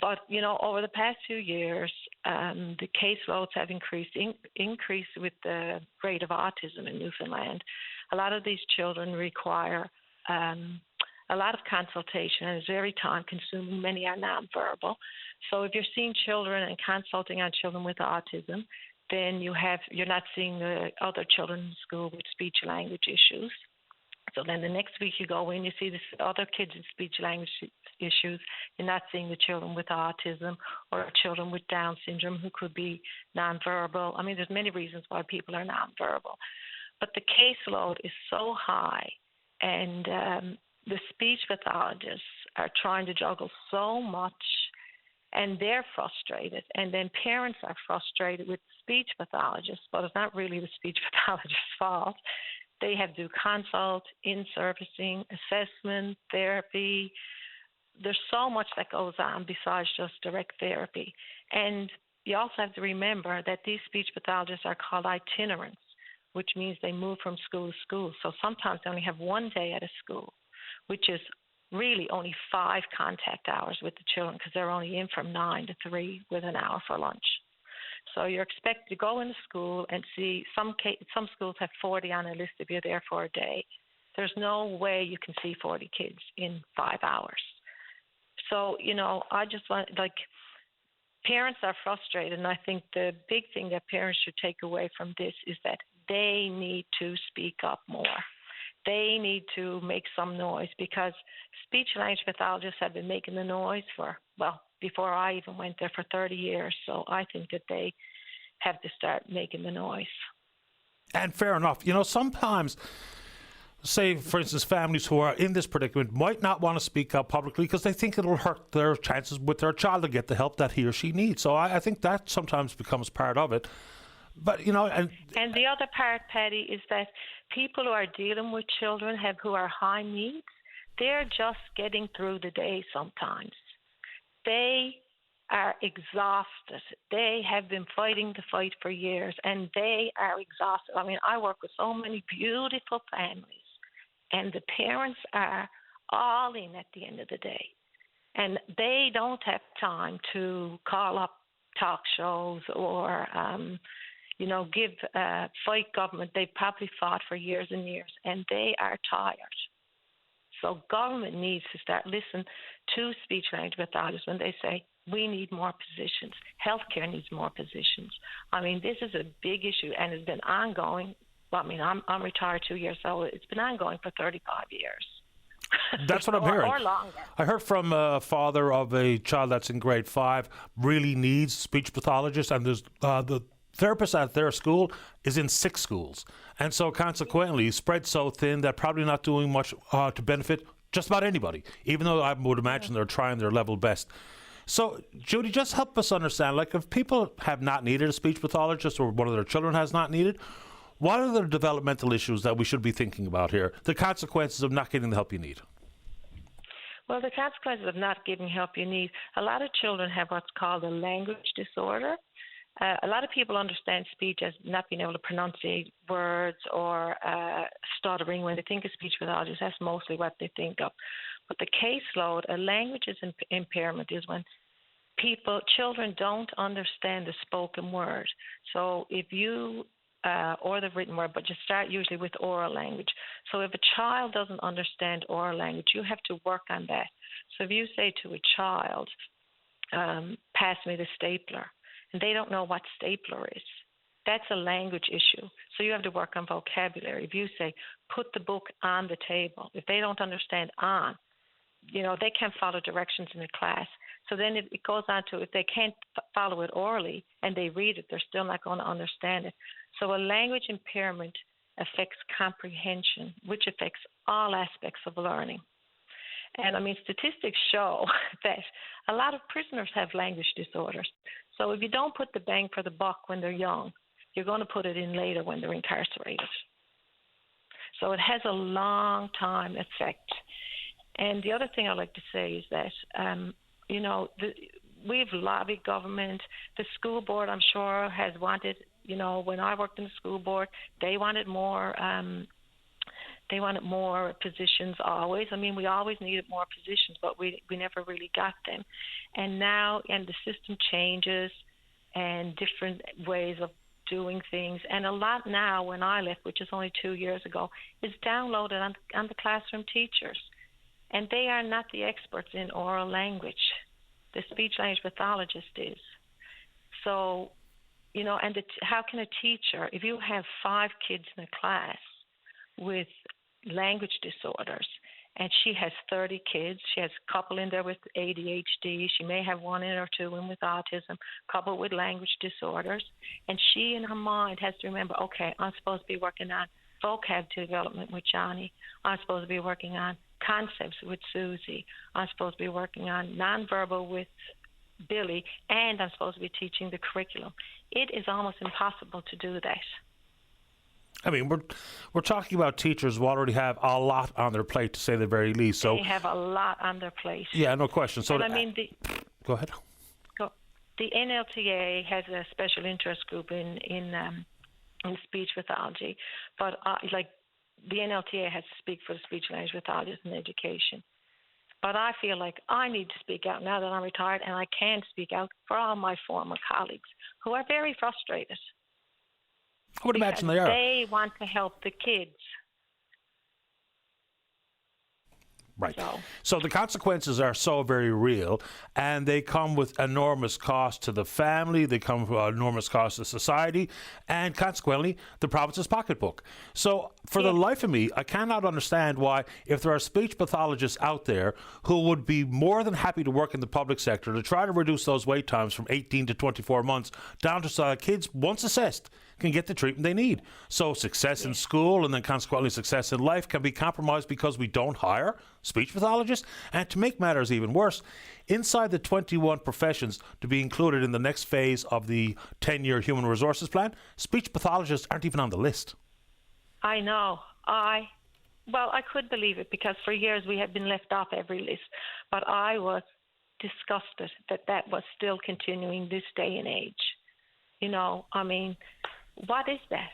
But, over the past few years, the caseloads have increased with the rate of autism in Newfoundland. A lot of these children require a lot of consultation, and it's very time-consuming. Many are nonverbal. So if you're seeing children and consulting on children with autism, then you're not seeing the other children in school with speech language issues. So then the next week you go in, you see the other kids with speech language issues. You're not seeing the children with autism or children with Down syndrome who could be nonverbal. I mean, there's many reasons why people are nonverbal. But the caseload is so high, and the speech pathologists are trying to juggle so much, and they're frustrated. And then parents are frustrated with speech pathologists, but it's not really the speech pathologist's fault. They have to do consult, in-servicing, assessment, therapy. There's so much that goes on besides just direct therapy. And you also have to remember that these speech pathologists are called itinerants, which means they move from school to school. So sometimes they only have one day at a school, which is really only 5 contact hours with the children because they're only in from 9 to 3 with an hour for lunch. So you're expected to go into school and see some schools have 40 on a list if you're there for a day. There's no way you can see 40 kids in 5 hours. So, I just want, parents are frustrated, and I think the big thing that parents should take away from this is that they need to speak up more. They need to make some noise, because speech language pathologists have been making the noise before I even went there, for 30 years. So I think that they have to start making the noise. And fair enough. Sometimes, say, for instance, families who are in this predicament might not want to speak up publicly because they think it'll hurt their chances with their child to get the help that he or she needs. So I think that sometimes becomes part of it. But, and the other part, Patty, is that people who are dealing with children who are high needs, they're just getting through the day sometimes. They are exhausted. They have been fighting the fight for years, and they are exhausted. I mean, I work with so many beautiful families, and the parents are all in at the end of the day. And they don't have time to call up talk shows or fight government. They probably fought for years and years, and they are tired. So government needs to start listening to speech language pathologists when they say, we need more positions. Healthcare needs more positions. I mean, this is a big issue, and it's been ongoing. Well, I mean, I'm retired 2 years old. It's been ongoing for 35 years. That's what I'm hearing. Or longer. I heard from a father of a child that's in grade 5 really needs speech pathologists, and there's the therapist at their school is in 6 schools. And so consequently, spread so thin that probably not doing much to benefit just about anybody, even though I would imagine they're trying their level best. So, Judy, just help us understand, if people have not needed a speech pathologist or one of their children has not needed, what are the developmental issues that we should be thinking about here, the consequences of not getting the help you need? Well, the consequences of not getting help you need, a lot of children have what's called a language disorder. A lot of people understand speech as not being able to pronunciate words or stuttering when they think of speech pathologists. That's mostly what they think of. But the caseload, a language impairment is when children don't understand the spoken word. So if you, or the written word, but you start usually with oral language. So if a child doesn't understand oral language, you have to work on that. So if you say to a child, pass me the stapler, and they don't know what stapler is, that's a language issue. So you have to work on vocabulary. If you say, put the book on the table, if they don't understand on, they can't follow directions in the class. So then it goes on to, if they can't follow it orally and they read it, they're still not going to understand it. So a language impairment affects comprehension, which affects all aspects of learning. And I mean, statistics show that a lot of prisoners have language disorders. So if you don't put the bang for the buck when they're young, you're going to put it in later when they're incarcerated. So it has a long time effect. And the other thing I'd like to say is that, we've lobbied government. The school board, I'm sure, has wanted, when I worked in the school board, they wanted more positions always. I mean, we always needed more positions, but we never really got them. And now, and the system changes and different ways of doing things. And a lot now, when I left, which is only 2 years ago, is downloaded on the classroom teachers. And they are not the experts in oral language. The speech-language pathologist is. So, and how can a teacher, if you have 5 kids in a class with language disorders, and she has 30 kids, she has a couple in there with ADHD, she may have 1 or 2 in with autism, a couple with language disorders, and she in her mind has to remember, okay, I'm supposed to be working on vocab development with Johnny, I'm supposed to be working on concepts with Susie, I'm supposed to be working on nonverbal with Billy, and I'm supposed to be teaching the curriculum. It is almost impossible to do that. I mean, we're talking about teachers who already have a lot on their plate, to say the very least. So they have a lot on their plate. Yeah, no question. So and I mean, go ahead. The NLTA has a special interest group in speech pathology, but the NLTA has to speak for the speech-language pathologists in education. But I feel like I need to speak out now that I'm retired, and I can speak out for all my former colleagues who are very frustrated. I would imagine they are. They want to help the kids. Right. So the consequences are so very real, and they come with enormous cost to the family, they come with enormous cost to society, and consequently, the province's pocketbook. So for the life of me, I cannot understand why, if there are speech pathologists out there who would be more than happy to work in the public sector to try to reduce those wait times from 18 to 24 months down to so kids, once assessed, can get the treatment they need. So success in school and then consequently success in life can be compromised because we don't hire speech pathologists. And to make matters even worse, inside the 21 professions to be included in the next phase of the 10-year human resources plan, speech pathologists aren't even on the list. I know. I could believe it because for years we had been left off every list. But I was disgusted that was still continuing this day and age. I mean, what is that?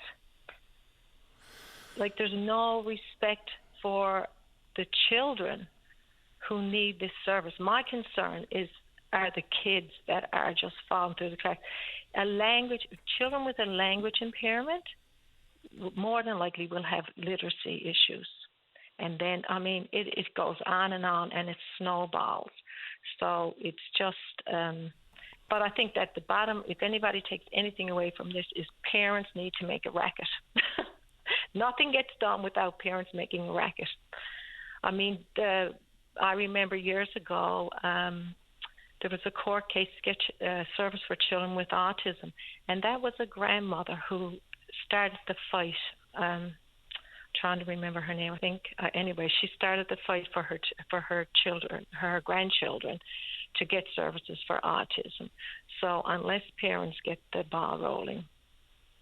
Like, there's no respect for the children who need this service. My concern are the kids that are just falling through the cracks. Children with a language impairment more than likely will have literacy issues. And then, I mean, it goes on, and it snowballs. So it's just... But I think that the bottom, if anybody takes anything away from this, is parents need to make a racket. Nothing gets done without parents making a racket. I mean, I remember years ago, there was a court case, service for children with autism, and that was a grandmother who started the fight. Trying to remember her name, I think. Anyway, she started the fight for her children, her grandchildren, to get services for autism. So unless parents get the ball rolling,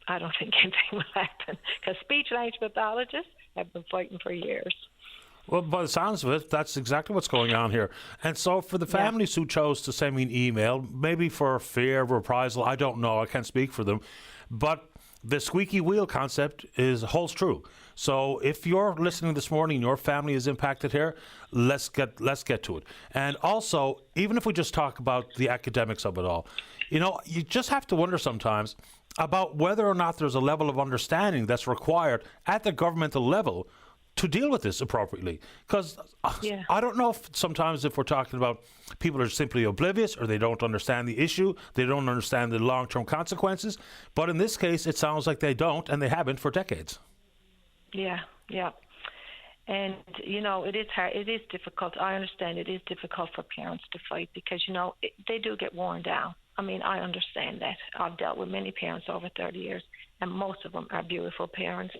I don't think anything will happen. Because speech-language pathologists have been fighting for years. Well, by the sounds of it, that's exactly what's going on here. And so for the families who chose to send me an email, maybe for fear of reprisal, I don't know, I can't speak for them, but the squeaky wheel concept holds true. So if you're listening this morning and your family is impacted here, let's get to it. And also, even if we just talk about the academics of it all, you just have to wonder sometimes about whether or not there's a level of understanding that's required at the governmental level to deal with this appropriately. Because I don't know sometimes if we're talking about people are simply oblivious or they don't understand the issue, they don't understand the long-term consequences. But in this case, it sounds like they don't, and they haven't for decades. Yeah. And, it is hard. It is difficult. I understand it is difficult for parents to fight because, they do get worn down. I mean, I understand that. I've dealt with many parents over 30 years, and most of them are beautiful parents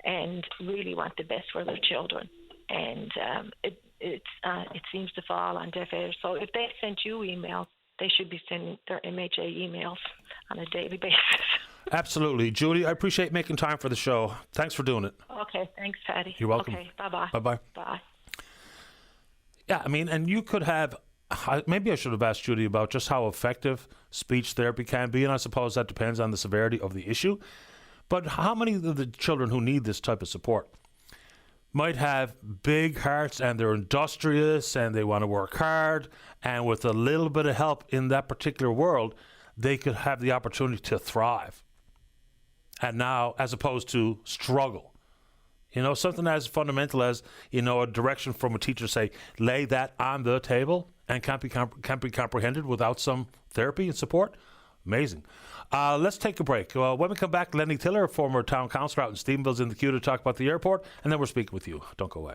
and really want the best for their children. And it seems to fall on deaf ears. So if they sent you emails, they should be sending their MHA emails on a daily basis. Absolutely. Julie, I appreciate making time for the show. Thanks for doing it. Okay, thanks, Patty. You're welcome. Okay, bye-bye. Bye-bye. Bye. Yeah, I mean, and you could have, maybe I should have asked Judy about just how effective speech therapy can be, and I suppose that depends on the severity of the issue. But how many of the children who need this type of support might have big hearts and they're industrious and they want to work hard, and with a little bit of help in that particular world, they could have the opportunity to thrive. And now, as opposed to struggle. You know, something as fundamental as, you know, a direction from a teacher, say, lay that on the table and can't be comprehended without some therapy and support. Amazing. Let's take a break. When we come back, Lenny Tiller, former town councillor out in Stephenville, is in the queue to talk about the airport, and then we're speaking with you. Don't go away.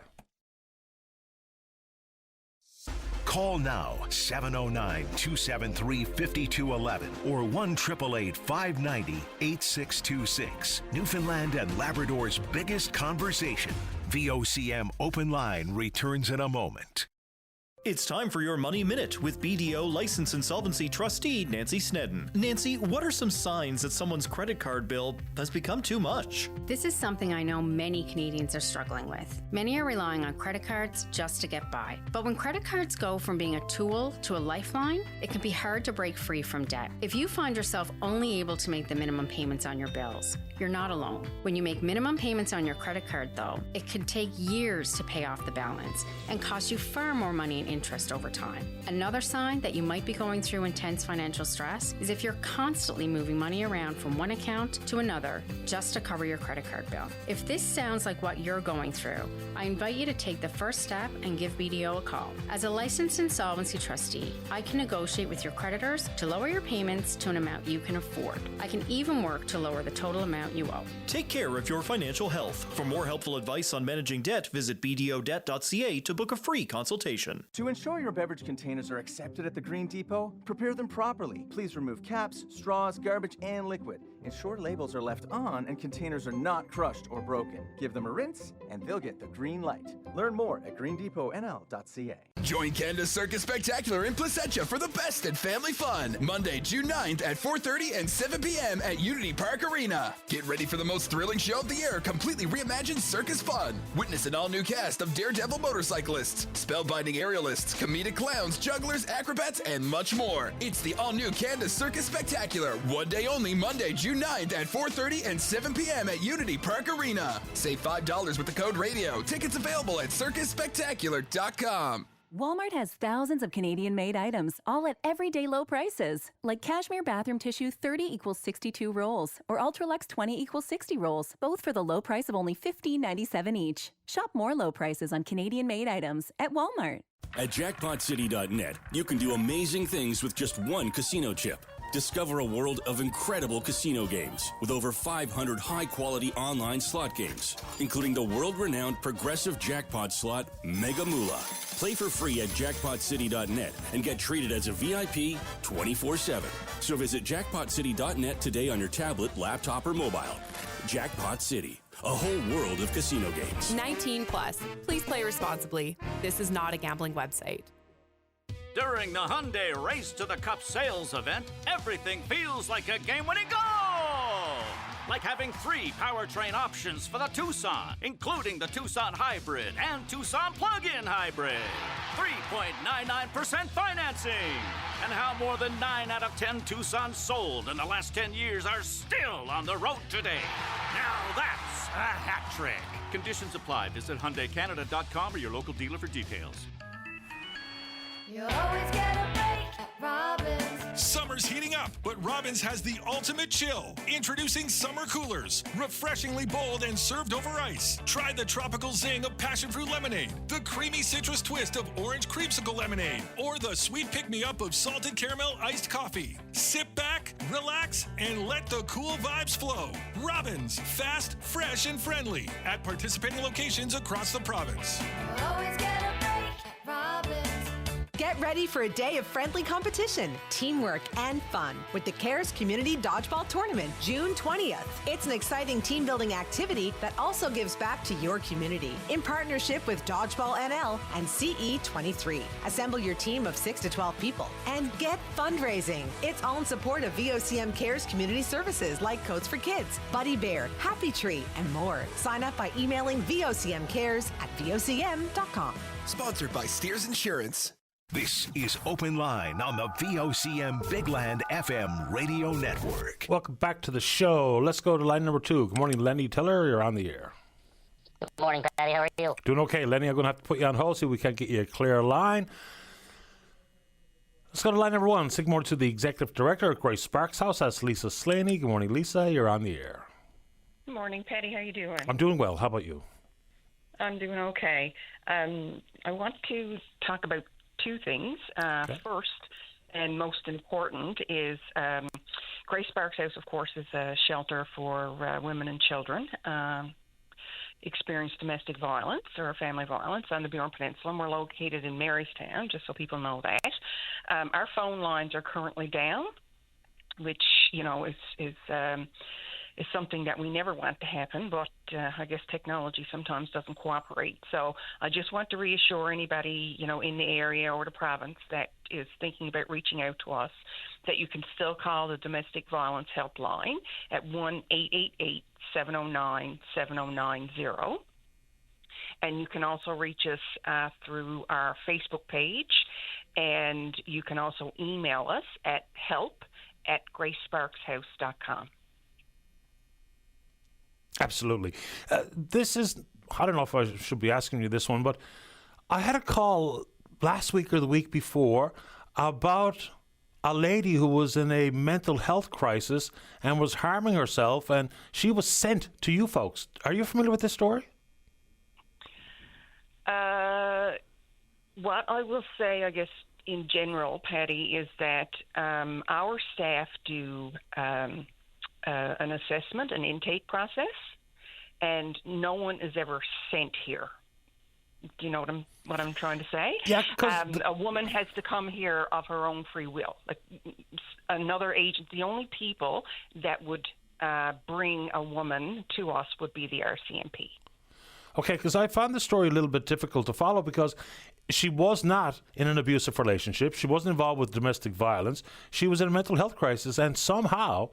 Call now, 709-273-5211 or 1-888-590-8626. Newfoundland and Labrador's biggest conversation. VOCM Open Line returns in a moment. It's time for your Money Minute with BDO License Insolvency Trustee Nancy Snedden. Nancy, what are some signs that someone's credit card bill has become too much? This is something I know many Canadians are struggling with. Many are relying on credit cards just to get by. But when credit cards go from being a tool to a lifeline, it can be hard to break free from debt. If you find yourself only able to make the minimum payments on your bills, you're not alone. When you make minimum payments on your credit card, though, it can take years to pay off the balance and cost you far more money in interest over time. Another sign that you might be going through intense financial stress is if you're constantly moving money around from one account to another just to cover your credit card bill. If this sounds like what you're going through, I invite you to take the first step and give BDO a call. As a licensed insolvency trustee, I can negotiate with your creditors to lower your payments to an amount you can afford. I can even work to lower the total amount you owe. Take care of your financial health. For more helpful advice on managing debt, visit bdodebt.ca to book a free consultation. To ensure your beverage containers are accepted at the Green Depot, prepare them properly. Please remove caps, straws, garbage, and liquid. Ensure labels are left on and containers are not crushed or broken. Give them a rinse and they'll get the green light. Learn more at greendepotnl.ca. Join Canada's Circus Spectacular in Placentia for the best in family fun. Monday, June 9th at 4:30 and 7 p.m. at Unity Park Arena. Get ready for the most thrilling show of the year, completely reimagined circus fun. Witness an all-new cast of daredevil motorcyclists, spellbinding aerialists, comedic clowns, jugglers, acrobats, and much more. It's the all-new Canada's Circus Spectacular. One day only, Monday, June 9th at 4:30 and 7 p.m. at Unity Park Arena. Save $5 with the code RADIO. Tickets available at circusspectacular.com. Walmart has thousands of Canadian-made items, all at everyday low prices. Like cashmere bathroom tissue 30 equals 62 rolls, or Ultralux 20 equals 60 rolls, both for the low price of only $15.97 each. Shop more low prices on Canadian-made items at Walmart. At jackpotcity.net, you can do amazing things with just one casino chip. Discover a world of incredible casino games with over 500 high-quality online slot games, including the world-renowned progressive jackpot slot Mega Moolah. Play for free at jackpotcity.net and get treated as a VIP 24/7. So visit jackpotcity.net today on your tablet, laptop, or mobile. Jackpot City, a whole world of casino games. 19 plus. Please play responsibly. This is not a gambling website. During the Hyundai Race to the Cup sales event, everything feels like a game-winning goal! Like having 3 powertrain options for the Tucson, including the Tucson Hybrid and Tucson Plug-in Hybrid. 3.99% financing. And how more than 9 out of 10 Tucsons sold in the last 10 years are still on the road today. Now that's a hat trick. Conditions apply. Visit HyundaiCanada.com or your local dealer for details. You always get a break at Robin's. Summer's heating up, but Robin's has the ultimate chill. Introducing summer coolers. Refreshingly bold and served over ice. Try the tropical zing of passion fruit lemonade, the creamy citrus twist of orange creamsicle lemonade, or the sweet pick-me-up of salted caramel iced coffee. Sit back, relax, and let the cool vibes flow. Robin's, fast, fresh, and friendly at participating locations across the province. You always get a break at Robin's. Get Get ready for a day of friendly competition, teamwork, and fun with the CARES Community Dodgeball Tournament, June 20th. It's an exciting team-building activity that also gives back to your community in partnership with Dodgeball NL and CE23. Assemble your team of 6 to 12 people and get fundraising. It's all in support of VOCM CARES community services like Coats for Kids, Buddy Bear, Happy Tree, and more. Sign up by emailing vocmcares@vocm.com. Sponsored by Steers Insurance. This is Open Line on the VOCM Big Land FM radio network. Welcome back to the show. Let's go to line number 2. Good morning, Lenny Tiller. You're on the air. Good morning, Patty. How are you? Doing okay, Lenny. I'm going to have to put you on hold so we can get you a clear line. Let's go to line number 1. Sig more to the Executive Director at Grace Sparks House. That's Lisa Slaney. Good morning, Lisa. You're on the air. Good morning, Patty. How you doing? I'm doing well. How about you? I'm doing okay. I want to talk about 2 things. First, and most important, is Grace Sparks House, of course, is a shelter for women and children experience domestic violence or family violence on the Bjorn Peninsula. And we're located in Marystown, just so people know that. Our phone lines are currently down, which, you know, is something that we never want to happen, but I guess technology sometimes doesn't cooperate. So I just want to reassure anybody, you know, in the area or the province that is thinking about reaching out to us that you can still call the domestic violence helpline at 1-888-709-7090. And you can also reach us through our Facebook page, and you can also email us at help@gracesparkshouse.com. Absolutely. This is, I don't know if I should be asking you this one, but I had a call last week or the week before about a lady who was in a mental health crisis and was harming herself, and she was sent to you folks. Are you familiar with this story? What I will say, I guess, in general, Patty, is that our staff do an assessment, an intake process, and no one is ever sent here. Do you know what I'm trying to say? Yeah, a woman has to come here of her own free will. Like another agent, the only people that would bring a woman to us would be the RCMP. Okay, because I found the story a little bit difficult to follow because she was not in an abusive relationship. She wasn't involved with domestic violence. She was in a mental health crisis, and somehow,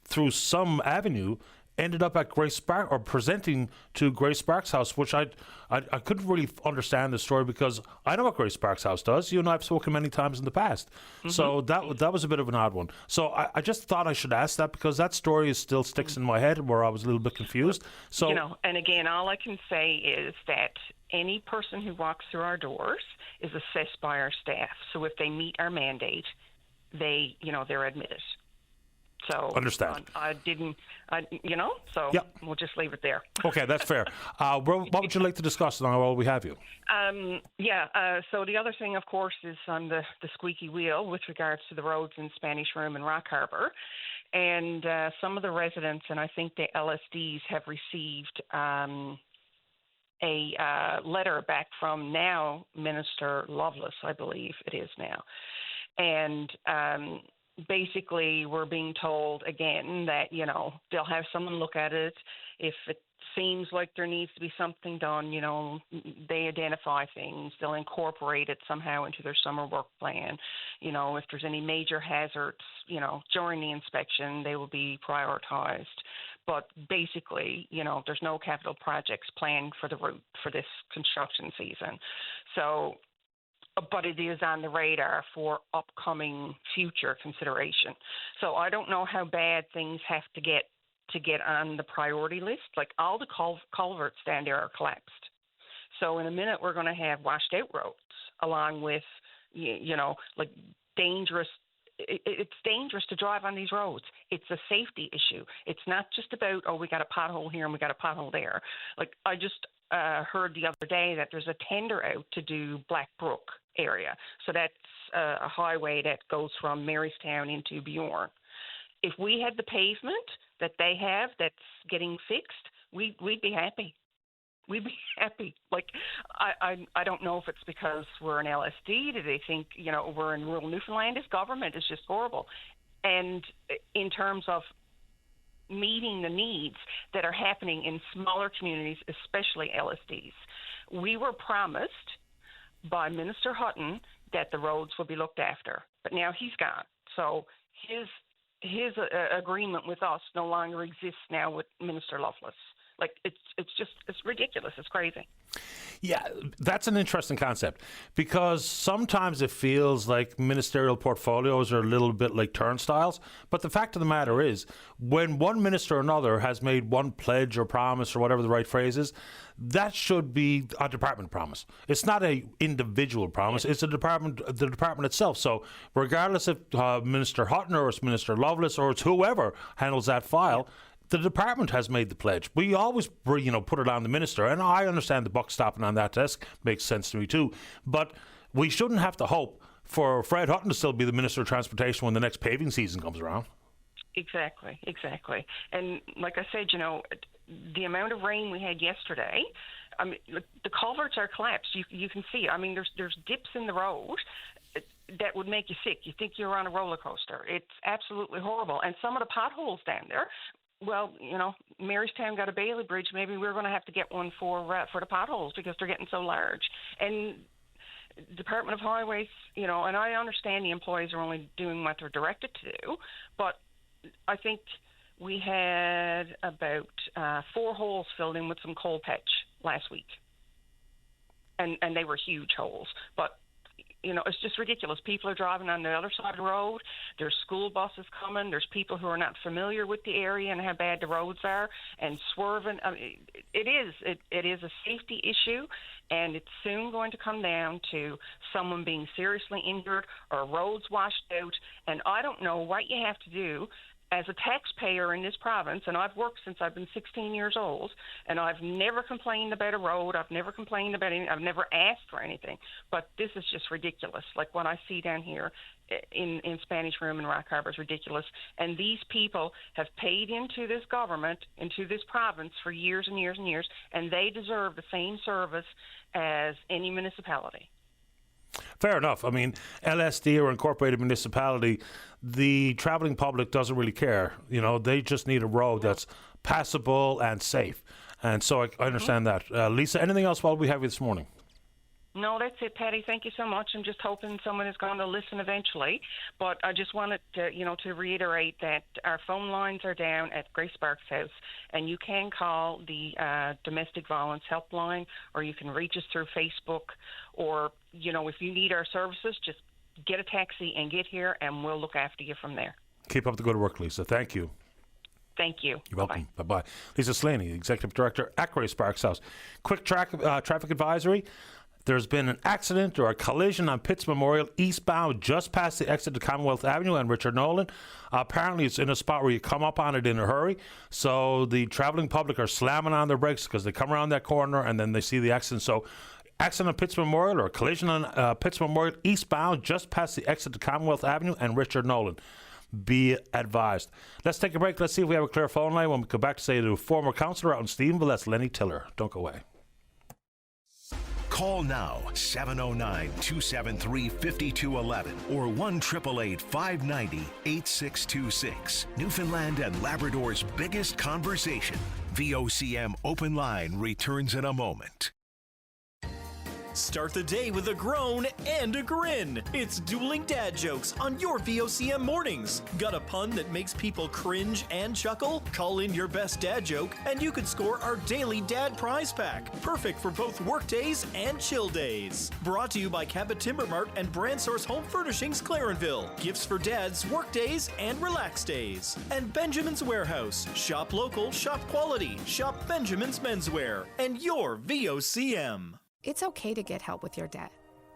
through some avenue, ended up at Grace Sparks, or presenting to Grace Sparks House, which I couldn't really understand the story because I know what Grace Sparks House does. You and I have spoken many times in the past. Mm-hmm. So that was a bit of an odd one. So I just thought I should ask that because that story still sticks in my head where I was a little bit confused. So, you know, and again, all I can say is that any person who walks through our doors is assessed by our staff. So if they meet our mandate, they're admitted. So understand. So we'll just leave it there. Okay, that's fair. What would you like to discuss now while we have you? So the other thing, of course, is on the squeaky wheel with regards to the roads in Spanish Room and Rock Harbour. And some of the residents, and I think the LSDs, have received a letter back from now Minister Lovelace, I believe it is now. And basically, we're being told again that, you know, they'll have someone look at it. If it seems like there needs to be something done, you know, they identify things. They'll incorporate it somehow into their summer work plan. You know, if there's any major hazards, you know, during the inspection, they will be prioritized. But basically, you know, there's no capital projects planned for the route for this construction season. So, but it is on the radar for upcoming future consideration. So I don't know how bad things have to get on the priority list. Like all the culverts down there are collapsed. So in a minute we're going to have washed out roads along with, you know, like dangerous. It's dangerous to drive on these roads. It's a safety issue. It's not just about, oh, we got a pothole here and we got a pothole there. Like I just heard the other day that there's a tender out to do Blackbrook area. So that's a highway that goes from Marystown into Bjorn. If we had the pavement that they have that's getting fixed, we'd be happy. We'd be happy. Like, I don't know if it's because we're an LSD. Do they think, we're in rural Newfoundland? This government is just horrible. And in terms of meeting the needs that are happening in smaller communities, especially LSDs, we were promised by Minister Hutton that the roads will be looked after. But now he's gone. So his agreement with us no longer exists now with Minister Lovelace. Like, it's ridiculous. It's crazy. Yeah, that's an interesting concept, because sometimes it feels like ministerial portfolios are a little bit like turnstiles. But the fact of the matter is, when one minister or another has made one pledge or promise or whatever the right phrase is, that should be a department promise. It's not a individual promise. It's the department itself. So regardless if Minister Hutton or it's Minister Lovelace or it's whoever handles that file, the department has made the pledge. We always, put it on the minister, and I understand the buck stopping on that desk. Makes sense to me too. But we shouldn't have to hope for Fred Hutton to still be the Minister of Transportation when the next paving season comes around. Exactly. And like I said, the amount of rain we had yesterday, I mean, the culverts are collapsed. You can see. I mean, there's dips in the road that would make you sick. You think you're on a roller coaster. It's absolutely horrible. And some of the potholes down there. Well, Marystown got a Bailey Bridge. Maybe we're going to have to get one for the potholes because they're getting so large. And Department of Highways, and I understand the employees are only doing what they're directed to do, but I think we had about 4 holes filled in with some coal patch last week, and they were huge holes. But it's just ridiculous. People are driving on the other side of the road. There's school buses coming. There's people who are not familiar with the area and how bad the roads are and swerving. I mean, it is a safety issue, and it's soon going to come down to someone being seriously injured or roads washed out. And I don't know what you have to do as a taxpayer in this province, and I've worked since I've been 16 years old, and I've never complained about a road. I've never complained about anything. I've never asked for anything. But this is just ridiculous. Like what I see down here in Spanish Room and Rock Harbor is ridiculous. And these people have paid into this government, into this province for years and years and years, and they deserve the same service as any municipality. Fair enough. I mean, LSD or incorporated municipality, the travelling public doesn't really care. They just need a road that's passable and safe. And so I understand that. Lisa, anything else while we have you this morning? No, that's it, Patty. Thank you so much. I'm just hoping someone is going to listen eventually. But I just wanted to, to reiterate that our phone lines are down at Grace Sparks' house, and you can call the domestic violence helpline, or you can reach us through Facebook, or, if you need our services, just get a taxi and get here, and we'll look after you from there. Keep up the good work, Lisa. Thank you. Thank you. You're welcome. Bye-bye. Lisa Slaney, Executive Director at Grace Sparks' house. Quick traffic advisory. There's been an accident or a collision on Pitts Memorial eastbound just past the exit to Commonwealth Avenue and Richard Nolan. Apparently it's in a spot where you come up on it in a hurry. So the traveling public are slamming on their brakes because they come around that corner and then they see the accident. So accident on Pitts Memorial or a collision on Pitts Memorial eastbound just past the exit to Commonwealth Avenue and Richard Nolan. Be advised. Let's take a break. Let's see if we have a clear phone line. When we come back to say to a former councillor out in Stephenville, that's Lenny Tiller. Don't go away. Call now, 709-273-5211 or 1-888-590-8626. Newfoundland and Labrador's biggest conversation. VOCM Open Line returns in a moment. Start the day with a groan and a grin. It's Dueling Dad Jokes on your VOCM mornings. Got a pun that makes people cringe and chuckle? Call in your best dad joke and you could score our daily dad prize pack. Perfect for both work days and chill days. Brought to you by Cabot Timber Mart and Brand Source Home Furnishings, Clarenville. Gifts for dads, work days, and relax days. And Benjamin's Warehouse. Shop local, shop quality. Shop Benjamin's Menswear. And your VOCM. It's okay to get help with your debt.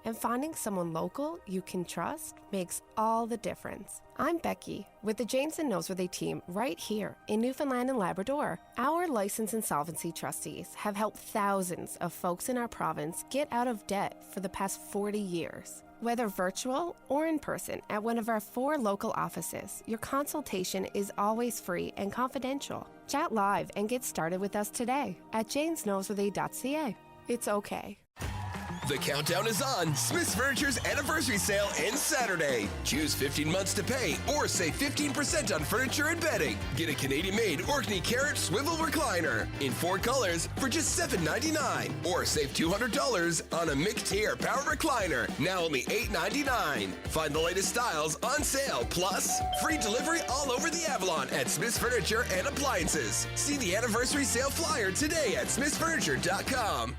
and finding someone local you can trust makes all the difference. I'm Becky with the James and Noseworthy team right here in Newfoundland and Labrador. Our license insolvency trustees have helped thousands of folks in our province get out of debt for the past 40 years. Whether virtual or in person at one of our 4 local offices, your consultation is always free and confidential. Chat live and get started with us today at jamesnoseworthy.ca. It's okay. The countdown is on. Smith's Furniture's anniversary sale ends Saturday. Choose 15 months to pay or save 15% on furniture and bedding. Get a Canadian-made Orkney Carrot Swivel Recliner in 4 colors for just $7.99. Or save $200 on a McTier Power Recliner, now only $8.99. Find the latest styles on sale, plus free delivery all over the Avalon at Smith's Furniture and Appliances. See the anniversary sale flyer today at smithsfurniture.com.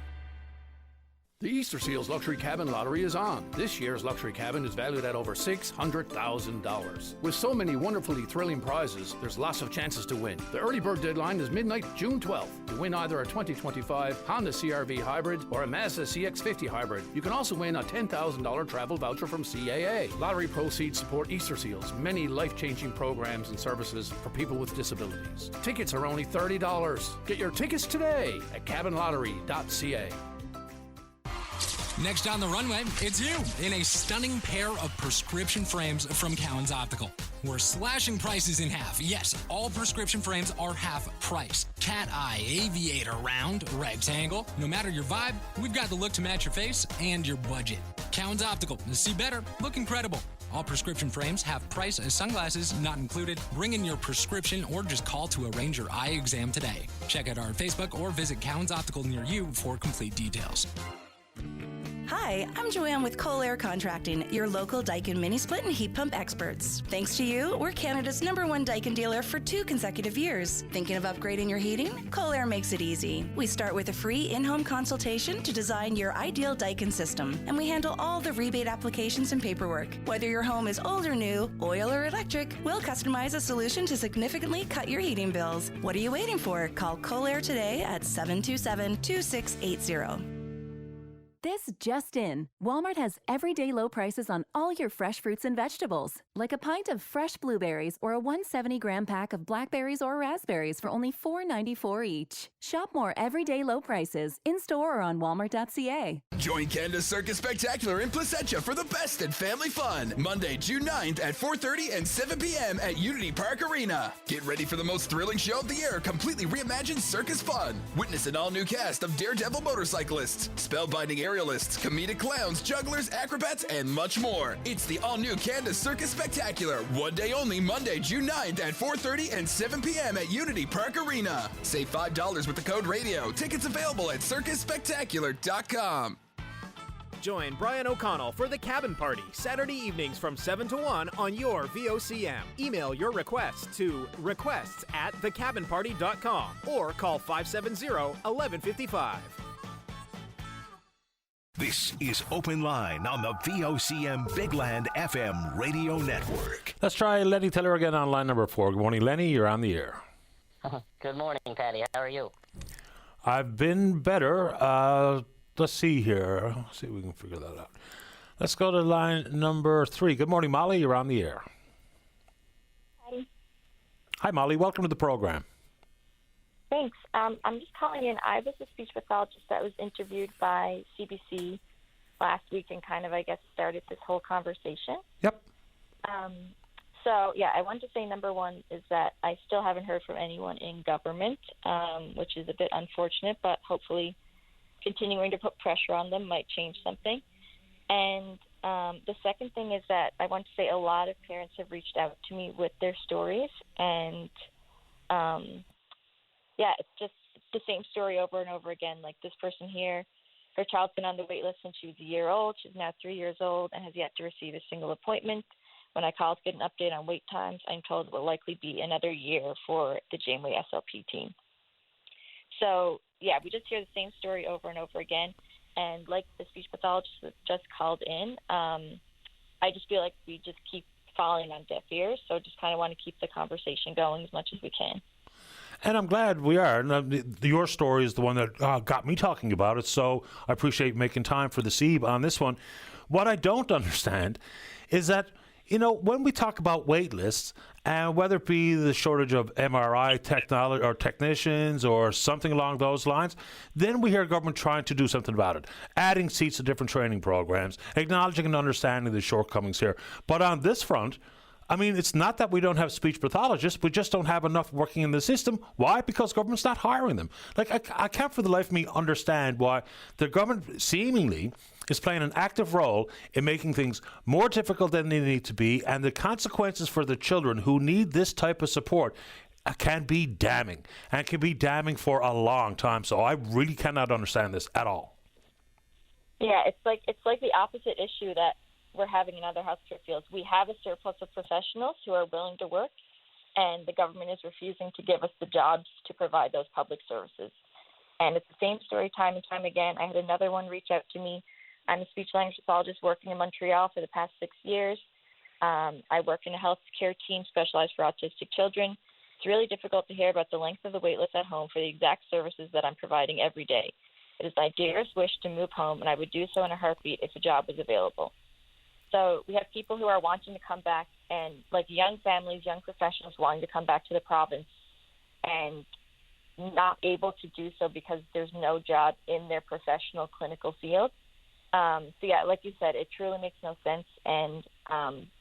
The Easter Seals Luxury Cabin Lottery is on. This year's luxury cabin is valued at over $600,000. With so many wonderfully thrilling prizes, there's lots of chances to win. The early bird deadline is midnight, June 12th. To win either a 2025 Honda CR-V Hybrid or a Mazda CX-50 Hybrid. You can also win a $10,000 travel voucher from CAA. Lottery proceeds support Easter Seals' many life-changing programs and services for people with disabilities. Tickets are only $30. Get your tickets today at cabinlottery.ca. Next on the runway, it's you in a stunning pair of prescription frames from Cowan's Optical. We're slashing prices in half. Yes, all prescription frames are half price. Cat eye, aviator, round, rectangle. No matter your vibe, we've got the look to match your face and your budget. Cowan's Optical. See better, look incredible. All prescription frames have price as sunglasses not included. Bring in your prescription or just call to arrange your eye exam today. Check out our Facebook or visit Cowan's Optical near you for complete details. Hi, I'm Joanne with Colair Contracting, your local Daikin mini split and heat pump experts. Thanks to you, we're Canada's #1 Daikin dealer for 2 consecutive years. Thinking of upgrading your heating? Colair makes it easy. We start with a free in-home consultation to design your ideal Daikin system, and we handle all the rebate applications and paperwork. Whether your home is old or new, oil or electric, we'll customize a solution to significantly cut your heating bills. What are you waiting for? Call Colair today at 727-2680. This just in. Walmart has everyday low prices on all your fresh fruits and vegetables, like a pint of fresh blueberries or a 170-gram pack of blackberries or raspberries for only $4.94 each. Shop more everyday low prices in-store or on walmart.ca. Join Canada's Circus Spectacular in Placentia for the best in family fun. Monday, June 9th at 4:30 and 7 p.m. at Unity Park Arena. Get ready for the most thrilling show of the year, completely reimagined circus fun. Witness an all-new cast of daredevil motorcyclists, spellbinding aerialists, comedic clowns, jugglers, acrobats, and much more. It's the all-new Canada's Circus Spectacular. One day only, Monday, June 9th at 4:30 and 7 p.m. at Unity Park Arena. Save $5 with the code RADIO. Tickets available at circusspectacular.com. Join Brian O'Connell for The Cabin Party, Saturday evenings from 7 to 1 on your VOCM. Email your requests to requests@thecabinparty.com or call 570-1155. This is Open Line on the VOCM Bigland FM radio network. Let's try Lenny Teller again on line number 4. Good morning, Lenny. You're on the air. Good morning, Patty. How are you? I've been better. Let's see here. Let's see if we can figure that out. Let's go to line number 3. Good morning, Molly. You're on the air. Hi. Hi, Molly. Welcome to the program. Thanks. I'm just calling in. I was a speech pathologist that was interviewed by CBC last week and kind of, I guess, started this whole conversation. Yep. So, yeah, I wanted to say number one is that I still haven't heard from anyone in government, which is a bit unfortunate, but hopefully continuing to put pressure on them might change something. And the second thing is that I want to say a lot of parents have reached out to me with their stories, and yeah, it's just the same story over and over again. Like this person here, her child's been on the wait list since she was a year old. She's now 3 years old and has yet to receive a single appointment. When I call to get an update on wait times, I'm told it will likely be another year for the Janeway SLP team. So, yeah, we just hear the same story over and over again. And like the speech pathologist that just called in, I just feel like we just keep falling on deaf ears. So just kind of want to keep the conversation going as much as we can. And I'm glad we are. And your story is the one that got me talking about it, so I appreciate making time for the SEEB on this one. What I don't understand is that, you know, when we talk about wait lists, and whether it be the shortage of MRI technology or technicians or something along those lines, then we hear government trying to do something about it, adding seats to different training programs, acknowledging and understanding the shortcomings here. But on this front, I mean, it's not that we don't have speech pathologists, we just don't have enough working in the system. Why? Because government's not hiring them. Like, I can't for the life of me understand why the government seemingly is playing an active role in making things more difficult than they need to be, and the consequences for the children who need this type of support can be damning, and can be damning for a long time. So I really cannot understand this at all. Yeah, it's like the opposite issue that we're having in other healthcare fields. We have a surplus of professionals who are willing to work, and the government is refusing to give us the jobs to provide those public services. And it's the same story time and time again. I had another one reach out to me. I'm a speech-language pathologist working in Montreal for the past 6 years. I work in a healthcare team specialized for autistic children. It's really difficult to hear about the length of the wait list at home for the exact services that I'm providing every day. It is my dearest wish to move home, and I would do so in a heartbeat if a job was available. So we have people who are wanting to come back, and like young families, young professionals wanting to come back to the province and not able to do so because there's no job in their professional clinical field. So yeah, like you said, it truly makes no sense. And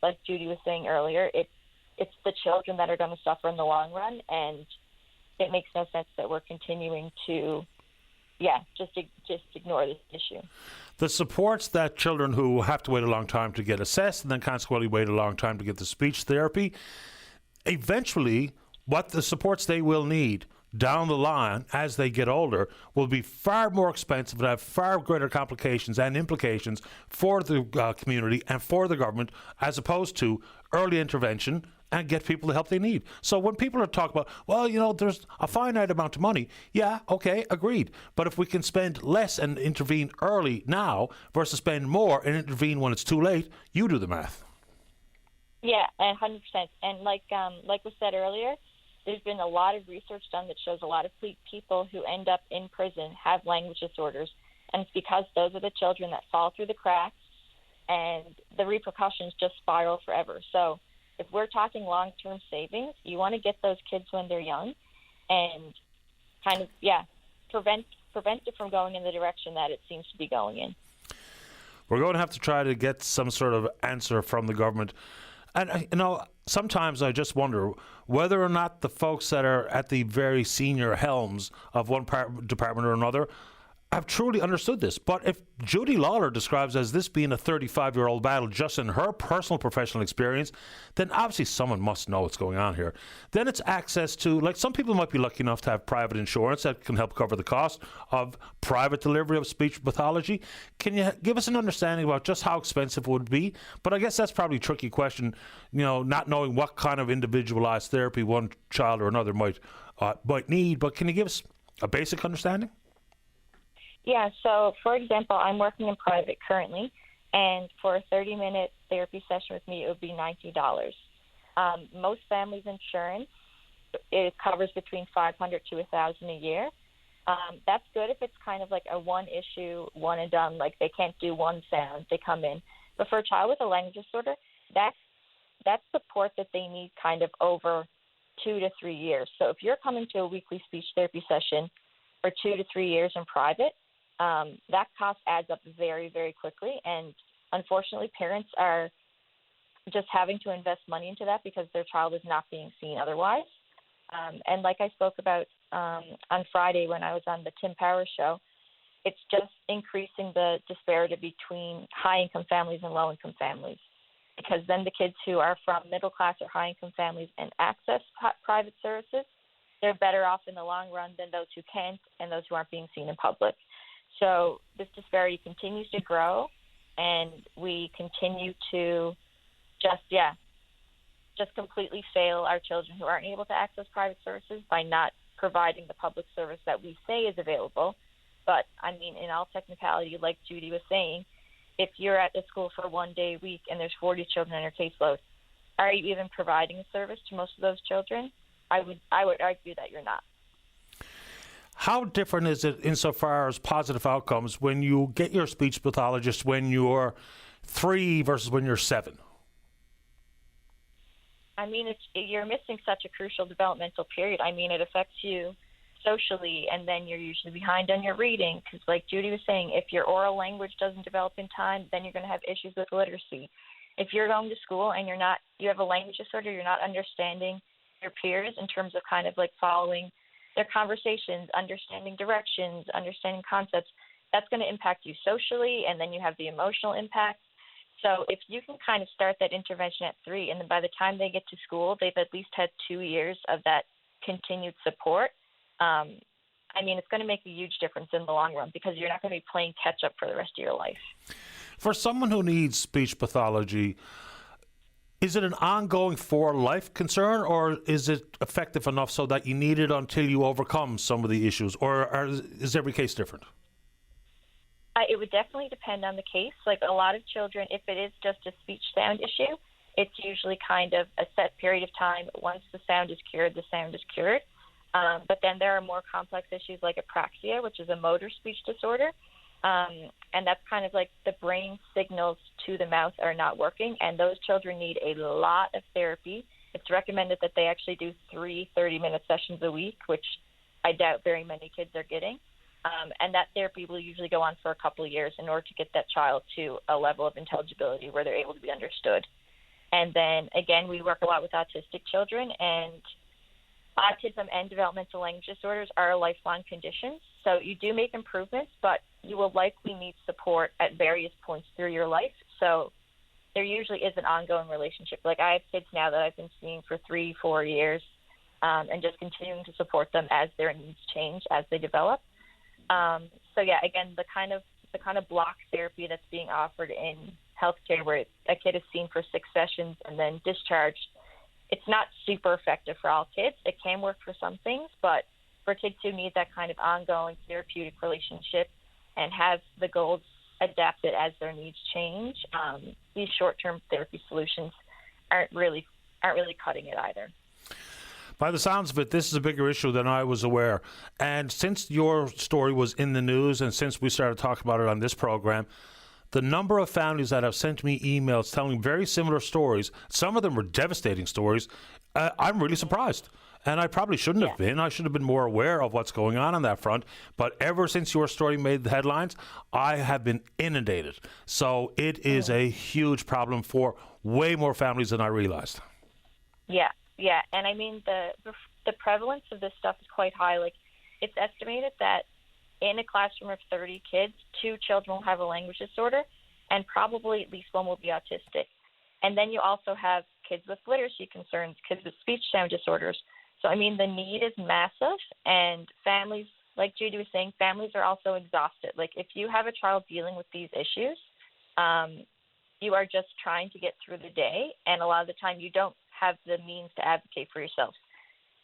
like Judy was saying earlier, it's the children that are going to suffer in the long run, and it makes no sense that we're continuing to, just ignore this issue. The supports that children who have to wait a long time to get assessed and then consequently wait a long time to get the speech therapy, eventually what the supports they will need down the line as they get older will be far more expensive and have far greater complications and implications for the community and for the government, as opposed to early intervention and get people the help they need. So when people are talking about, well, you know, there's a finite amount of money, yeah, okay, agreed. But if we can spend less and intervene early now versus spend more and intervene when it's too late, you do the math. Yeah, 100%. And like was said earlier, there's been a lot of research done that shows a lot of people who end up in prison have language disorders, and it's because those are the children that fall through the cracks, and the repercussions just spiral forever. So if we're talking long-term savings, you want to get those kids when they're young and kind of, prevent it from going in the direction that it seems to be going in. We're going to have to try to get some sort of answer from the government. And, you know, sometimes I just wonder whether or not the folks that are at the very senior helms of one department or another have truly understood this. But if Judy Lawler describes as this being a 35-year-old battle just in her personal professional experience, then obviously someone must know what's going on here. Then it's access to, like, some people might be lucky enough to have private insurance that can help cover the cost of private delivery of speech pathology. Can you give us an understanding about just how expensive it would be? But I guess that's probably a tricky question, you know, not knowing what kind of individualized therapy one child or another might need. But can you give us a basic understanding? Yeah, so for example, I'm working in private currently, and for a 30-minute therapy session with me, it would be $90. Most families' insurance, it covers between $500 to $1,000 a year. That's good if it's kind of like a one issue, one and done, like they can't do one sound, they come in. But for a child with a language disorder, that's support that they need kind of over 2 to 3 years. So if you're coming to a weekly speech therapy session for 2 to 3 years in private, that cost adds up very, very quickly. And unfortunately, parents are just having to invest money into that because their child is not being seen otherwise. And like I spoke about on Friday when I was on the Tim Power show, it's just increasing the disparity between high-income families and low-income families. Because then the kids who are from middle-class or high-income families and access private services, they're better off in the long run than those who can't and those who aren't being seen in public. So this disparity continues to grow, and we continue to just completely fail our children who aren't able to access private services by not providing the public service that we say is available. But, I mean, in all technicality, like Judy was saying, if you're at a school for 1 day a week and there's 40 children on your caseload, are you even providing a service to most of those children? I would argue that you're not. How different is it insofar as positive outcomes when you get your speech pathologist when you're 3 versus when you're 7? I mean, you're missing such a crucial developmental period. I mean, it affects you socially, and then you're usually behind on your reading because, like Judy was saying, if your oral language doesn't develop in time, then you're going to have issues with literacy. If you're going to school and you have a language disorder, you're not understanding your peers in terms of kind of like following their conversations, understanding directions, understanding concepts, that's going to impact you socially, and then you have the emotional impact. So if you can kind of start that intervention at 3, and then by the time they get to school, they've at least had 2 years of that continued support, I mean, it's going to make a huge difference in the long run because you're not going to be playing catch up for the rest of your life. For someone who needs speech pathology, is it an ongoing for life concern, or is it effective enough so that you need it until you overcome some of the issues, or is every case different? It would definitely depend on the case. Like a lot of children, if it is just a speech sound issue, it's usually kind of a set period of time. Once the sound is cured, the sound is cured. But then there are more complex issues like apraxia, which is a motor speech disorder. And that's kind of like the brain signals to the mouth are not working. And those children need a lot of therapy. It's recommended that they actually do 3 30-minute sessions a week, which I doubt very many kids are getting. And that therapy will usually go on for a couple of years in order to get that child to a level of intelligibility where they're able to be understood. And then, again, we work a lot with autistic children, and autism and developmental language disorders are lifelong conditions. So you do make improvements, but you will likely need support at various points through your life. So there usually is an ongoing relationship. Like I have kids now that I've been seeing for 3-4 years, and just continuing to support them as their needs change, as they develop. So yeah, again, the kind of block therapy that's being offered in healthcare, where a kid is seen for 6 sessions and then discharged, it's not super effective for all kids. It can work for some things, but for kids who need that kind of ongoing therapeutic relationship and have the goals adapted as their needs change, these short-term therapy solutions aren't really cutting it either. By the sounds of it, this is a bigger issue than I was aware. And since your story was in the news and since we started talking about it on this program, the number of families that have sent me emails telling very similar stories, some of them were devastating stories, I'm really surprised. And I probably shouldn't have been. I should have been more aware of what's going on that front. But ever since your story made the headlines, I have been inundated. So it is a huge problem for way more families than I realized. Yeah, and I mean the prevalence of this stuff is quite high. Like it's estimated that in a classroom of 30 kids, 2 children will have a language disorder, and probably at least 1 will be autistic. And then you also have kids with literacy concerns, kids with speech sound disorders. So I mean the need is massive, and families, like Judy was saying, families are also exhausted. Like if you have a child dealing with these issues, you are just trying to get through the day, and a lot of the time you don't have the means to advocate for yourself.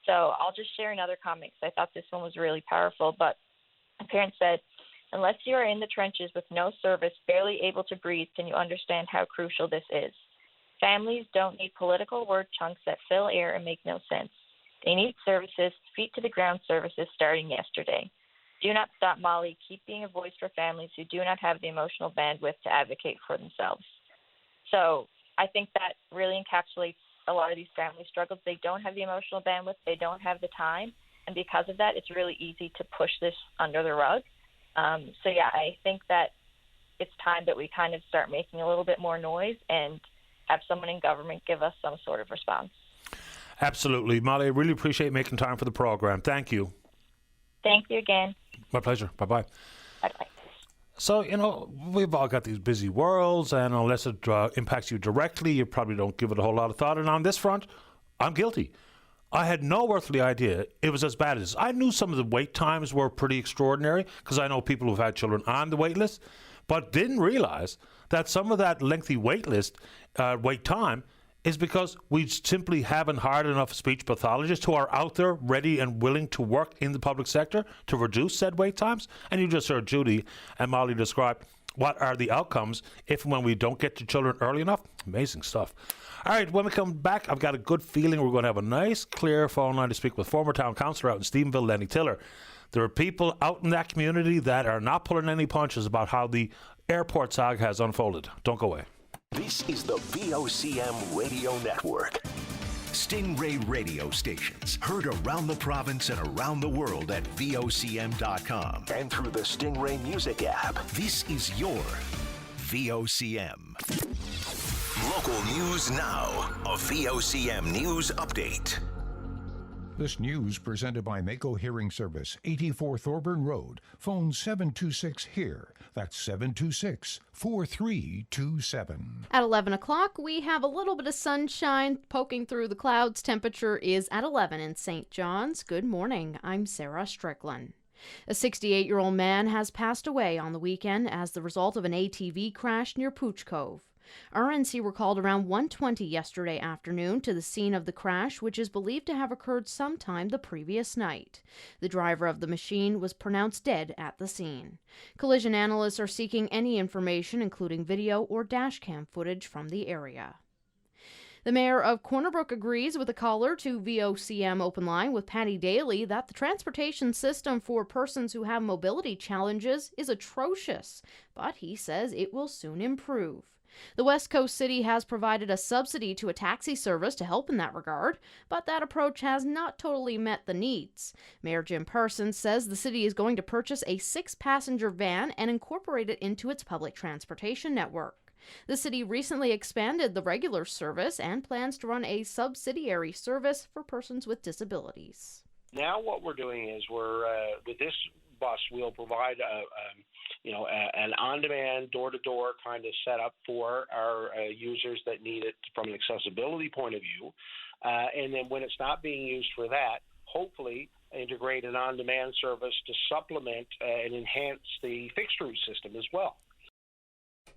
So I'll just share another comment because I thought this one was really powerful. But a parent said, unless you are in the trenches with no service, barely able to breathe, can you understand how crucial this is? Families don't need political word chunks that fill air and make no sense. They need services, feet to the ground services starting yesterday. Do not stop, Molly. Keep being a voice for families who do not have the emotional bandwidth to advocate for themselves. So I think that really encapsulates a lot of these family struggles. They don't have the emotional bandwidth. They don't have the time. And because of that, it's really easy to push this under the rug. So, yeah, I think that it's time that we kind of start making a little bit more noise and have someone in government give us some sort of response. Absolutely. Molly, I really appreciate making time for the program. Thank you. Thank you again. My pleasure. Bye-bye. Bye-bye. So, we've all got these busy worlds, and unless it impacts you directly, you probably don't give it a whole lot of thought. And on this front, I'm guilty. I had no earthly idea it was as bad as this. I knew some of the wait times were pretty extraordinary because I know people who've had children on the wait list, but didn't realize that some of that lengthy wait time is because we simply haven't hired enough speech pathologists who are out there ready and willing to work in the public sector to reduce said wait times. And you just heard Judy and Molly describe what are the outcomes if and when we don't get to children early enough. Amazing stuff. All right, when we come back, I've got a good feeling we're going to have a nice, clear phone line to speak with former town councillor out in Stephenville, Lenny Tiller. There are people out in that community that are not pulling any punches about how the airport saga has unfolded. Don't go away. This is the VOCM Radio Network. Stingray radio stations heard around the province and around the world at VOCM.com and through the Stingray Music app. This is your VOCM. Local news now. A VOCM News Update. This news presented by Mako Hearing Service, 84 Thorburn Road. Phone 726-HEAR. That's 726-4327. At 11 o'clock, we have a little bit of sunshine poking through the clouds. Temperature is at 11 in St. John's. Good morning. I'm Sarah Strickland. A 68-year-old man has passed away on the weekend as the result of an ATV crash near Pooch Cove. RNC were called around 1:20 yesterday afternoon to the scene of the crash, which is believed to have occurred sometime the previous night. The driver of the machine was pronounced dead at the scene. Collision analysts are seeking any information, including video or dashcam footage from the area. The mayor of Corner Brook agrees with a caller to VOCM Open Line with Patty Daly that the transportation system for persons who have mobility challenges is atrocious, but he says it will soon improve. The West Coast city has provided a subsidy to a taxi service to help in that regard, but that approach has not totally met the needs. Mayor Jim Parsons says the city is going to purchase a 6-passenger van and incorporate it into its public transportation network. The city recently expanded the regular service and plans to run a subsidiary service for persons with disabilities. Now what we're doing is with this bus, we'll provide an on-demand, door-to-door kind of setup for our users that need it from an accessibility point of view. And then when it's not being used for that, hopefully integrate an on-demand service to supplement and enhance the fixed route system as well.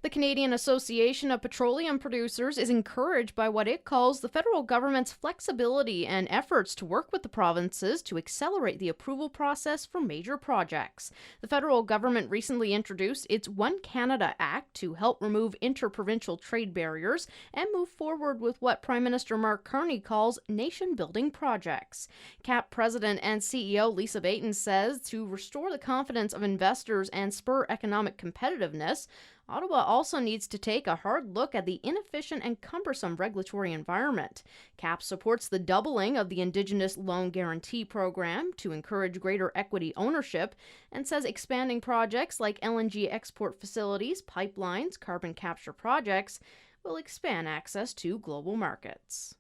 The Canadian Association of Petroleum Producers is encouraged by what it calls the federal government's flexibility and efforts to work with the provinces to accelerate the approval process for major projects. The federal government recently introduced its One Canada Act to help remove interprovincial trade barriers and move forward with what Prime Minister Mark Carney calls nation-building projects. CAP President and CEO Lisa Baton says to restore the confidence of investors and spur economic competitiveness, Ottawa also needs to take a hard look at the inefficient and cumbersome regulatory environment. CAP supports the doubling of the Indigenous Loan Guarantee Program to encourage greater equity ownership and says expanding projects like LNG export facilities, pipelines, carbon capture projects will expand access to global markets.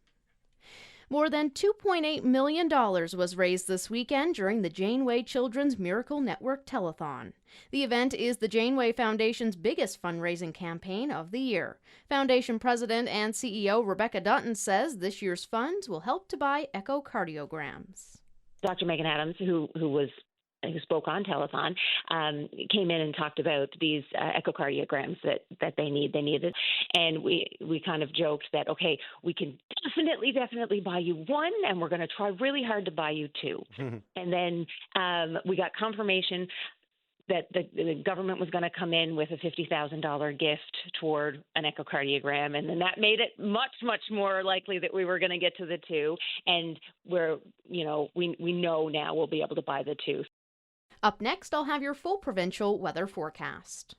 More than $2.8 million was raised this weekend during the Janeway Children's Miracle Network Telethon. The event is the Janeway Foundation's biggest fundraising campaign of the year. Foundation President and CEO Rebecca Dutton says this year's funds will help to buy echocardiograms. Dr. Megan Adams, who spoke on telethon, came in and talked about these echocardiograms that they needed. And we kind of joked that, okay, we can definitely buy you one, and we're going to try really hard to buy you two. And then we got confirmation that the government was going to come in with a $50,000 gift toward an echocardiogram, and then that made it much, much more likely that we were going to get to the two, and we know now we'll be able to buy the two. Up next, I'll have your full provincial weather forecast.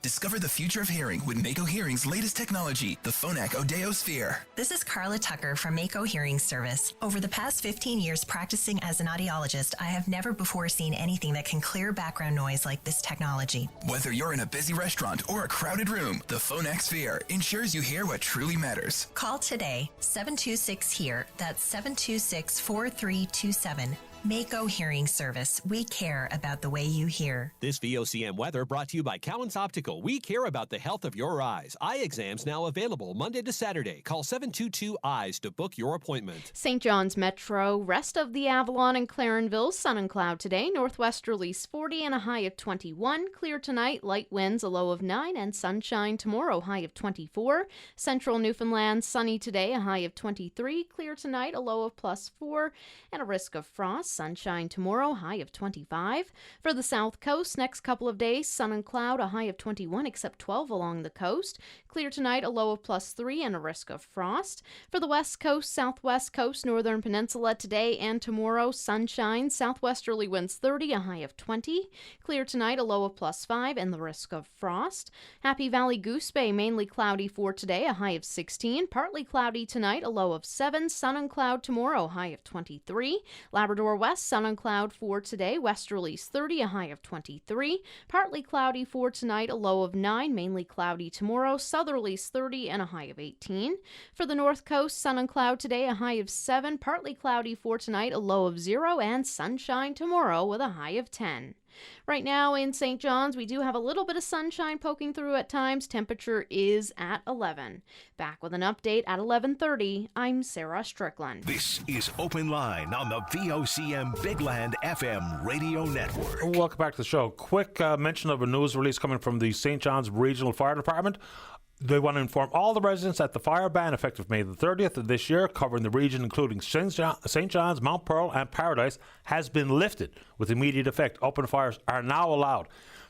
Discover the future of hearing with Mako Hearing's latest technology, the Phonak Audiosphere. This is Carla Tucker from Mako Hearing Service. Over the past 15 years practicing as an audiologist, I have never before seen anything that can clear background noise like this technology. Whether you're in a busy restaurant or a crowded room, the Phonak Sphere ensures you hear what truly matters. Call today, 726-HEAR. That's 726-4327. Mako Hearing Service. We care about the way you hear. This VOCM weather brought to you by Cowan's Optical. We care about the health of your eyes. Eye exams now available Monday to Saturday. Call 722-EYES to book your appointment. St. John's Metro, rest of the Avalon and Clarenville, sun and cloud today. Northwesterlies 40 and a high of 21. Clear tonight, light winds, a low of 9, and sunshine tomorrow, high of 24. Central Newfoundland, sunny today, a high of 23. Clear tonight, a low of +4, and a risk of frost. sunshine tomorrow, high of 25. For the south coast, next couple of days, sun and cloud, a high of 21, except 12 along the coast. Clear tonight, a low of +3 and a risk of frost. For the west coast, southwest coast, northern peninsula, today and tomorrow, sunshine, southwesterly winds 30, a high of 20. Clear tonight, a low of +5 and the risk of frost. Happy Valley Goose Bay, mainly cloudy for today, a high of 16. Partly cloudy tonight, a low of 7. Sun and cloud tomorrow, high of 23. Labrador West, sun and cloud for today, westerlies 30, a high of 23. Partly cloudy for tonight, a low of 9. Mainly cloudy tomorrow, southerlies 30 and a high of 18. For the north coast, sun and cloud today, a high of 7. Partly cloudy for tonight, a low of 0. And sunshine tomorrow with a high of 10. Right now in St. John's, we do have a little bit of sunshine poking through at times. Temperature is at 11. Back with an update at 11:30. I'm Sarah Strickland. This is Open Line on the VOCM Big Land FM radio network. Welcome back to the show. Quick mention of a news release coming from the St. John's Regional Fire Department. They want to inform all the residents that the fire ban, effective May the 30th of this year, covering the region including St. John's, Mount Pearl and Paradise, has been lifted with immediate effect. Open fires are now allowed.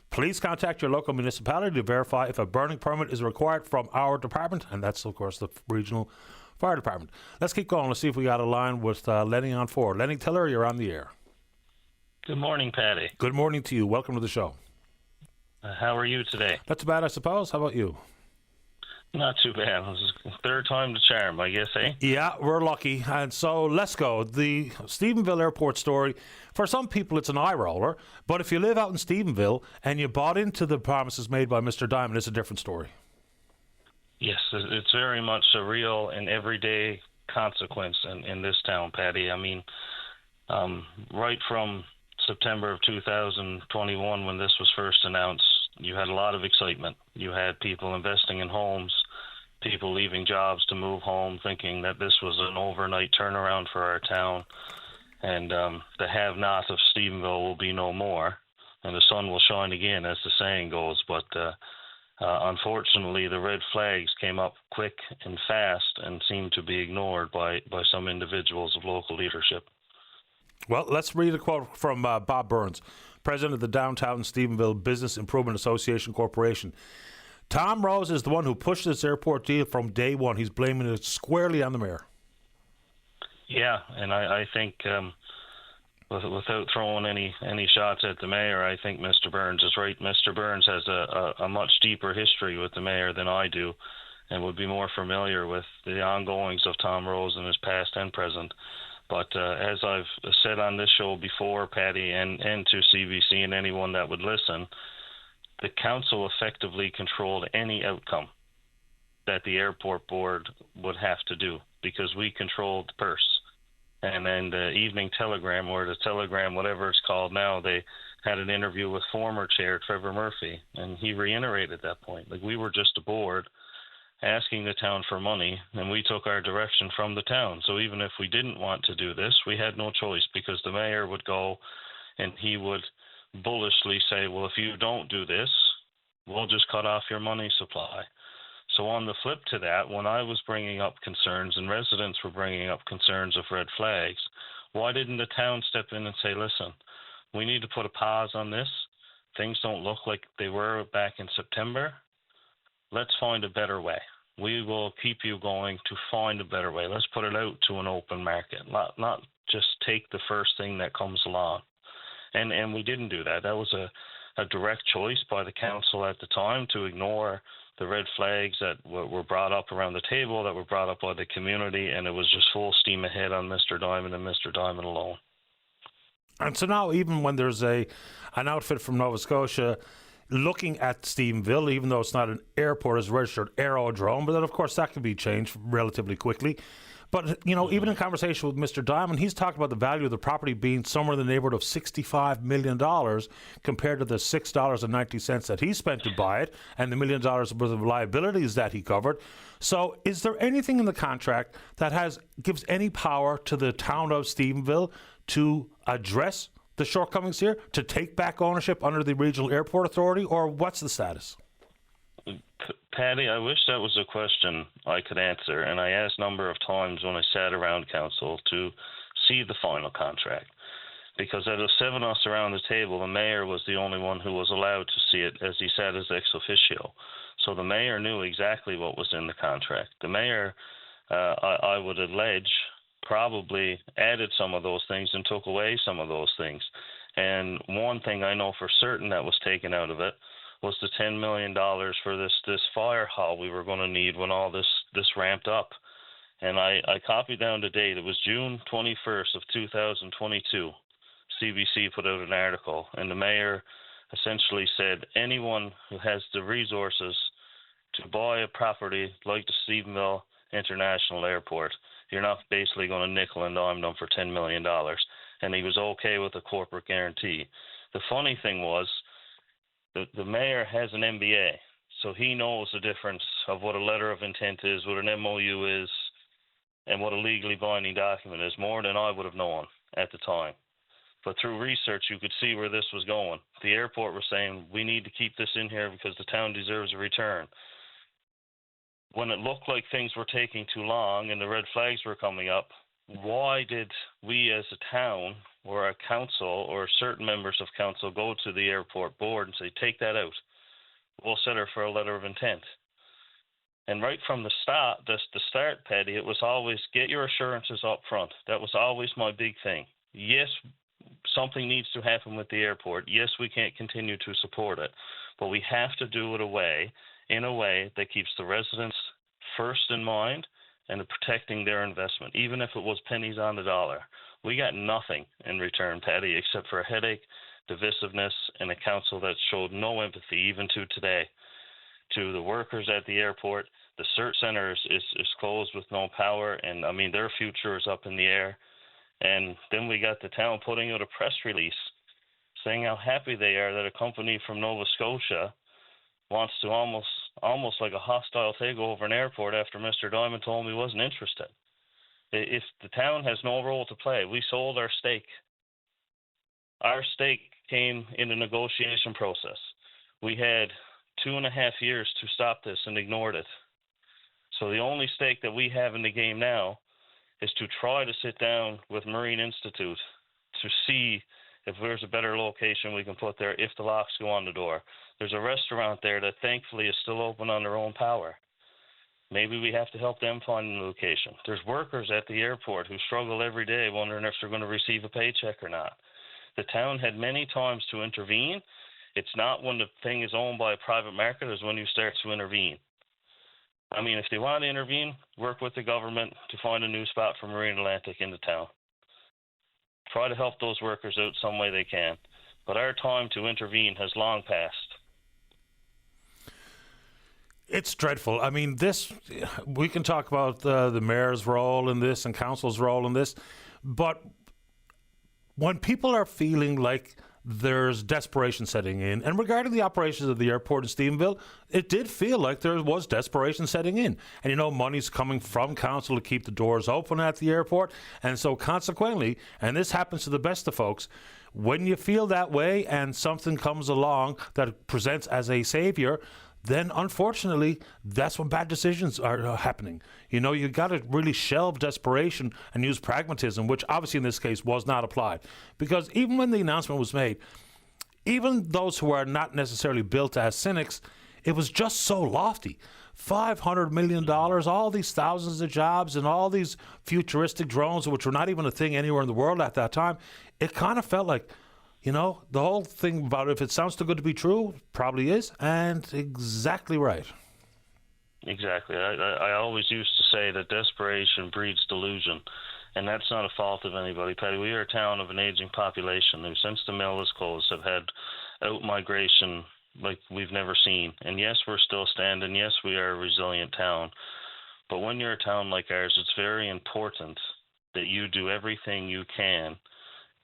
Please contact your local municipality to verify if a burning permit is required from our department, and that's, of course, the Regional Fire Department. Let's keep going. Let's see if we got a line with Lenny on 4. Lenny Tiller, you're on the air. Good morning, Patty. Good morning to you. Welcome to the show. How are you today? Not too bad, I suppose. How about you? Not too bad. This is third time the charm, I guess, eh? Yeah, we're lucky. And so let's go. The Stephenville Airport story, for some people it's an eye roller, but if you live out in Stephenville and you bought into the promises made by Mr. Diamond, it's a different story. Yes, it's very much a real and everyday consequence in this town, Patty. I mean, right from September of 2021, when this was first announced, you had a lot of excitement. You had people investing in homes, people leaving jobs to move home, thinking that this was an overnight turnaround for our town, and the have-not of Stephenville will be no more, and the sun will shine again, as the saying goes. But unfortunately, the red flags came up quick and fast and seemed to be ignored by some individuals of local leadership. Well, let's read a quote from Bob Burns, president of the Downtown Stephenville Business Improvement Association Corporation. Tom Rose is the one who pushed this airport deal from day one. He's blaming it squarely on the mayor. Yeah, and I think without throwing any shots at the mayor, I think Mr. Burns is right. Mr. Burns has a much deeper history with the mayor than I do, and would be more familiar with the ongoings of Tom Rose in his past and present. But as I've said on this show before, Patty, and to CBC and anyone that would listen, the council effectively controlled any outcome that the airport board would have to do, because we controlled the purse. And then the Evening Telegram, or the Telegram, whatever it's called now, they had an interview with former chair Trevor Murphy, and he reiterated that point. Like, we were just a board asking the town for money, and we took our direction from the town. So even if we didn't want to do this, we had no choice, because the mayor would go and he would bullishly say, well, if you don't do this, we'll just cut off your money supply. So on the flip to that, when I was bringing up concerns and residents were bringing up concerns of red flags, why didn't the town step in and say, listen, we need to put a pause on this. Things don't look like they were back in September. Let's find a better way. We will keep you going to find a better way. Let's put it out to an open market, not just take the first thing that comes along. And we didn't do that. That was a direct choice by the council at the time to ignore the red flags that were brought up around the table, that were brought up by the community, and it was just full steam ahead on Mr. Diamond and Mr. Diamond alone. And so now, even when there's an outfit from Nova Scotia looking at Stephenville, even though it's not an airport, it's a registered aerodrome, but then of course that can be changed relatively quickly. But, you know, even in conversation with Mr. Diamond, he's talked about the value of the property being somewhere in the neighborhood of $65 million compared to the $6.90 that he spent to buy it and the $1 million worth of liabilities that he covered. So is there anything in the contract that gives any power to the town of Stephenville to address the shortcomings here, to take back ownership under the Regional Airport Authority, or what's the status? Patty, I wish that was a question I could answer, and I asked a number of times when I sat around council to see the final contract. because out of 7 of us around the table, the mayor was the only one who was allowed to see it, as he sat as ex officio. So the mayor knew exactly what was in the contract. The mayor, I would allege, probably added some of those things and took away some of those things. And one thing I know for certain that was taken out of it was the $10 million for this fire hall we were going to need when all this ramped up. And I copied down the date. It was June 21st of 2022. CBC put out an article, and the mayor essentially said anyone who has the resources to buy a property like the Stephenville International Airport, you're not basically going to nickel and dime them for $10 million. And he was okay with a corporate guarantee. The funny thing was, the mayor has an MBA, so he knows the difference of what a letter of intent is, what an MOU is, and what a legally binding document is, more than I would have known at the time. But through research, you could see where this was going. The airport was saying, we need to keep this in here because the town deserves a return. When it looked like things were taking too long and the red flags were coming up, why did we as a town or a council or certain members of council go to the airport board and say, take that out? We'll set her for a letter of intent. And right from the start, Patty, it was always get your assurances up front. That was always my big thing. Yes, something needs to happen with the airport. Yes, we can't continue to support it, but we have to do it in a way that keeps the residents first in mind and protecting their investment, even if it was pennies on the dollar. We got nothing in return, Patty, except for a headache, divisiveness, and a council that showed no empathy, even to today, to the workers at the airport. The CERT Center is closed with no power, and, I mean, their future is up in the air. And then we got the town putting out a press release saying how happy they are that a company from Nova Scotia wants to almost like a hostile takeover an airport after Mr. Diamond told me he wasn't interested. If the town has no role to play, we sold our stake. Our stake came in the negotiation process. We had 2.5 years to stop this and ignored it. So the only stake that we have in the game now is to try to sit down with Marine Institute to see if there's a better location we can put there if the locks go on the door. There's a restaurant there that thankfully is still open on their own power. Maybe we have to help them find a location. There's workers at the airport who struggle every day wondering if they're going to receive a paycheck or not. The town had many times to intervene. It's not when the thing is owned by a private market, it's when you start to intervene. I mean, if they want to intervene, work with the government to find a new spot for Marine Atlantic in the town. Try to help those workers out some way they can. But our time to intervene has long passed. It's dreadful. I mean, we can talk about the mayor's role in this and council's role in this, but when people are feeling like there's desperation setting in, and regarding the operations of the airport in Stephenville, it did feel like there was desperation setting in. And, you know, money's coming from council to keep the doors open at the airport. And so consequently, and this happens to the best of folks, when you feel that way and something comes along that presents as a savior, then unfortunately, that's when bad decisions are happening. You know, you got to really shelve desperation and use pragmatism, which obviously in this case was not applied. Because even when the announcement was made, even those who are not necessarily built as cynics, it was just so lofty. $500 million, all these thousands of jobs and all these futuristic drones, which were not even a thing anywhere in the world at that time. It kind of felt like, you know, the whole thing about if it sounds too good to be true, probably is, and exactly right. Exactly. I always used to say that desperation breeds delusion, and that's not a fault of anybody, Patty. We are a town of an aging population who, since the mill is closed, have had out-migration like we've never seen. And yes, we're still standing. Yes, we are a resilient town. But when you're a town like ours, it's very important that you do everything you can,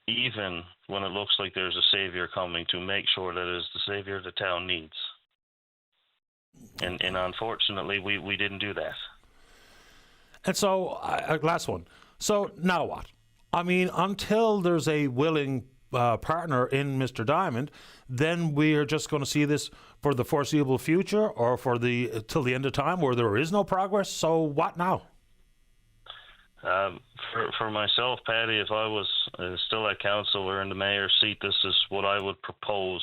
even when it looks like there's a savior coming, to make sure that it is the savior the town needs. And unfortunately, we didn't do that. And so, last one. So now what? I mean, until there's a willing partner in Mr. Diamond, then we are just going to see this for the foreseeable future, or for till the end of time where there is no progress. So what now? For myself, Patty, if I was still at council or in the mayor's seat, this is what I would propose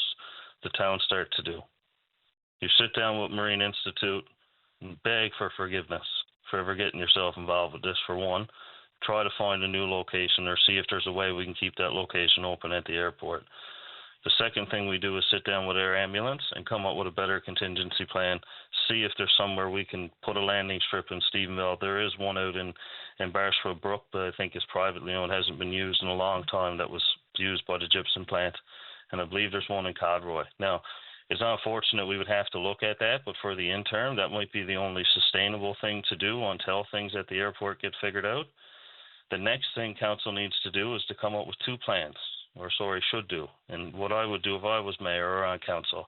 the town start to do. You sit down with Marine Institute and beg for forgiveness for ever getting yourself involved with this, for one. Try to find a new location or see if there's a way we can keep that location open at the airport. The second thing we do is sit down with Air Ambulance and come up with a better contingency plan, see if there's somewhere we can put a landing strip in Stephenville. There is one out in Barsfield Brook, but I think it's privately owned, hasn't been used in a long time, that was used by the gypsum plant. And I believe there's one in Codroy. Now, it's unfortunate we would have to look at that, but for the interim, that might be the only sustainable thing to do until things at the airport get figured out. The next thing council needs to do is to come up with two plans, should do. And what I would do if I was mayor or on council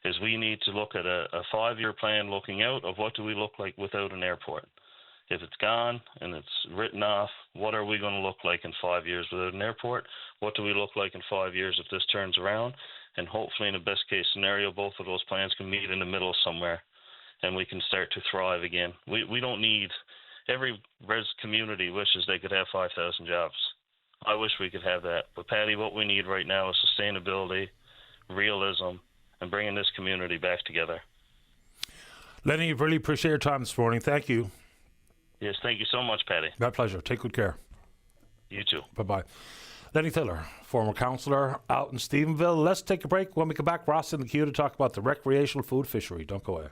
is we need to look at a 5-year plan looking out of what do we look like without an airport. If it's gone and it's written off, what are we going to look like in 5 years without an airport? What do we look like in 5 years if this turns around? And hopefully in a best case scenario, both of those plans can meet in the middle somewhere and we can start to thrive again. We don't need, every res community wishes they could have 5,000 jobs. I wish we could have that. But Patty, what we need right now is sustainability, realism, and bringing this community back together. Lenny, really appreciate your time this morning. Thank you. Yes, thank you so much, Patty. My pleasure. Take good care. You too. Bye-bye. Lenny Thiller, former councillor out in Stephenville. Let's take a break. When we come back, Ross in the queue to talk about the recreational food fishery. Don't go away.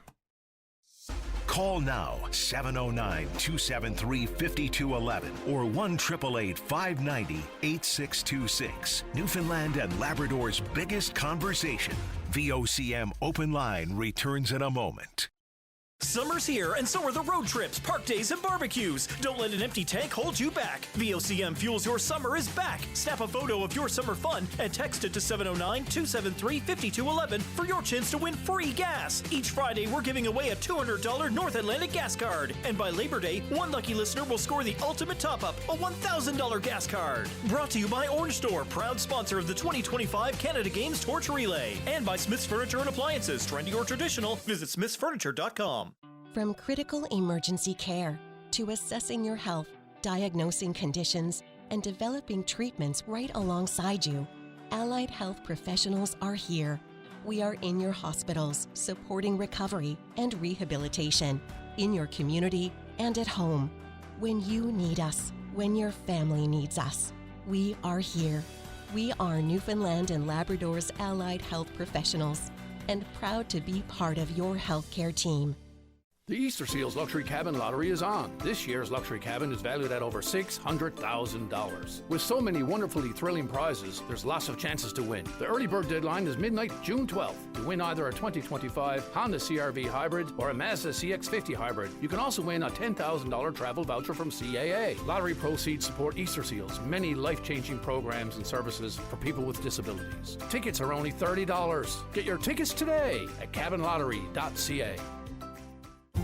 Call now, 709-273-5211 or 1-888-590-8626. Newfoundland and Labrador's biggest conversation. VOCM Open Line returns in a moment. Summer's here, and so are the road trips, park days, and barbecues. Don't let an empty tank hold you back. VOCM Fuels Your Summer is back. Snap a photo of your summer fun and text it to 709-273-5211 for your chance to win free gas. Each Friday, we're giving away a $200 North Atlantic gas card. And by Labor Day, one lucky listener will score the ultimate top-up, a $1,000 gas card. Brought to you by Orange Store, proud sponsor of the 2025 Canada Games Torch Relay. And by Smith's Furniture and Appliances, trendy or traditional, visit smithsfurniture.com. From critical emergency care to assessing your health, diagnosing conditions, and developing treatments right alongside you, Allied Health professionals are here. We are in your hospitals, supporting recovery and rehabilitation, in your community and at home. When you need us, when your family needs us, we are here. We are Newfoundland and Labrador's Allied Health professionals and proud to be part of your healthcare team. The Easter Seals Luxury Cabin Lottery is on. This year's luxury cabin is valued at over $600,000. With so many wonderfully thrilling prizes, there's lots of chances to win. The early bird deadline is midnight, June 12th. To win either a 2025 Honda CR-V Hybrid or a Mazda CX-50 Hybrid. You can also win a $10,000 travel voucher from CAA. Lottery proceeds support Easter Seals' many life-changing programs and services for people with disabilities. Tickets are only $30. Get your tickets today at cabinlottery.ca.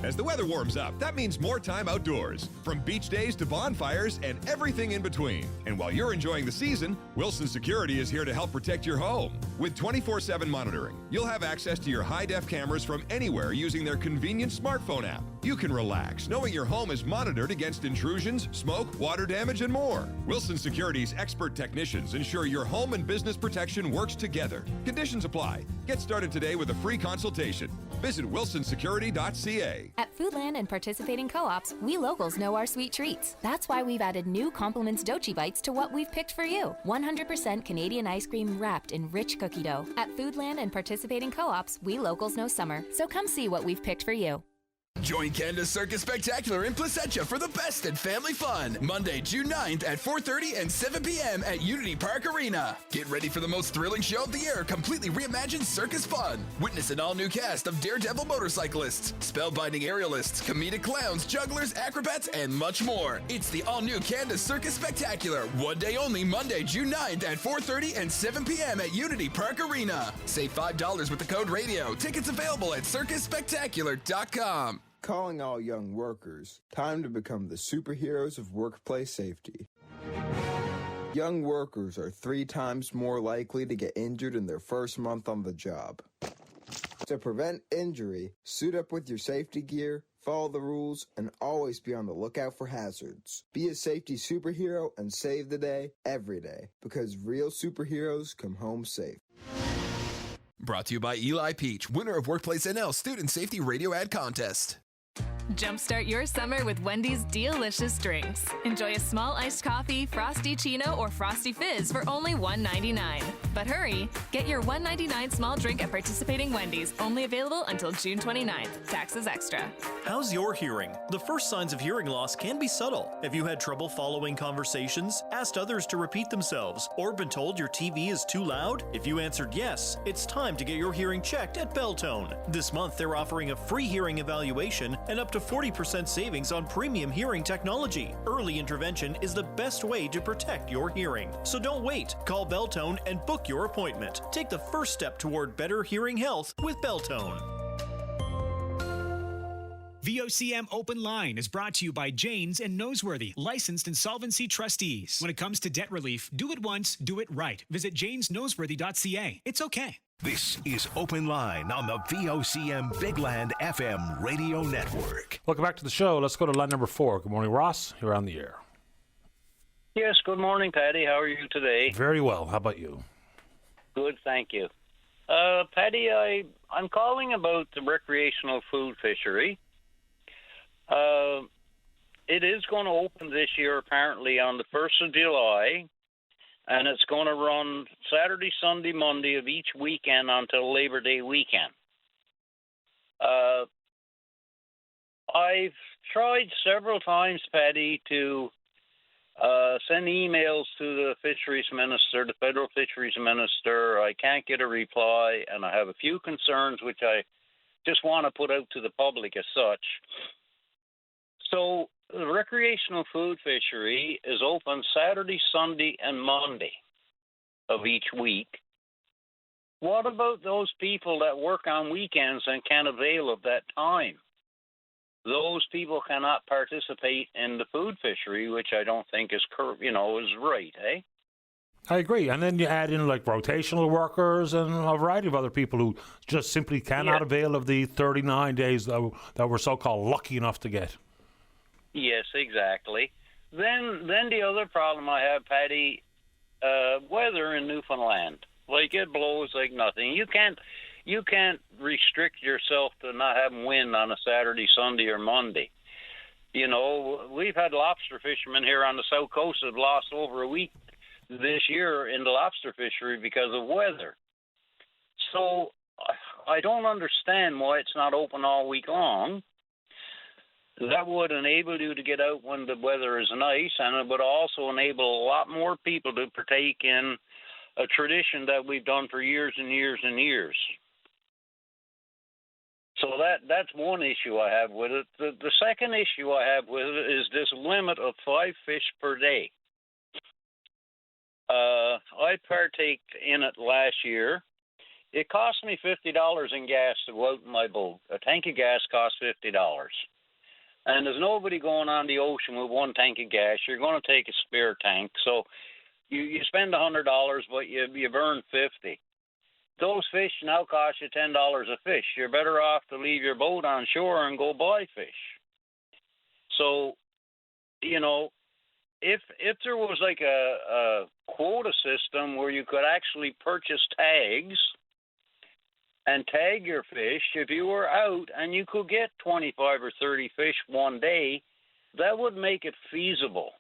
As the weather warms up, that means more time outdoors. From beach days to bonfires and everything in between. And while you're enjoying the season, Wilson Security is here to help protect your home. With 24/7 monitoring, you'll have access to your high-def cameras from anywhere using their convenient smartphone app. You can relax knowing your home is monitored against intrusions, smoke, water damage, and more. Wilson Security's expert technicians ensure your home and business protection works together. Conditions apply. Get started today with a free consultation. Visit wilsonsecurity.ca. At Foodland and participating co-ops, we locals know our sweet treats. That's why we've added new Compliments Dochi Bites to what we've picked for you. 100% Canadian ice cream wrapped in rich cookie dough. At Foodland and participating co-ops, we locals know summer. So come see what we've picked for you. Join Canada's Circus Spectacular in Placentia for the best in family fun. Monday, June 9th at 4:30 and 7 p.m. at Unity Park Arena. Get ready for the most thrilling show of the year, completely reimagined circus fun. Witness an all-new cast of daredevil motorcyclists, spellbinding aerialists, comedic clowns, jugglers, acrobats, and much more. It's the all-new Canada's Circus Spectacular. One day only, Monday, June 9th at 4:30 and 7 p.m. at Unity Park Arena. Save $5 with the code RADIO. Tickets available at circusspectacular.com. Calling all young workers, time to become the superheroes of workplace safety. Young workers are 3 times more likely to get injured in their first month on the job. To prevent injury, suit up with your safety gear, follow the rules, and always be on the lookout for hazards. Be a safety superhero and save the day every day, because real superheroes come home safe. Brought to you by Eli Peach, winner of Workplace NL Student Safety Radio Ad Contest. Jumpstart your summer with Wendy's delicious drinks. Enjoy a small iced coffee, Frosty Chino, or Frosty Fizz for only $1.99. But hurry, get your $1.99 small drink at participating Wendy's, only available until June 29th. Taxes extra. How's your hearing? The first signs of hearing loss can be subtle. Have you had trouble following conversations, asked others to repeat themselves, or been told your TV is too loud? If you answered yes, it's time to get your hearing checked at Belltone. This month, they're offering a free hearing evaluation and up to 40% savings on premium hearing technology. Early intervention is the best way to protect your hearing. So don't wait. Call Belltone and book your appointment. Take the first step toward better hearing health with Belltone. VOCM Open Line is brought to you by Janes and Noseworthy, licensed insolvency trustees. When it comes to debt relief, do it once, do it right. Visit janesnoseworthy.ca. It's okay. This is Open Line on the VOCM Big Land FM radio network. Welcome back to the show. Let's go to line number 4. Good morning, Ross. You're on the air. Yes, good morning, Patty. How are you today? Very well. How about you? Good, thank you. Patty, I'm calling about the recreational food fishery. It is going to open this year, apparently, on the 1st of July. And it's going to run Saturday, Sunday, Monday of each weekend until Labor Day weekend. I've tried several times, Patty, to send emails to the fisheries minister, the federal fisheries minister. I can't get a reply, and I have a few concerns which I just want to put out to the public as such. So the recreational food fishery is open Saturday, Sunday, and Monday of each week. What about those people that work on weekends and can't avail of that time? Those people cannot participate in the food fishery, which I don't think is right, eh? I agree. And then you add in like rotational workers and a variety of other people who just simply cannot avail of the 39 days that we're so-called lucky enough to get. Yes, exactly. Then the other problem I have, Patty, weather in Newfoundland. Like, it blows like nothing. You can't restrict yourself to not having wind on a Saturday, Sunday, or Monday. You know, we've had lobster fishermen here on the south coast that have lost over a week this year in the lobster fishery because of weather. So I don't understand why it's not open all week long. That would enable you to get out when the weather is nice, and it would also enable a lot more people to partake in a tradition that we've done for years and years and years. So that's one issue I have with it. The second issue I have with it is this limit of 5 fish per day. I partaked in it last year. It cost me $50 in gas to go out in my boat. A tank of gas costs $50. And there's nobody going on the ocean with one tank of gas. You're going to take a spare tank. So you spend $100, but you burn $50. Those fish now cost you $10 a fish. You're better off to leave your boat on shore and go buy fish. So, you know, if there was like a quota system where you could actually purchase tags and tag your fish, if you were out and you could get 25 or 30 fish one day, that would make it feasible.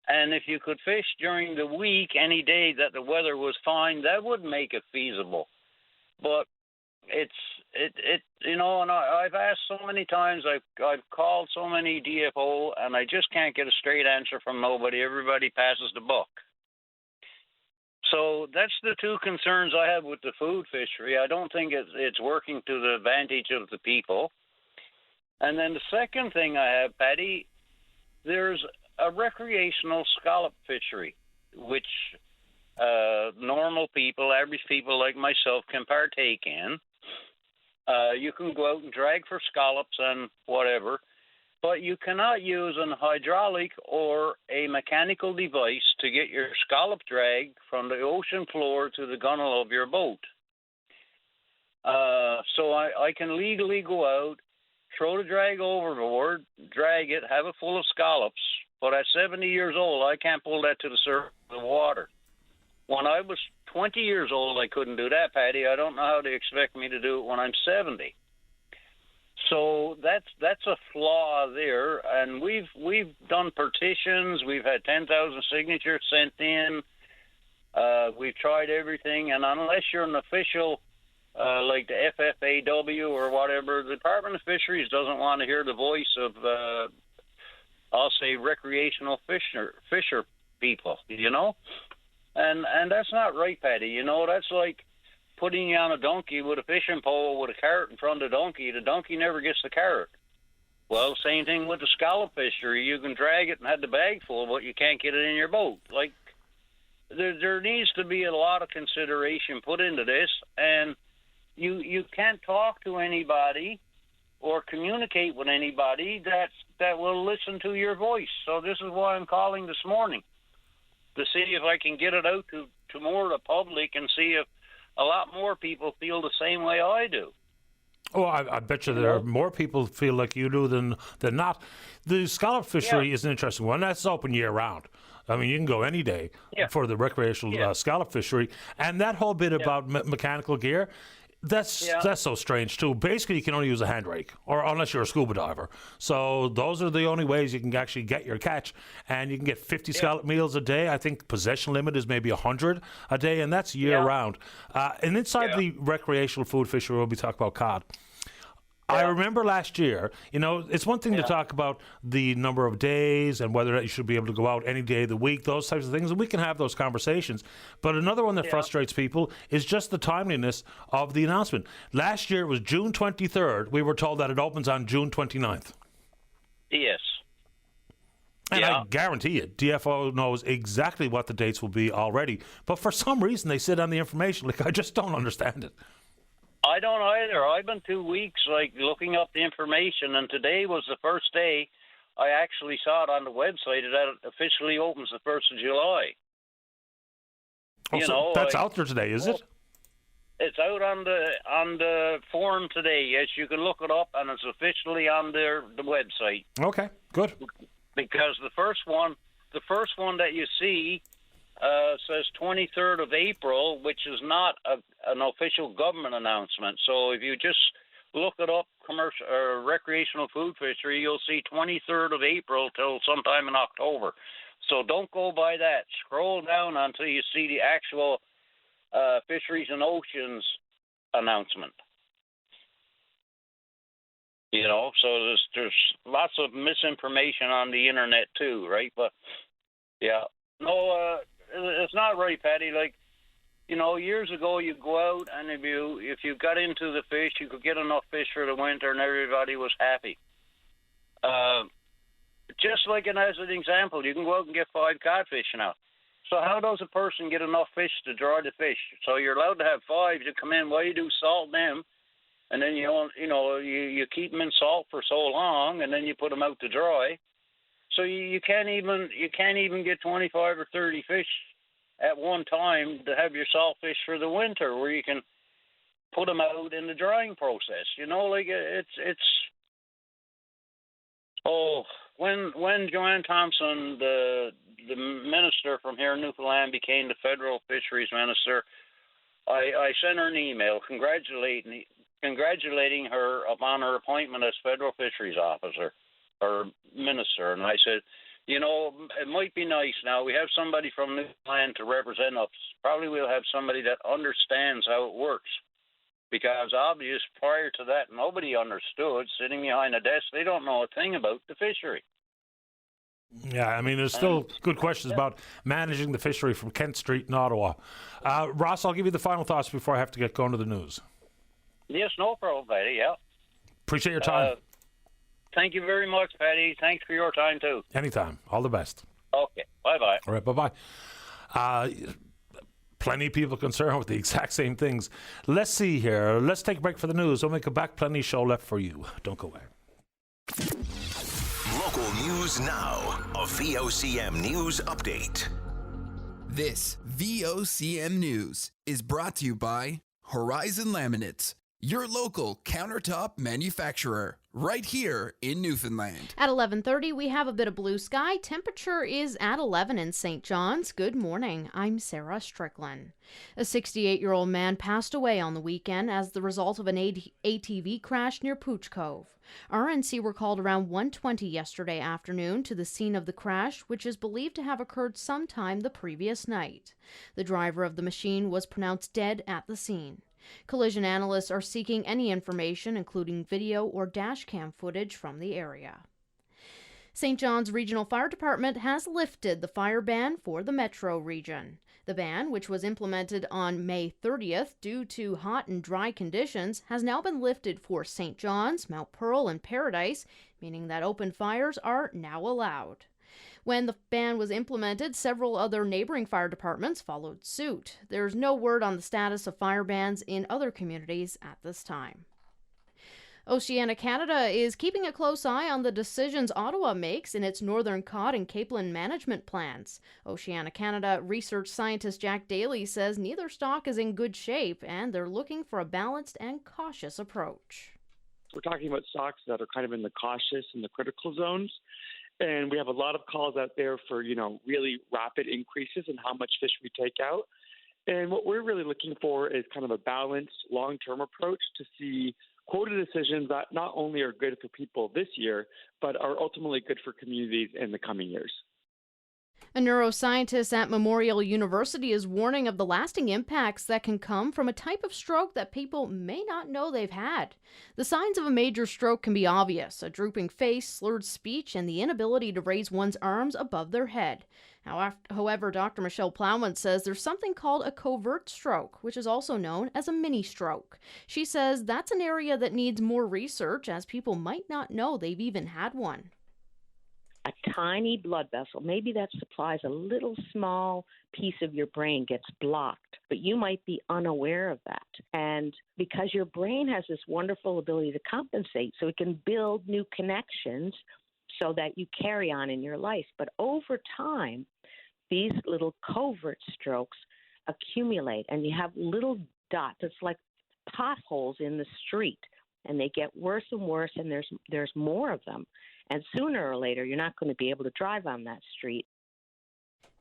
And if you could fish during the week, any day that the weather was fine, that would make it feasible. But it and I've asked so many times, I've called so many DFO, and I just can't get a straight answer from nobody. Everybody passes the buck. So that's the two concerns I have with the food fishery. I don't think it's working to the advantage of the people. And then the second thing I have, Patty, there's a recreational scallop fishery, which normal people, average people like myself can partake in. You can go out and drag for scallops and whatever, but you cannot use an hydraulic or a mechanical device to get your scallop drag from the ocean floor to the gunnel of your boat. So I can legally go out, throw the drag overboard, drag it, have it full of scallops. But at 70 years old, I can't pull that to the surface of the water. When I was 20 years old, I couldn't do that, Patty. I don't know how they expect me to do it when I'm 70. So that's a flaw there, and we've done petitions. We've had 10,000 signatures sent in. We've tried everything, and unless you're an official like the FFAW or whatever, the Department of Fisheries doesn't want to hear the voice of, I'll say, recreational fisher people, you know? And that's not right, Patty. You know, that's like putting you on a donkey with a fishing pole with a carrot in front of the donkey. The donkey never gets the carrot. Well, same thing with the scallop fishery. You can drag it and have the bag full, but you can't get it in your boat. Like, there needs to be a lot of consideration put into this, and you can't talk to anybody or communicate with anybody that will listen to your voice. So this is why I'm calling this morning, to see if I can get it out to more of the public and see if a lot more people feel the same way I do. Oh, I bet you there are more people feel like you do than not. The scallop fishery is an interesting one. That's open year-round. I mean, you can go any day for the recreational scallop fishery. And that whole bit about mechanical gear, that's so strange, too. Basically, you can only use a hand rake, or unless you're a scuba diver. So those are the only ways you can actually get your catch. And you can get 50 scallop meals a day. I think possession limit is maybe 100 a day, and that's year-round. And inside the recreational food fishery, we'll be talking about cod. I remember last year, you know, it's one thing to talk about the number of days and whether or not you should be able to go out any day of the week, those types of things, and we can have those conversations. But another one that frustrates people is just the timeliness of the announcement. Last year it was June 23rd. We were told that it opens on June 29th. Yes. And I guarantee you, DFO knows exactly what the dates will be already. But for some reason, they sit on the information. Like, I just don't understand it. I don't either. I've been 2 weeks, like, looking up the information, and today was the first day I actually saw it on the website that it officially opens the 1st of July. Oh, so that's out there today, is it? It's out on the forum today. Yes, you can look it up, and it's officially on the website. Okay, good. Because the first one that you see says 23rd of April, which is not an official government announcement. So if you just look it up, commercial or recreational food fishery, you'll see 23rd of April till sometime in October. So don't go by that. Scroll down until you see the actual Fisheries and Oceans announcement. You know, so there's lots of misinformation on the internet too, right? But yeah, no, it's not right, Patty. Like, you know, years ago you go out and if you got into the fish, you could get enough fish for the winter, and everybody was happy. Just like as an example, you can go out and get 5 codfish now. So how does a person get enough fish to dry the fish? So you're allowed to have 5 to come in. Why you do salt them? And then you keep them in salt for so long, and then you put them out to dry. So you can't even get 25 or 30 fish at one time to have your salt fish for the winter, where you can put them out in the drying process. You know, like it's. Oh, when Joanne Thompson, the minister from here in Newfoundland, became the federal fisheries minister, I sent her an email congratulating her upon her appointment as federal fisheries officer or minister. And I said, you know, it might be nice now. We have somebody from Newfoundland to represent us. Probably we'll have somebody that understands how it works. Because obvious prior to that, nobody understood. Sitting behind a desk, they don't know a thing about the fishery. Yeah, I mean, there's still good questions about managing the fishery from Kent Street in Ottawa. Ross, I'll give you the final thoughts before I have to get going to the news. Yes, no problem, Patty, yeah. Appreciate your time. Thank you very much, Patty. Thanks for your time, too. Anytime. All the best. Okay, bye-bye. All right, bye-bye. Plenty of people concerned with the exact same things. Let's see here. Let's take a break for the news. When we come back, plenty of show left for you. Don't go away. Local news now. A VOCM news update. This VOCM news is brought to you by Horizon Laminates. Your local countertop manufacturer, right here in Newfoundland. At 11:30, we have a bit of blue sky. Temperature is at 11 in St. John's. Good morning. I'm Sarah Strickland. A 68-year-old man passed away on the weekend as the result of an ATV crash near Pooch Cove. RNC were called around 1:20 yesterday afternoon to the scene of the crash, which is believed to have occurred sometime the previous night. The driver of the machine was pronounced dead at the scene. Collision analysts are seeking any information, including video or dash cam footage from the area. St. John's Regional Fire Department has lifted the fire ban for the metro region. The ban, which was implemented on May 30th due to hot and dry conditions, has now been lifted for St. John's, Mount Pearl, and Paradise, meaning that open fires are now allowed. When the ban was implemented, several other neighboring fire departments followed suit. There's no word on the status of fire bans in other communities at this time. Oceana Canada is keeping a close eye on the decisions Ottawa makes in its northern cod and capelin management plans. Oceana Canada research scientist Jack Daly says neither stock is in good shape, and they're looking for a balanced and cautious approach. We're talking about stocks that are kind of in the cautious and the critical zones. And we have a lot of calls out there for, really rapid increases in how much fish we take out. And what we're really looking for is kind of a balanced long-term approach to see quota decisions that not only are good for people this year, but are ultimately good for communities in the coming years. A neuroscientist at Memorial University is warning of the lasting impacts that can come from a type of stroke that people may not know they've had. The signs of a major stroke can be obvious: a drooping face, slurred speech, and the inability to raise one's arms above their head. However, Dr. Michelle Plowman says there's something called a covert stroke, which is also known as a mini stroke. She says that's an area that needs more research, as people might not know they've even had one. A tiny blood vessel, maybe that supplies a little small piece of your brain, gets blocked, but you might be unaware of that. And because your brain has this wonderful ability to compensate, so it can build new connections so that you carry on in your life. But over time, these little covert strokes accumulate, and you have little dots. It's like potholes in the street, and they get worse and worse, and there's more of them. And sooner or later, you're not going to be able to drive on that street.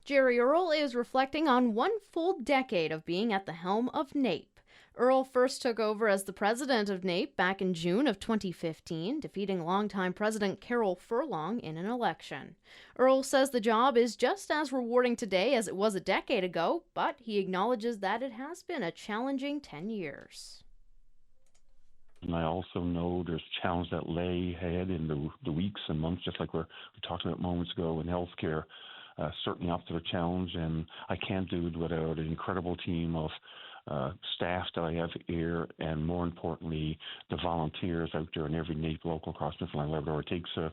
Jerry Earle is reflecting on one full decade of being at the helm of NAPE. Earle first took over as the president of NAPE back in June of 2015, defeating longtime President Carol Furlong in an election. Earle says the job is just as rewarding today as it was a decade ago, but he acknowledges that it has been a challenging 10 years. And I also know there's challenges that lay ahead in the weeks and months, just like we talked about moments ago in healthcare. Certainly up to the challenge, and I can't do it without an incredible team of staff that I have here, and more importantly, the volunteers out there in every NAPE local across Newfoundland and Labrador. It takes a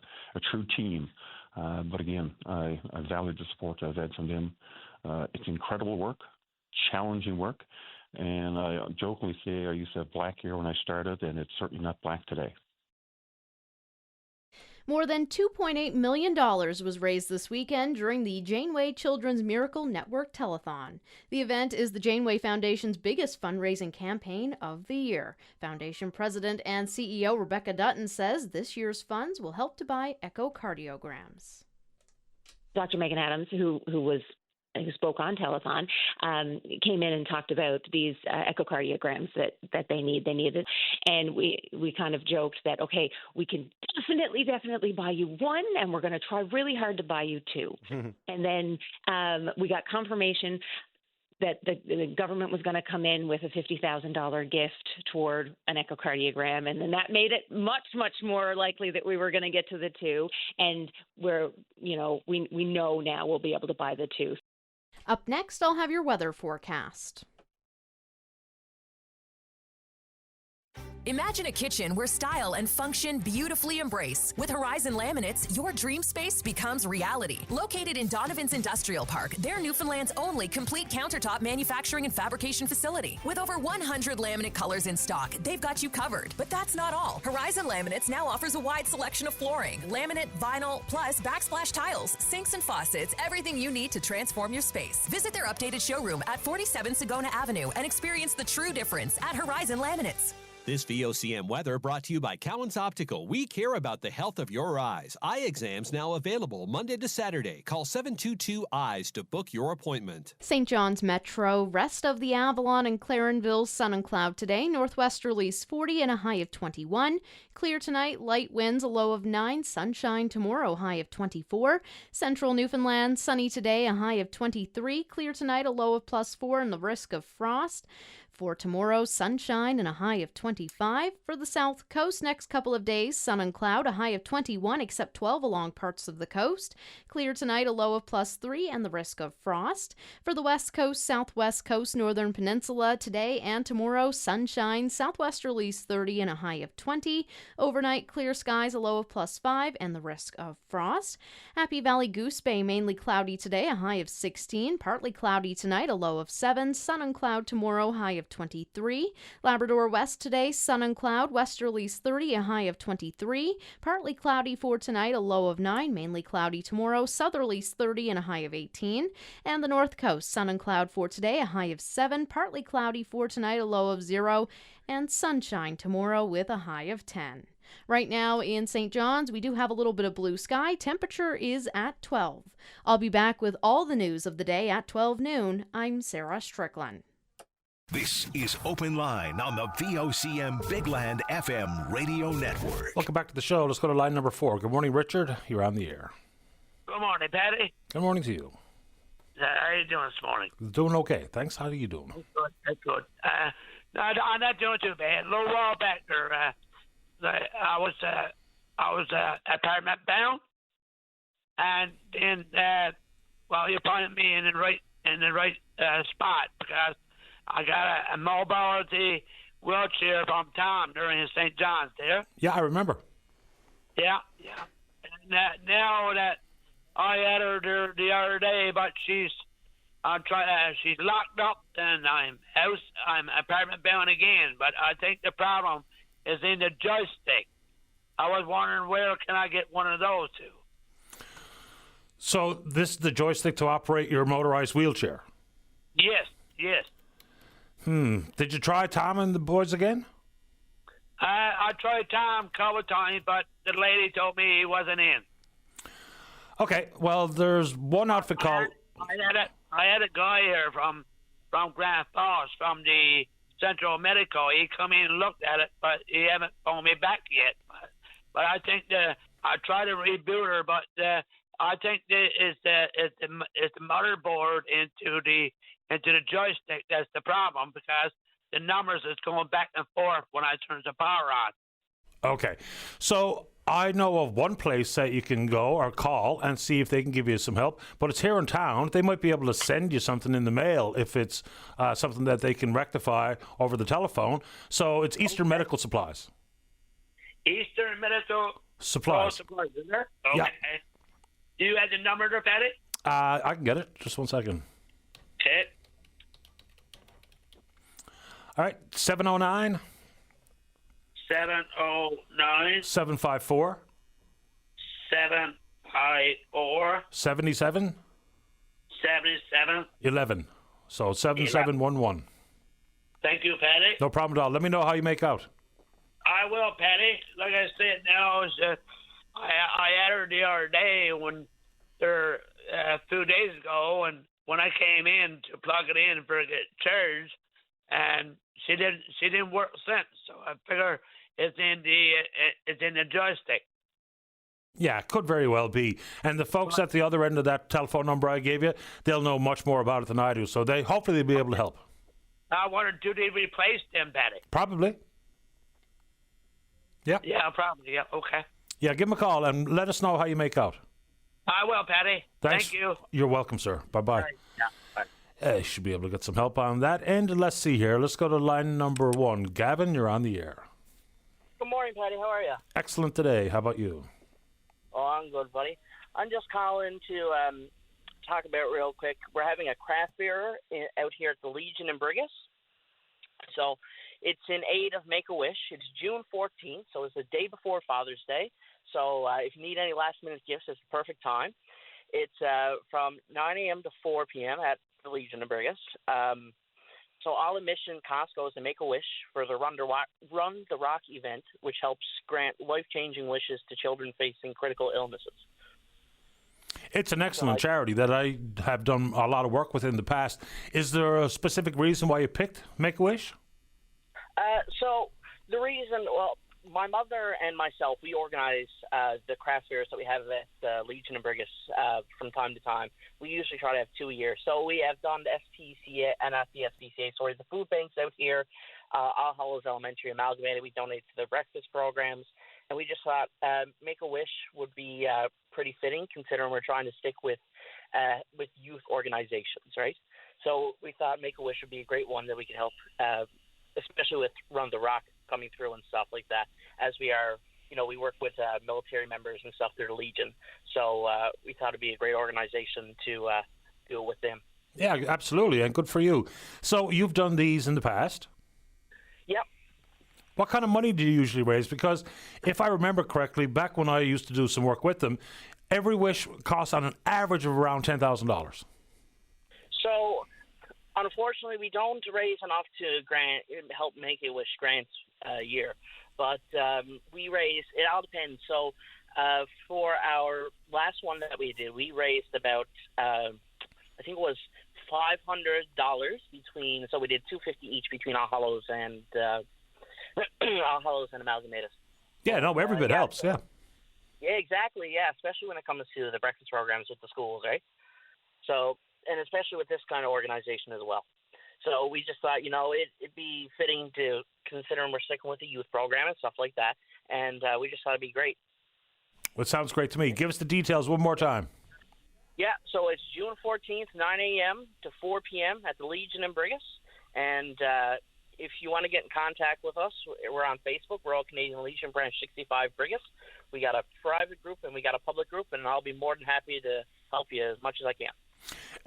true team. But again, I value the support I've had from them. It's incredible work, challenging work. And I jokingly say I used to have black hair when I started, and it's certainly not black today. More than $2.8 million was raised this weekend during the Janeway Children's Miracle Network Telethon. The event is the Janeway Foundation's biggest fundraising campaign of the year. Foundation President and CEO Rebecca Dutton says this year's funds will help to buy echocardiograms. Dr. Megan Adams, who spoke on telethon, came in and talked about these echocardiograms that they needed. And we kind of joked that, okay, we can definitely buy you one, and we're going to try really hard to buy you two. And then we got confirmation that the government was going to come in with a $50,000 gift toward an echocardiogram, and then that made it much, much more likely that we were going to get to the two. And we know now we'll be able to buy the two. Up next, I'll have your weather forecast. Imagine a kitchen where style and function beautifully embrace. With Horizon Laminates, your dream space becomes reality. Located in Donovan's Industrial Park, they're Newfoundland's only complete countertop manufacturing and fabrication facility. With over 100 laminate colors in stock, they've got you covered. But that's not all. Horizon Laminates now offers a wide selection of flooring, laminate, vinyl, plus backsplash tiles, sinks and faucets, everything you need to transform your space. Visit their updated showroom at 47 Sagona Avenue and experience the true difference at Horizon Laminates. This VOCM weather brought to you by Cowan's Optical. We care about the health of your eyes. Eye exams now available Monday to Saturday. Call 722-EYES to book your appointment. St. John's Metro, rest of the Avalon and Clarenville, sun and cloud today. Northwesterlies 40 and a high of 21. Clear tonight, light winds, a low of 9. Sunshine tomorrow, high of 24. Central Newfoundland, sunny today, a high of 23. Clear tonight, a low of +4 and the risk of frost. For tomorrow, sunshine and a high of 25. For the south coast, next couple of days, sun and cloud, a high of 21, except 12 along parts of the coast. Clear tonight, a low of +3 and the risk of frost. For the west coast, southwest coast, northern peninsula, today and tomorrow, sunshine, southwesterlies 30 and a high of 20. Overnight, clear skies, a low of +5 and the risk of frost. Happy Valley Goose Bay, mainly cloudy today, a high of 16. Partly cloudy tonight, a low of 7. Sun and cloud tomorrow, high of 23. Labrador West today, sun and cloud, westerlies 30, a high of 23. Partly cloudy for tonight, a low of 9. Mainly cloudy tomorrow, southerlies 30 and a high of 18. And the north coast, sun and cloud for today, a high of 7. Partly cloudy for tonight, a low of 0. And sunshine tomorrow with a high of 10. Right now in St. John's, we do have a little bit of blue sky. Temperature is at 12. I'll be back with all the news of the day at 12 noon. I'm Sarah Strickland. This is Open Line on the VOCM Big Land FM radio network. Welcome back to the show. Let's go to line number 4. Good morning, Richard. You're on the air. Good morning, Patty. Good morning to you. How are you doing this morning? Doing okay. Thanks. How are you doing? That's good. No, I'm not doing too bad. A little while back there, I was apartment bound, and then you pointed me in the right spot because I got a mobility wheelchair from Tom during his St. John's there. Yeah, I remember. Yeah. And now that I had her there the other day, but she's locked up, and I'm apartment bound again. But I think the problem is in the joystick. I was wondering where can I get one of those two. So this is the joystick to operate your motorized wheelchair? Yes. Did you try Tom and the boys again? I tried Tom a couple of times, but the lady told me he wasn't in. Okay, well, there's one outfit called... I had a guy here from Grand Falls, from the Central Medical. He come in and looked at it, but he haven't phoned me back yet. But I think I tried to reboot her, but I think it's the motherboard into the joystick that's the problem, because the numbers is going back and forth when I turn the power on. Okay, so I know of one place that you can go or call and see if they can give you some help, but it's here in town. They might be able to send you something in the mail if it's something that they can rectify over the telephone. So it's Eastern Medical Supplies. Eastern Medical Supplies. Is there? Okay. Yeah. Do you have the number there, Patty? I can get it. Just 1 second. Okay. All right, 709 709 754 754 77 77 11. So 7711. Thank you, Patty. No problem at all. Let me know how you make out. I will, Patty. Like I said, now I had her the other day a few days ago, and when I came in to plug it in for it get charged, and she didn't work since. So I figure it's in the joystick. Yeah, it could very well be. And the folks at the other end of that telephone number I gave you, they'll know much more about it than I do. So hopefully they'll be able to help. I wondered, do they replace them, Patty? Probably. Yeah. Yeah, probably. Yeah. Okay. Yeah, give them a call and let us know how you make out. I will, Patty. Thanks. Thank you. You're welcome, sir. Bye-bye. Right. Yeah, bye. You should be able to get some help on that end. Let's see here. Let's go to line number 1. Gavin, you're on the air. Good morning, Patty. How are you? Excellent today. How about you? Oh, I'm good, buddy. I'm just calling to talk about real quick. We're having a craft beer out here at the Legion in Brigus. So it's in aid of Make-A-Wish. It's June 14th, so it's the day before Father's Day. So if you need any last-minute gifts, it's the perfect time. It's from 9 a.m. to 4 p.m. at the Legion of Brigus. So all admission cost goes to Make-A-Wish for the Run the Rock event, which helps grant life-changing wishes to children facing critical illnesses. It's an excellent charity that I have done a lot of work with in the past. Is there a specific reason why you picked Make-A-Wish? So the reason, well, my mother and myself, we organize the craft fairs that we have at Legion and Brigus from time to time. We usually try to have 2 a year. So we have done the SPCA, not the SPCA, sorry, the food banks out here, All Hallows Elementary Amalgamated. We donate to the breakfast programs. And we just thought Make-A-Wish would be pretty fitting, considering we're trying to stick with youth organizations, right? So we thought Make-A-Wish would be a great one that we could help, especially with Run the Rock coming through and stuff like that, as we are, we work with military members and stuff through the Legion. So we thought it'd be a great organization to do it with them. Yeah, absolutely, and good for you. So you've done these in the past? Yep. What kind of money do you usually raise? Because if I remember correctly, back when I used to do some work with them, every wish costs on an average of around $10,000. So, unfortunately, we don't raise enough to help Make-A-Wish grants a year. But we raise, it all depends. So, for our last one that we did, we raised about, I think it was $500 between, so we did $250 each between All Hallows and All Hallows and Amalgamated. Yeah, no, every bit helps, yeah. Yeah, exactly, yeah, especially when it comes to the breakfast programs with the schools, right? So, and especially with this kind of organization as well. So we just thought, it'd be fitting to consider we're sticking with the youth program and stuff like that, and we just thought it'd be great. Well, it sounds great to me. Give us the details one more time. Yeah, so it's June 14th, 9 a.m. to 4 p.m. at the Legion in Brigus, and if you want to get in contact with us, we're on Facebook. We're all Canadian Legion Branch 65 Brigus. We got a private group and we got a public group, and I'll be more than happy to help you as much as I can.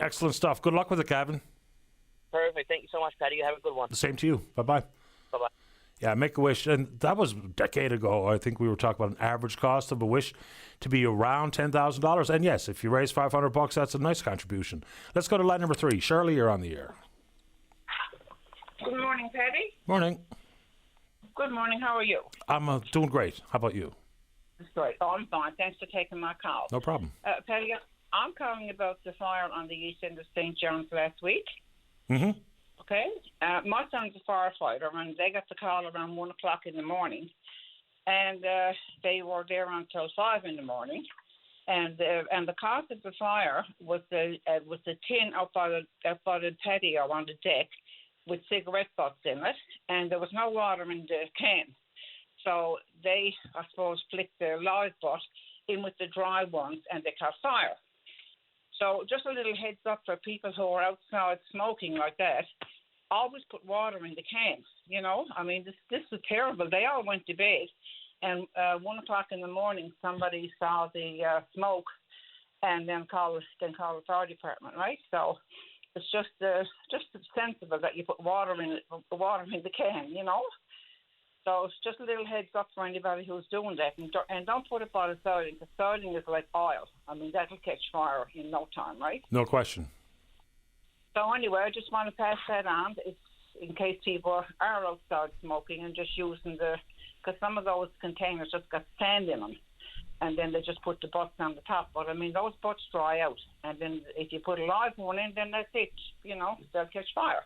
Excellent stuff. Good luck with it, Gavin. Perfect. Thank you so much, Patty. You have a good one. The same to you. Bye-bye. Bye-bye. Yeah, Make-A-Wish, and that was a decade ago. I think we were talking about an average cost of a wish to be around $10,000. And yes, if you raise $500, that's a nice contribution. Let's go to line number 3. Shirley, you're on the air. Good morning, Patty. Morning. Good morning. How are you? I'm doing great. How about you? That's great. Oh, I'm fine. Thanks for taking my call. No problem. Patty, I'm calling about the fire on the east end of St. John's last week. Mm-hmm. Okay? My son's a firefighter, and they got the call around 1 o'clock in the morning. And they were there until 5 in the morning. And the cause of the fire was the tin up by the patio on the deck with cigarette butts in it, and there was no water in the can. So they, I suppose, flicked the live butt in with the dry ones, and they caught fire. So just a little heads up for people who are outside smoking like that, always put water in the can, I mean, this is terrible. They all went to bed, and 1 o'clock in the morning, somebody saw the smoke and then called the fire department, right? So it's just sensible that you put water in the can, So it's just a little heads up for anybody who's doing that. And don't put it by the siding, because siding is like oil. I mean, that'll catch fire in no time, right? No question. So anyway, I just want to pass that on. It's in case people are outside smoking and just using because some of those containers just got sand in them. And then they just put the butts on the top. But, I mean, those butts dry out. And then if you put a live one in, then that's it. They'll catch fire.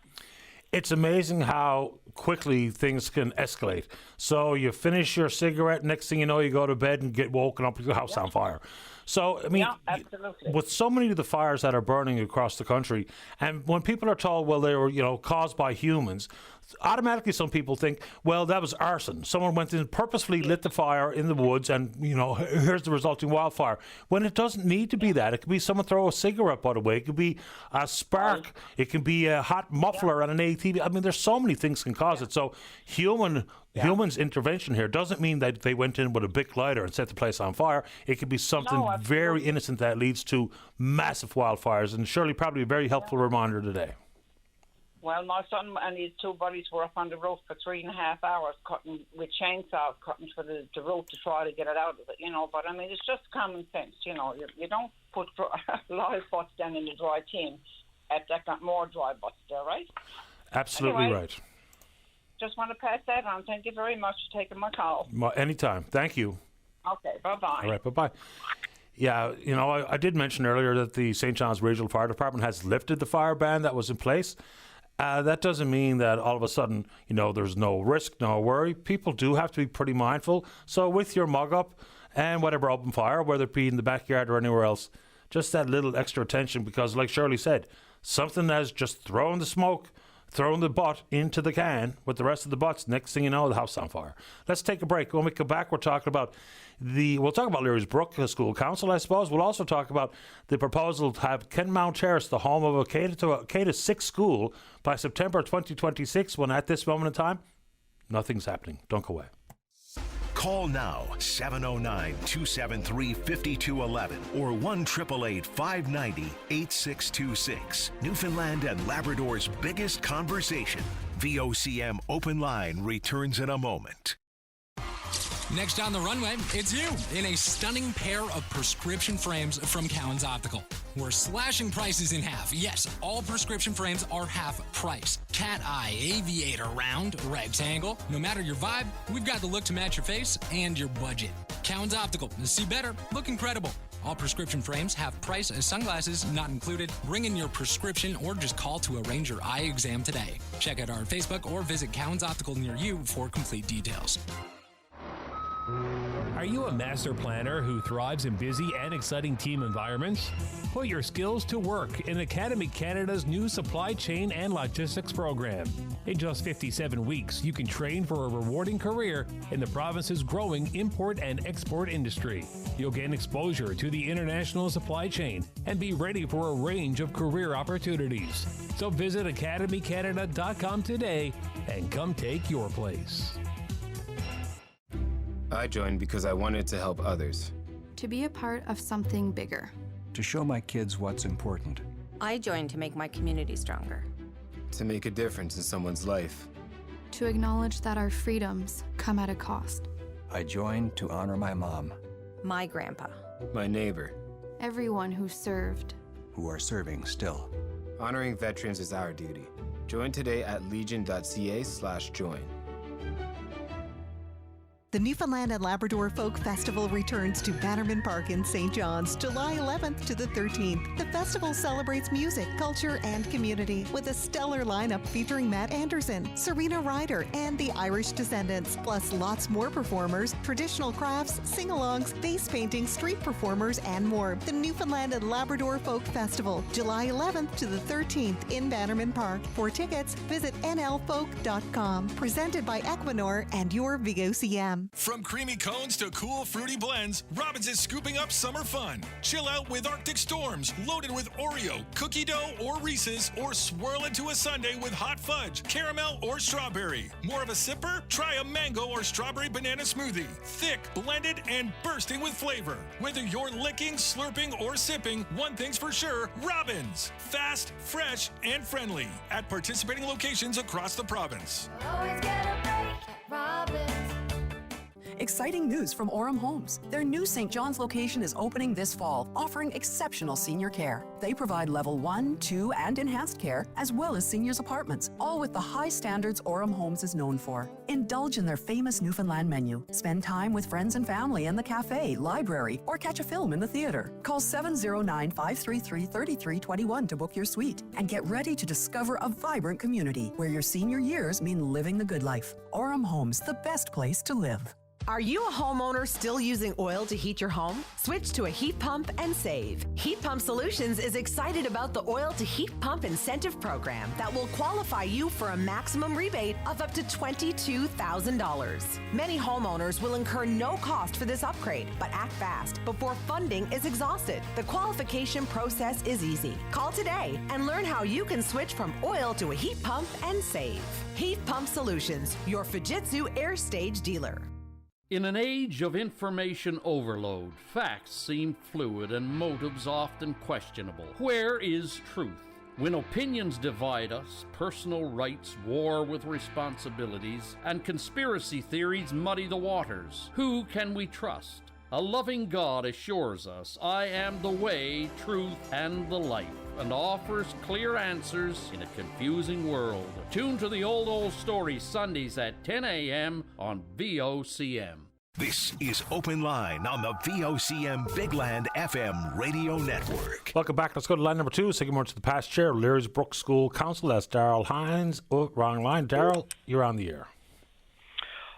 It's amazing how quickly things can escalate. So you finish your cigarette, next thing you know, you go to bed and get woken up with your house on fire. So, I mean, with so many of the fires that are burning across the country, and when people are told, well, they were, caused by humans, automatically some people think, well, that was arson. Someone went in and purposefully lit the fire in the woods and, here's the resulting wildfire. When it doesn't need to be that. It could be someone throw a cigarette butt away. It could be a spark. It can be a hot muffler on an ATV. I mean, there's so many things can cause it. So humans' intervention here doesn't mean that they went in with a big lighter and set the place on fire. It could be something very innocent that leads to massive wildfires. And surely probably a very helpful reminder today. Well, my son and his 2 buddies were up on the roof for 3.5 hours cutting with chainsaws, cutting for the roof to try to get it out of it, But, I mean, it's just common sense, You don't put live butts down in the dry tin. That got more dry butts there, right? Absolutely Anyway, right. Just want to pass that on. Thank you very much for taking my call. Anytime. Thank you. Okay, bye-bye. All right, bye-bye. Yeah, you know, I did mention earlier that the St. John's Regional Fire Department has lifted the fire ban that was in place. That doesn't mean that all of a sudden, you know, there's no risk, no worry. People do have to be pretty mindful. So with your mug up and whatever open fire, whether it be in the backyard or anywhere else, just that little extra attention, because like Shirley said, something that's just throwing the smoke, throwing the butt into the can with the rest of the butts. Next thing you know, the house on fire. Let's take a break. When we come back, we'll talk about Leary's Brook School Council, I suppose. We'll also talk about the proposal to have Kenmount Terrace the home of a K-6 school by September 2026, when at this moment in time, nothing's happening. Don't go away. Call now, 709-273-5211 or 1-888-590-8626. Newfoundland and Labrador's biggest conversation. VOCM Open Line returns in a moment. Next on the runway, it's you in a stunning pair of prescription frames from Cowan's Optical. We're slashing prices in half. Yes, all prescription frames are half price. Cat eye, aviator, round, rectangle. No matter your vibe, we've got the look to match your face and your budget. Cowan's Optical. See better, look incredible. All prescription frames have price as sunglasses not included. Bring in your prescription or just call to arrange your eye exam today. Check out our Facebook or visit Cowan's Optical near you for complete details. Are you a master planner who thrives in busy and exciting team environments? Put your skills to work in Academy Canada's new supply chain and logistics program. In just 57 weeks, you can train for a rewarding career in the province's growing import and export industry. You'll gain exposure to the international supply chain and be ready for a range of career opportunities. So visit academycanada.com today and come take your place. I joined because I wanted to help others. To be a part of something bigger. To show my kids what's important. I joined to make my community stronger. To make a difference in someone's life. To acknowledge that our freedoms come at a cost. I joined to honor my mom. My grandpa. My neighbor. Everyone who served. Who are serving still. Honoring veterans is our duty. Join today at legion.ca/join. The Newfoundland and Labrador Folk Festival returns to Bannerman Park in St. John's, July 11th to the 13th. The festival celebrates music, culture, and community with a stellar lineup featuring Matt Anderson, Serena Ryder, and the Irish Descendants, plus lots more performers, traditional crafts, sing-alongs, face painting, street performers, and more. The Newfoundland and Labrador Folk Festival, July 11th to the 13th in Bannerman Park. For tickets, visit nlfolk.com. Presented by Equinor and your VOCM. From creamy cones to cool fruity blends, Robbins is scooping up summer fun. Chill out with Arctic Storms, loaded with Oreo, cookie dough, or Reese's, or swirl into a sundae with hot fudge, caramel, or strawberry. More of a sipper? Try a mango or strawberry banana smoothie. Thick, blended, and bursting with flavor. Whether you're licking, slurping, or sipping, one thing's for sure, Robbins. Fast, fresh, and friendly. At participating locations across the province. Always get a break at Robbins. Exciting news from Orem Homes. Their new St. John's location is opening this fall, offering exceptional senior care. They provide level 1, 2, and enhanced care, as well as seniors' apartments, all with the high standards Orem Homes is known for. Indulge in their famous Newfoundland menu. Spend time with friends and family in the cafe, library, or catch a film in the theater. Call 709-533-3321 to book your suite and get ready to discover a vibrant community where your senior years mean living the good life. Orem Homes, the best place to live. Are you a homeowner still using oil to heat your home? Switch to a heat pump and save. Heat Pump Solutions is excited about the Oil to Heat Pump Incentive Program that will qualify you for a maximum rebate of up to $22,000. Many homeowners will incur no cost for this upgrade, but act fast before funding is exhausted. The qualification process is easy. Call today and learn how you can switch from oil to a heat pump and save. Heat Pump Solutions, your Fujitsu Air Stage dealer. In an age of information overload, facts seem fluid and motives often questionable. Where is truth? When opinions divide us, personal rights war with responsibilities, and conspiracy theories muddy the waters, who can we trust? A loving God assures us, I am the way, truth, and the life, and offers clear answers in a confusing world. Tune to the Old Story Sundays at 10 a.m. on VOCM. This is Open Line on the VOCM Big Land FM radio network. Welcome back. Let's go to line number 2. Say good morning to the past chair, Leary's Brook School Council. That's Daryl Hines. Oh, wrong line. Daryl, you're on the air.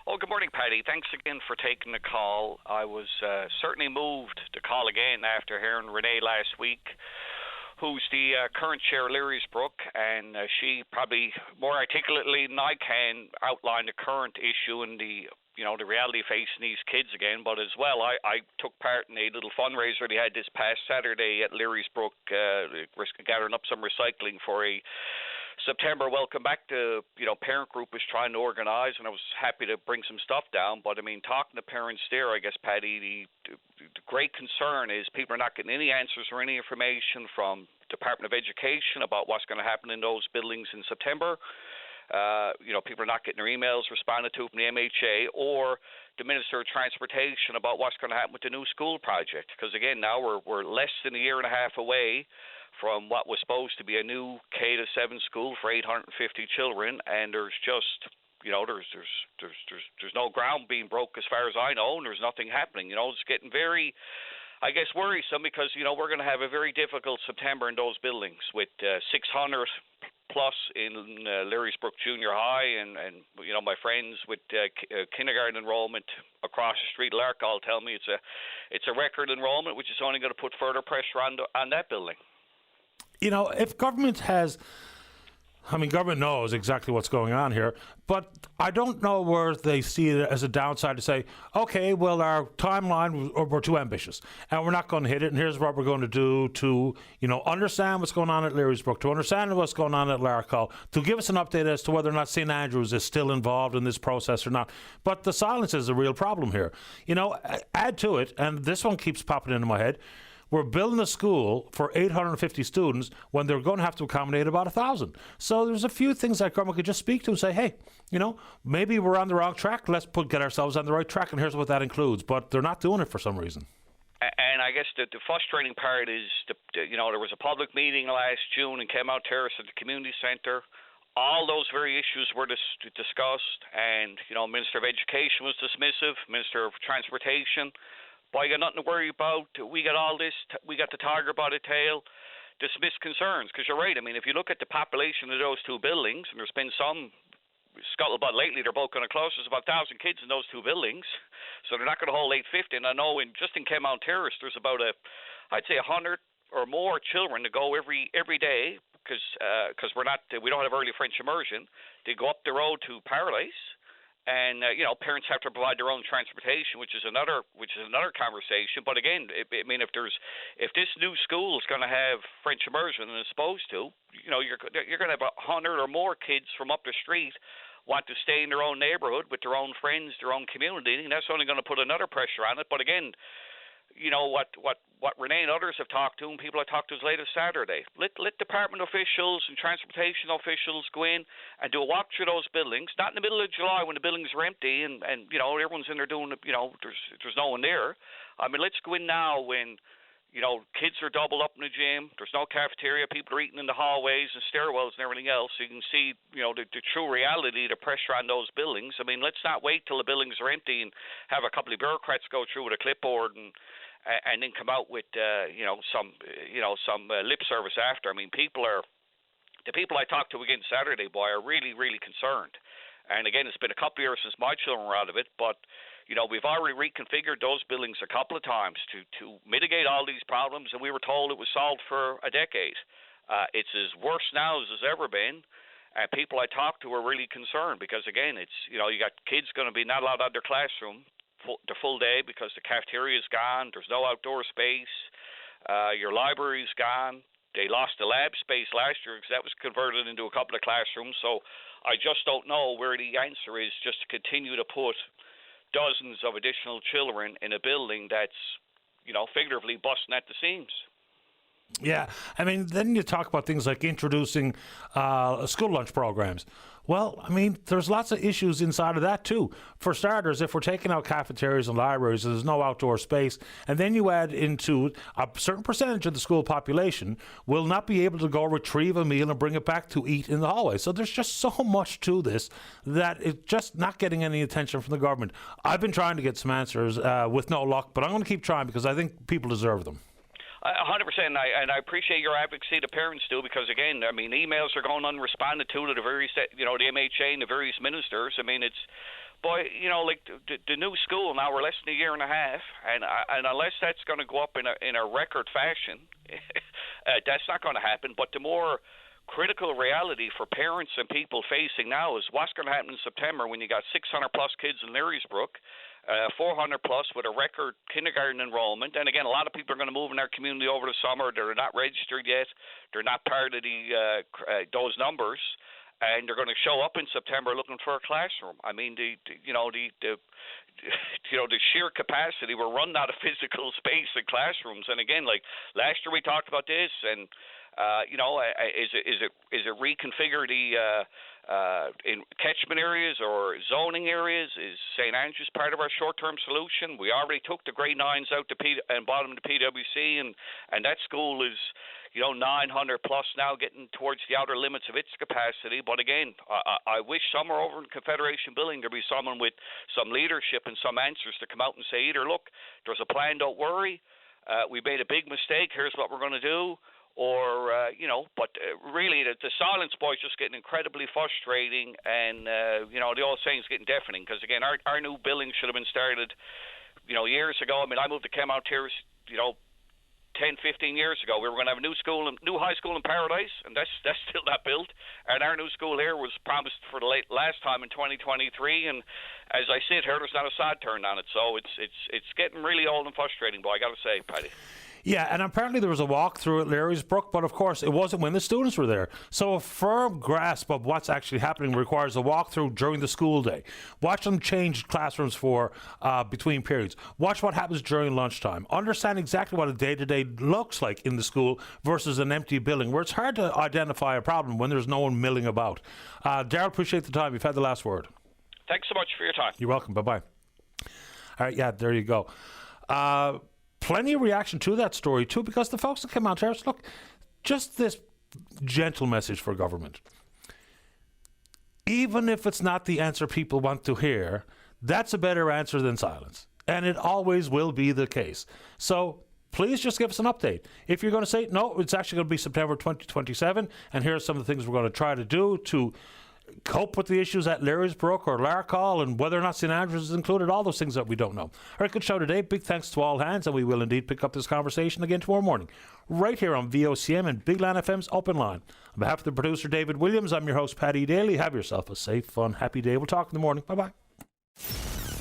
Oh, good morning, Paddy. Thanks again for taking the call. I was certainly moved to call again after hearing Renee last week, who's the current chair of Leary's Brook, and she probably more articulately than I can outlined the current issue and the reality facing these kids again. But as well, I took part in a little fundraiser they had this past Saturday at Leary's Brook, gathering up some recycling for a September welcome back to parent group was trying to organize, and I was happy to bring some stuff down. But I mean, talking to parents there, I guess, Paddy, the great concern is people are not getting any answers or any information from Department of Education about what's going to happen in those buildings in September. People are not getting their emails responded to from the MHA or the Minister of Transportation about what's going to happen with the new school project. Because again, now we're less than a year and a half away from what was supposed to be a new K-7 school for 850 children, and there's just, there's no ground being broke as far as I know, and there's nothing happening. It's getting very, I guess, worrisome because, we're going to have a very difficult September in those buildings with 600 plus in Leary's Brook Junior High, and my friends with kindergarten enrollment across the street, Larkall, tell me it's a record enrollment, which is only going to put further pressure on that building. If government government knows exactly what's going on here, but I don't know where they see it as a downside to say, okay, well, our timeline, we're too ambitious and we're not going to hit it, and here's what we're going to do to, understand what's going on at Leary's Brook, to understand what's going on at Larkall, to give us an update as to whether or not St. Andrews is still involved in this process or not. But the silence is a real problem here. Add to it, and this one keeps popping into my head, we're building a school for 850 students when they're going to have to accommodate about 1,000. So there's a few things that government could just speak to and say, hey, maybe we're on the wrong track. Let's get ourselves on the right track, and here's what that includes. But they're not doing it for some reason. And I guess the frustrating part is, there was a public meeting last June in Kenmount Terrace at the community centre. All those very issues were discussed, and, Minister of Education was dismissive, Minister of Transportation. Boy, you got nothing to worry about. We got all this. We got the tiger by the tail. Dismiss concerns, because you're right. I mean, if you look at the population of those two buildings, and there's been some scuttlebutt lately, they're both going to close. There's about 1,000 kids in those two buildings, so they're not going to hold 850. And I know just in Kenmount Terrace, there's about I'd say 100 or more children to go every day, because we don't have early French immersion. They go up the road to Paradise. And parents have to provide their own transportation, which is another conversation. But again, if this new school is going to have French immersion and it's supposed to, you're going to have 100 or more kids from up the street want to stay in their own neighborhood with their own friends, their own community, and that's only going to put another pressure on it. But again, what Renee and others have talked to, and people I talked to as late as Saturday. Let department officials and transportation officials go in and do a walk through those buildings, not in the middle of July when the buildings are empty and everyone's in there doing there's no one there. I mean, let's go in now when kids are doubled up in the gym, there's no cafeteria, people are eating in the hallways and stairwells and everything else, so you can see the true reality, the pressure on those buildings. I mean, let's not wait till the buildings are empty and have a couple of bureaucrats go through with a clipboard and then come out with some lip service after. I mean, the people I talked to again Saturday, boy, are really, really concerned. And again, it's been a couple of years since my children were out of it, but we've already reconfigured those buildings a couple of times to mitigate all these problems, and we were told it was solved for a decade. It's as worse now as it's ever been. And people I talked to are really concerned because, again, it's you got kids going to be not allowed out of their classroom the full day because the cafeteria is gone. There's no outdoor space. Your library's gone. They lost the lab space last year because that was converted into a couple of classrooms. So I just don't know where the answer is, just to continue to put dozens of additional children in a building that's, figuratively busting at the seams. Yeah, I mean, then you talk about things like introducing school lunch programs. Well, I mean, there's lots of issues inside of that too. For starters, if we're taking out cafeterias and libraries, there's no outdoor space, and then you add into a certain percentage of the school population will not be able to go retrieve a meal and bring it back to eat in the hallway. So there's just so much to this that it's just not getting any attention from the government. I've been trying to get some answers with no luck, but I'm going to keep trying because I think people deserve them. 100%, and I appreciate your advocacy to parents too, because again, I mean, emails are going unresponded to the various, the MHA and the various ministers. I mean, it's, boy, like the new school now, we're less than a year and a half, and unless that's going to go up in a record fashion, that's not going to happen. But the more critical reality for parents and people facing now is what's going to happen in September when you got 600 plus kids in Learysbrook. 400 plus with a record kindergarten enrollment. And again, a lot of people are going to move in our community over the summer. They're not registered yet. They're not part of those numbers. And they're going to show up in September looking for a classroom. I mean, the sheer capacity, we're running out of physical space in classrooms. And again, like last year we talked about this, and is it reconfigure the in catchment areas or zoning areas? Is St. Andrews part of our short-term solution? We already took the grade 9s out and brought them to PwC, and that school is 900 plus now, getting towards the outer limits of its capacity. But again, I wish somewhere over in Confederation Building there'd be someone with some leadership and some answers to come out and say either, look, there's a plan, don't worry, we made a big mistake, here's what we're going to do. Or, but really the silence, boy, is just getting incredibly frustrating, and, the old saying's getting deafening, because, again, our new building should have been started, years ago. I mean, I moved to Kemount here, 10, 15 years ago. We were going to have a new high school in Paradise, and that's still not built. And our new school here was promised for the last time in 2023, and as I sit here, there's not a sod turned on it. So it's getting really old and frustrating, boy, I got to say, Paddy. Yeah, and apparently there was a walk-through at Learysbrook, but of course it wasn't when the students were there. So a firm grasp of what's actually happening requires a walk-through during the school day. Watch them change classrooms for between periods. Watch what happens during lunchtime. Understand exactly what a day-to-day looks like in the school versus an empty building, where it's hard to identify a problem when there's no one milling about. Darryl, appreciate the time. You've had the last word. Thanks so much for your time. You're welcome. Bye-bye. All right, yeah, there you go. Plenty of reaction to that story too, because the folks that came out there, look, just this gentle message for government. Even if it's not the answer people want to hear, that's a better answer than silence. And it always will be the case. So please just give us an update. If you're going to say, no, it's actually going to be September 2027, and here are some of the things we're going to try to do to cope with the issues at Learysbrook or Larkhall, and whether or not St. Andrews is included, all those things that we don't know. All right, good show today. Big thanks to all hands, and we will indeed pick up this conversation again tomorrow morning, right here on VOCM and Big Land FM's Open Line. On behalf of the producer, David Williams, I'm your host, Paddy Daly. Have yourself a safe, fun, happy day. We'll talk in the morning. Bye-bye.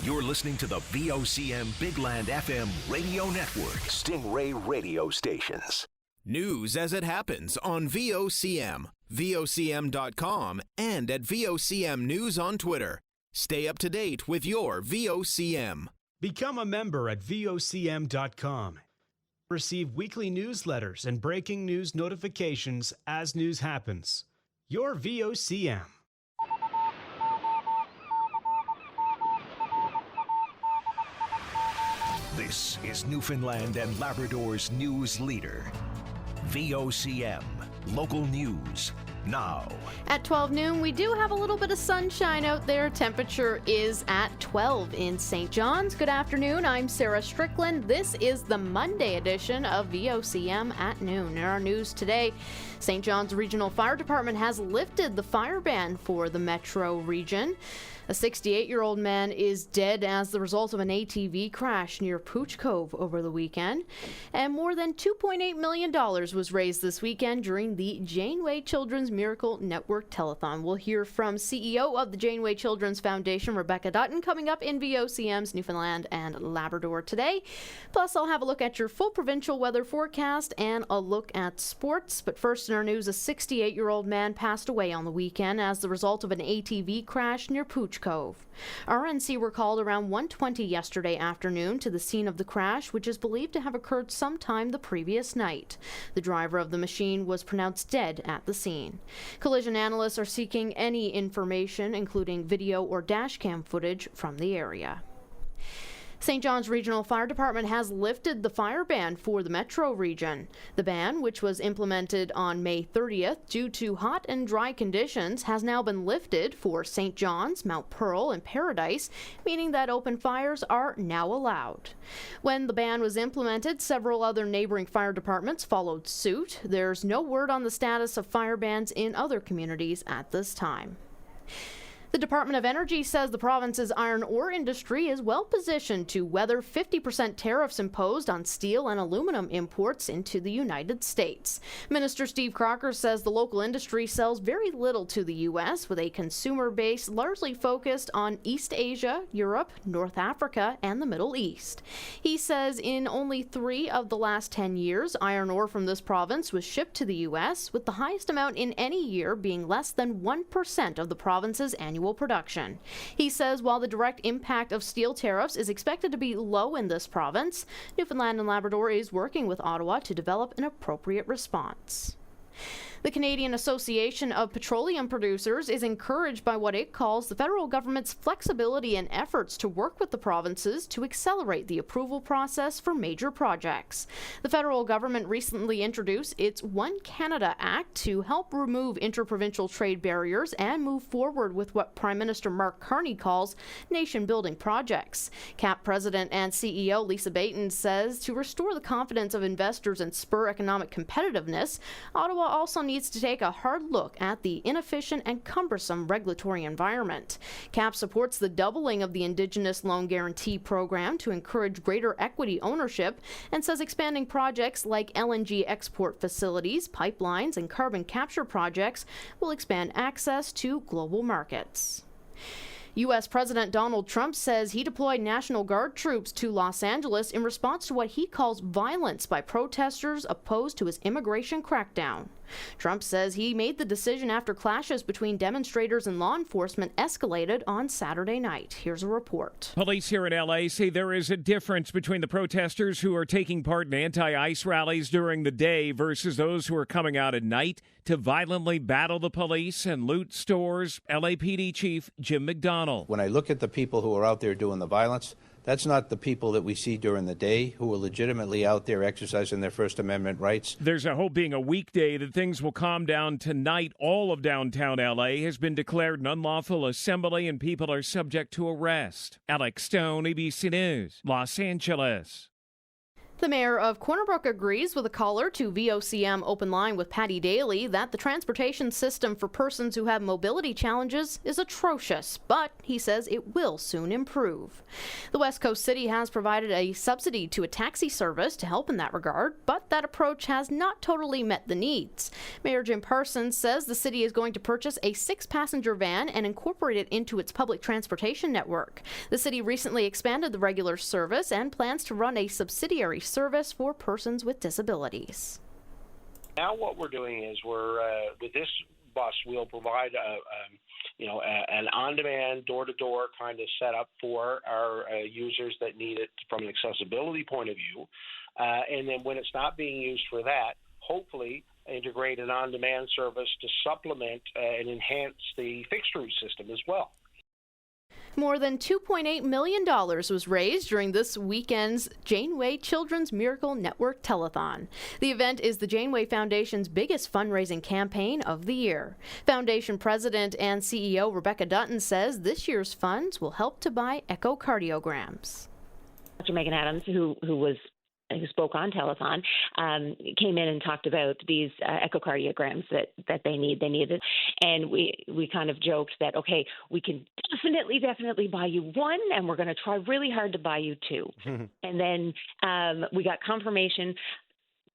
You're listening to the VOCM Big Land FM radio network. Stingray radio stations. News as it happens on VOCM, VOCM.com, and at VOCM News on Twitter. Stay up to date with your VOCM. Become a member at VOCM.com. Receive weekly newsletters and breaking news notifications as news happens. Your VOCM. This is Newfoundland and Labrador's news leader. VOCM, local news, now. At 12 noon, we do have a little bit of sunshine out there. Temperature is at 12 in St. John's. Good afternoon. I'm Sarah Strickland. This is the Monday edition of VOCM at noon. In our news today, St. John's Regional Fire Department has lifted the fire ban for the metro region. A 68-year-old man is dead as the result of an ATV crash near Pooch Cove over the weekend. And more than $2.8 million was raised this weekend during the Janeway Children's Children's Miracle Network Telethon. We'll hear from CEO of the Janeway Children's Foundation, Rebecca Dutton, coming up in VOCM's Newfoundland and Labrador today. Plus, I'll have a look at your full provincial weather forecast and a look at sports. But first in our news, a 68-year-old man passed away on the weekend as the result of an ATV crash near Pooch Cove. RNC were called around 1:20 yesterday afternoon to the scene of the crash, which is believed to have occurred sometime the previous night. The driver of the machine was pronounced dead at the scene. Collision analysts are seeking any information, including video or dash cam footage from the area. St. John's Regional Fire Department has lifted the fire ban for the metro region. The ban, which was implemented on May 30th due to hot and dry conditions, has now been lifted for St. John's, Mount Pearl, and Paradise, meaning that open fires are now allowed. When the ban was implemented, several other neighboring fire departments followed suit. There's no word on the status of fire bans in other communities at this time. The Department of Energy says the province's iron ore industry is well positioned to weather 50% tariffs imposed on steel and aluminum imports into the United States. Minister Steve Crocker says the local industry sells very little to the U.S., with a consumer base largely focused on East Asia, Europe, North Africa, and the Middle East. He says in only 3 of the last 10 years, iron ore from this province was shipped to the U.S., with the highest amount in any year being less than 1% of the province's annual production. He says while the direct impact of steel tariffs is expected to be low in this province, Newfoundland and Labrador is working with Ottawa to develop an appropriate response. The Canadian Association of Petroleum Producers is encouraged by what it calls the federal government's flexibility and efforts to work with the provinces to accelerate the approval process for major projects. The federal government recently introduced its One Canada Act to help remove interprovincial trade barriers and move forward with what Prime Minister Mark Carney calls nation-building projects. CAP President and CEO Lisa Baton says to restore the confidence of investors and spur economic competitiveness, Ottawa also needs to take a hard look at the inefficient and cumbersome regulatory environment. CAP supports the doubling of the Indigenous Loan Guarantee Program to encourage greater equity ownership and says expanding projects like LNG export facilities, pipelines, and carbon capture projects will expand access to global markets. U.S. President Donald Trump says he deployed National Guard troops to Los Angeles in response to what he calls violence by protesters opposed to his immigration crackdown. Trump says he made the decision after clashes between demonstrators and law enforcement escalated on Saturday night. Here's a report. Police here in L.A. say there is a difference between the protesters who are taking part in anti-ICE rallies during the day versus those who are coming out at night to violently battle the police and loot stores. LAPD Chief Jim McDonnell. When I look at the people who are out there doing the violence, that's not the people that we see during the day who are legitimately out there exercising their First Amendment rights. There's a hope being a weekday that things will calm down tonight. All of downtown L.A. has been declared an unlawful assembly and people are subject to arrest. Alex Stone, ABC News, Los Angeles. The mayor of Corner Brook agrees with a caller to VOCM Open Line with Patty Daly that the transportation system for persons who have mobility challenges is atrocious, but he says it will soon improve. The West Coast City has provided a subsidy to a taxi service to help in that regard, but that approach has not totally met the needs. Mayor Jim Parsons says the city is going to purchase a 6-passenger van and incorporate it into its public transportation network. The city recently expanded the regular service and plans to run a subsidiary service for persons with disabilities. Now what we're doing is with this bus, we'll provide an on-demand, door-to-door kind of setup for our users that need it from an accessibility point of view. And then when it's not being used for that, hopefully integrate an on-demand service to supplement and enhance the fixed route system as well. More than $2.8 million was raised during this weekend's Janeway Children's Miracle Network Telethon. The event is the Janeway Foundation's biggest fundraising campaign of the year. Foundation President and CEO Rebecca Dutton says this year's funds will help to buy echocardiograms. Dr. Megan Adams, who spoke on telethon, came in and talked about these echocardiograms that they need. They needed, and we kind of joked that okay, we can definitely buy you one, and we're going to try really hard to buy you two. And then we got confirmation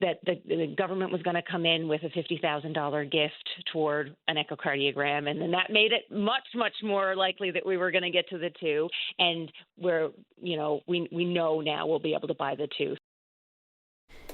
that the government was going to come in with a $50,000 gift toward an echocardiogram, and then that made it much, much more likely that we were going to get to the 2, and we know now we'll be able to buy the 2.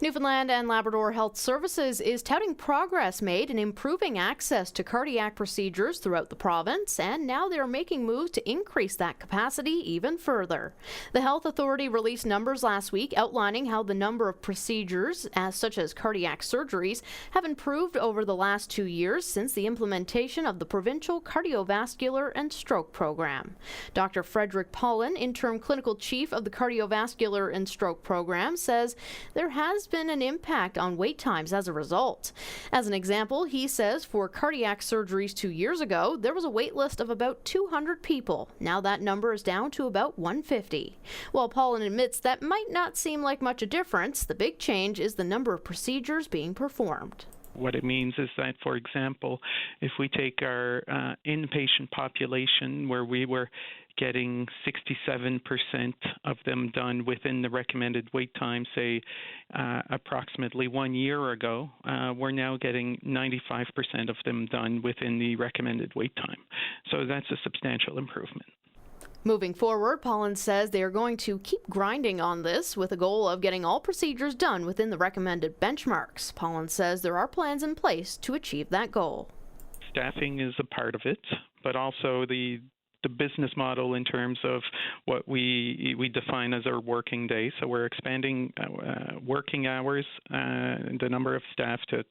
Newfoundland and Labrador Health Services is touting progress made in improving access to cardiac procedures throughout the province, and now they're making moves to increase that capacity even further. The health authority released numbers last week outlining how the number of procedures, such as cardiac surgeries, have improved over the last 2 years since the implementation of the provincial cardiovascular and stroke program. Dr. Frederick Paulin, interim clinical chief of the cardiovascular and stroke program, says there has been an impact on wait times as a result. As an example, he says for cardiac surgeries 2 years ago, there was a wait list of about 200 people. Now that number is down to about 150. While Paulin admits that might not seem like much a difference, the big change is the number of procedures being performed. What it means is that, for example, if we take our inpatient population where we were getting 67% of them done within the recommended wait time, say approximately 1 year ago, we're now getting 95% of them done within the recommended wait time. So that's a substantial improvement. Moving forward, Paulin says they are going to keep grinding on this with a goal of getting all procedures done within the recommended benchmarks. Paulin says there are plans in place to achieve that goal. Staffing is a part of it, but also the business model in terms of what we define as our working day. So we're expanding working hours, the number of staff to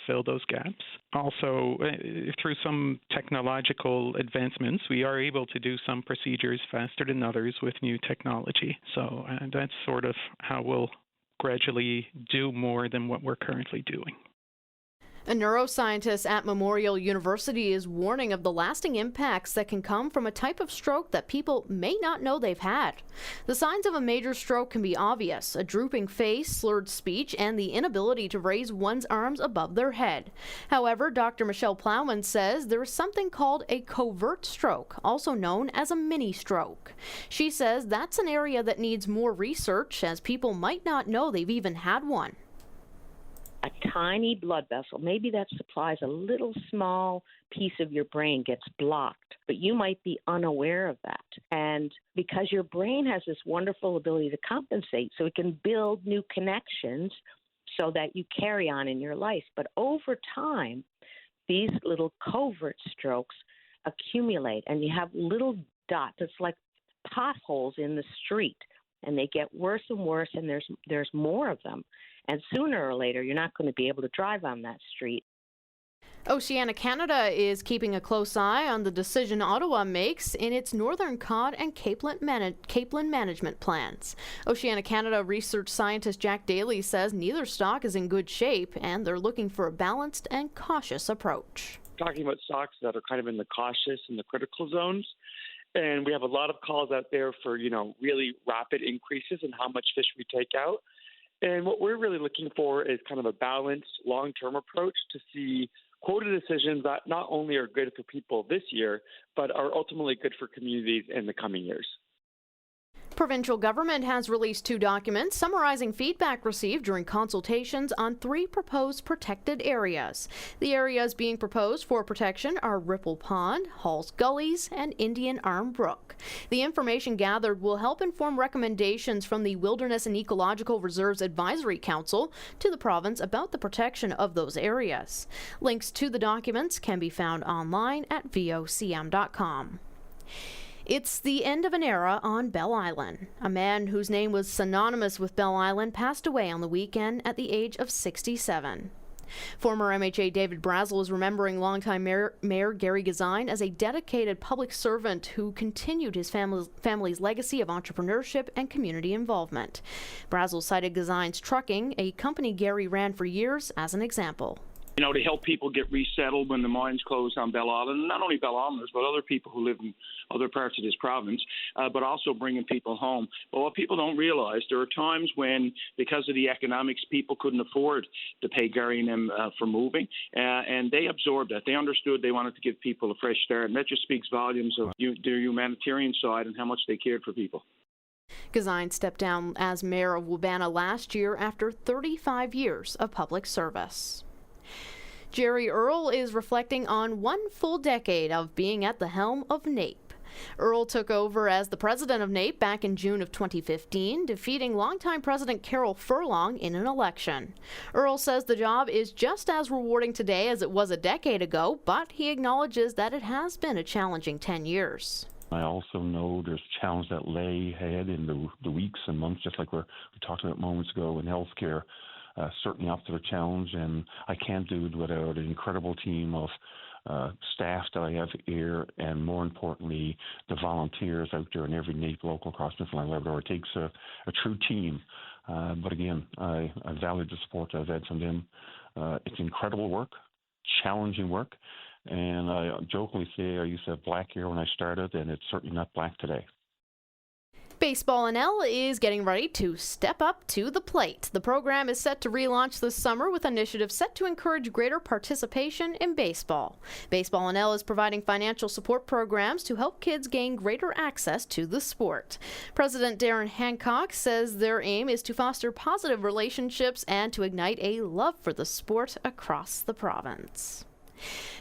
fill those gaps. Also, through some technological advancements, we are able to do some procedures faster than others with new technology. So that's sort of how we'll gradually do more than what we're currently doing. A neuroscientist at Memorial University is warning of the lasting impacts that can come from a type of stroke that people may not know they've had. The signs of a major stroke can be obvious: a drooping face, slurred speech, and the inability to raise one's arms above their head. However, Dr. Michelle Plowman says there is something called a covert stroke, also known as a mini stroke. She says that's an area that needs more research, as people might not know they've even had one. A tiny blood vessel, maybe that supplies a little small piece of your brain, gets blocked, but you might be unaware of that. And because your brain has this wonderful ability to compensate, so it can build new connections so that you carry on in your life. But over time, these little covert strokes accumulate, and you have little dots. It's like potholes in the street, and they get worse and worse, and there's more of them. And sooner or later, you're not going to be able to drive on that street. Oceana Canada is keeping a close eye on the decision Ottawa makes in its northern cod and capeland management plans. Oceana Canada research scientist Jack Daly says neither stock is in good shape, and they're looking for a balanced and cautious approach. Talking about stocks that are kind of in the cautious and the critical zones. And we have a lot of calls out there for, really rapid increases in how much fish we take out. And what we're really looking for is kind of a balanced, long-term approach to see quota decisions that not only are good for people this year, but are ultimately good for communities in the coming years. Provincial government has released 2 documents summarizing feedback received during consultations on 3 proposed protected areas. The areas being proposed for protection are Ripple Pond, Hall's Gullies, and Indian Arm Brook. The information gathered will help inform recommendations from the Wilderness and Ecological Reserves Advisory Council to the province about the protection of those areas. Links to the documents can be found online at vocm.com. It's the end of an era on Bell Island. A man whose name was synonymous with Bell Island passed away on the weekend at the age of 67. Former MHA David Brazel is remembering longtime Mayor Gary Gazine as a dedicated public servant who continued his family's legacy of entrepreneurship and community involvement. Brazel cited Gazine's Trucking, a company Gary ran for years, as an example. To help people get resettled when the mines closed on Bell Island, not only Bell Islanders, but other people who live in other parts of this province, but also bringing people home. But what people don't realize, there are times when, because of the economics, people couldn't afford to pay Gary and them for moving, and they absorbed that. They understood they wanted to give people a fresh start, and that just speaks volumes of their humanitarian side and how much they cared for people. Gazine stepped down as mayor of Wabana last year after 35 years of public service. Jerry Earle is reflecting on one full decade of being at the helm of NAPE. Earle took over as the president of NAPE back in June of 2015, defeating longtime President Carol Furlong in an election. Earle says the job is just as rewarding today as it was a decade ago, but he acknowledges that it has been a challenging 10 years. I also know there's challenges that lay ahead in the weeks and months, just like we talked about moments ago in healthcare. Certainly up to the challenge, and I can't do it without an incredible team of staff that I have here, and more importantly, the volunteers out there in every NAPE local across Newfoundland and Labrador. It takes a true team. But again, I value the support I've had from them. It's incredible work, challenging work, and I jokingly say I used to have black hair when I started, and it's certainly not black today. Baseball NL is getting ready to step up to the plate. The program is set to relaunch this summer with initiatives set to encourage greater participation in baseball. Baseball NL is providing financial support programs to help kids gain greater access to the sport. President Darren Hancock says their aim is to foster positive relationships and to ignite a love for the sport across the province.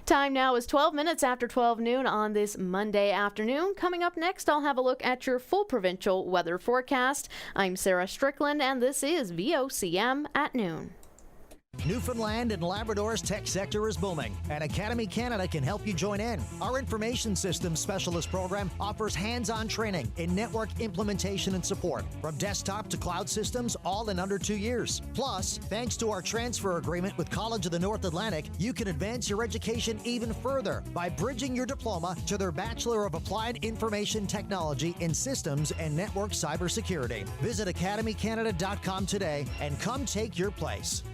Time now is 12 minutes after 12 noon on this Monday afternoon. Coming up next, I'll have a look at your full provincial weather forecast. I'm Sarah Strickland, and this is VOCM at noon. Newfoundland and Labrador's tech sector is booming, and Academy Canada can help you join in. Our Information Systems Specialist program offers hands-on training in network implementation and support, from desktop to cloud systems, all in under 2 years. Plus, thanks to our transfer agreement with College of the North Atlantic, you can advance your education even further by bridging your diploma to their Bachelor of Applied Information Technology in Systems and Network Cybersecurity. Visit academycanada.com today and come take your place.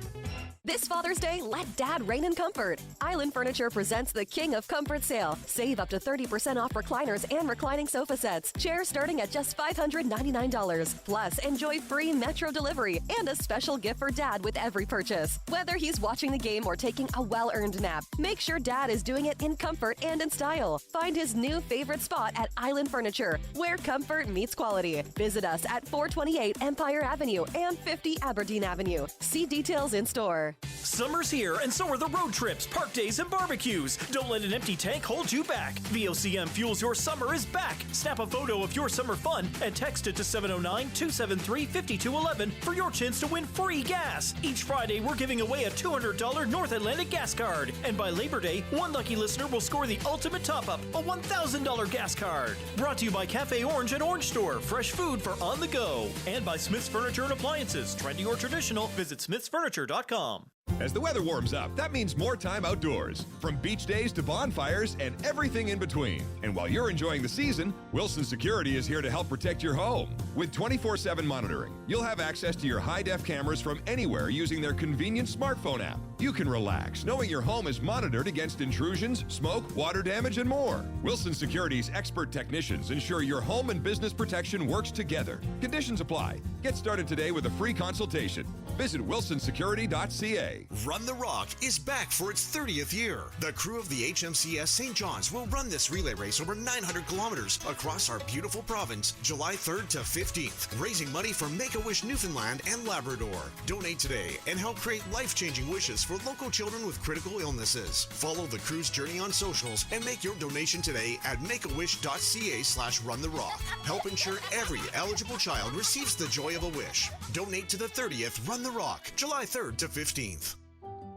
This Father's Day, let Dad reign in comfort. Island Furniture presents the King of Comfort sale. Save up to 30% off recliners and reclining sofa sets. Chairs starting at just $599. Plus, enjoy free Metro delivery and a special gift for Dad with every purchase. Whether he's watching the game or taking a well-earned nap, make sure Dad is doing it in comfort and in style. Find his new favorite spot at Island Furniture, where comfort meets quality. Visit us at 428 Empire Avenue and 50 Aberdeen Avenue. See details in store. Summer's here, and so are the road trips, park days, and barbecues. Don't let an empty tank hold you back. VOCM Fuels Your Summer is back. Snap a photo of your summer fun and text it to 709-273-5211 for your chance to win free gas. Each Friday, we're giving away a $200 North Atlantic gas card. And by Labor Day, one lucky listener will score the ultimate top-up, a $1,000 gas card. Brought to you by Cafe Orange and Orange Store, fresh food for on the go. And by Smith's Furniture and Appliances, trendy or traditional, visit smithsfurniture.com. As the weather warms up, that means more time outdoors. From beach days to bonfires and everything in between. And while you're enjoying the season, Wilson Security is here to help protect your home. With 24/7 monitoring, you'll have access to your high-def cameras from anywhere using their convenient smartphone app. You can relax knowing your home is monitored against intrusions, smoke, water damage, and more. Wilson Security's expert technicians ensure your home and business protection works together. Conditions apply. Get started today with a free consultation. Visit wilsonsecurity.ca. Run the Rock is back for its 30th year. The crew of the HMCS St. John's will run this relay race over 900 kilometers across our beautiful province, July 3rd to 15th, raising money for Make-A-Wish Newfoundland and Labrador. Donate today and help create life-changing wishes for local children with critical illnesses. Follow the crew's journey on socials and make your donation today at makeawish.ca/runtherock. Help ensure every eligible child receives the joy of a wish. Donate to the 30th Run the Rock, July 3rd to 15th.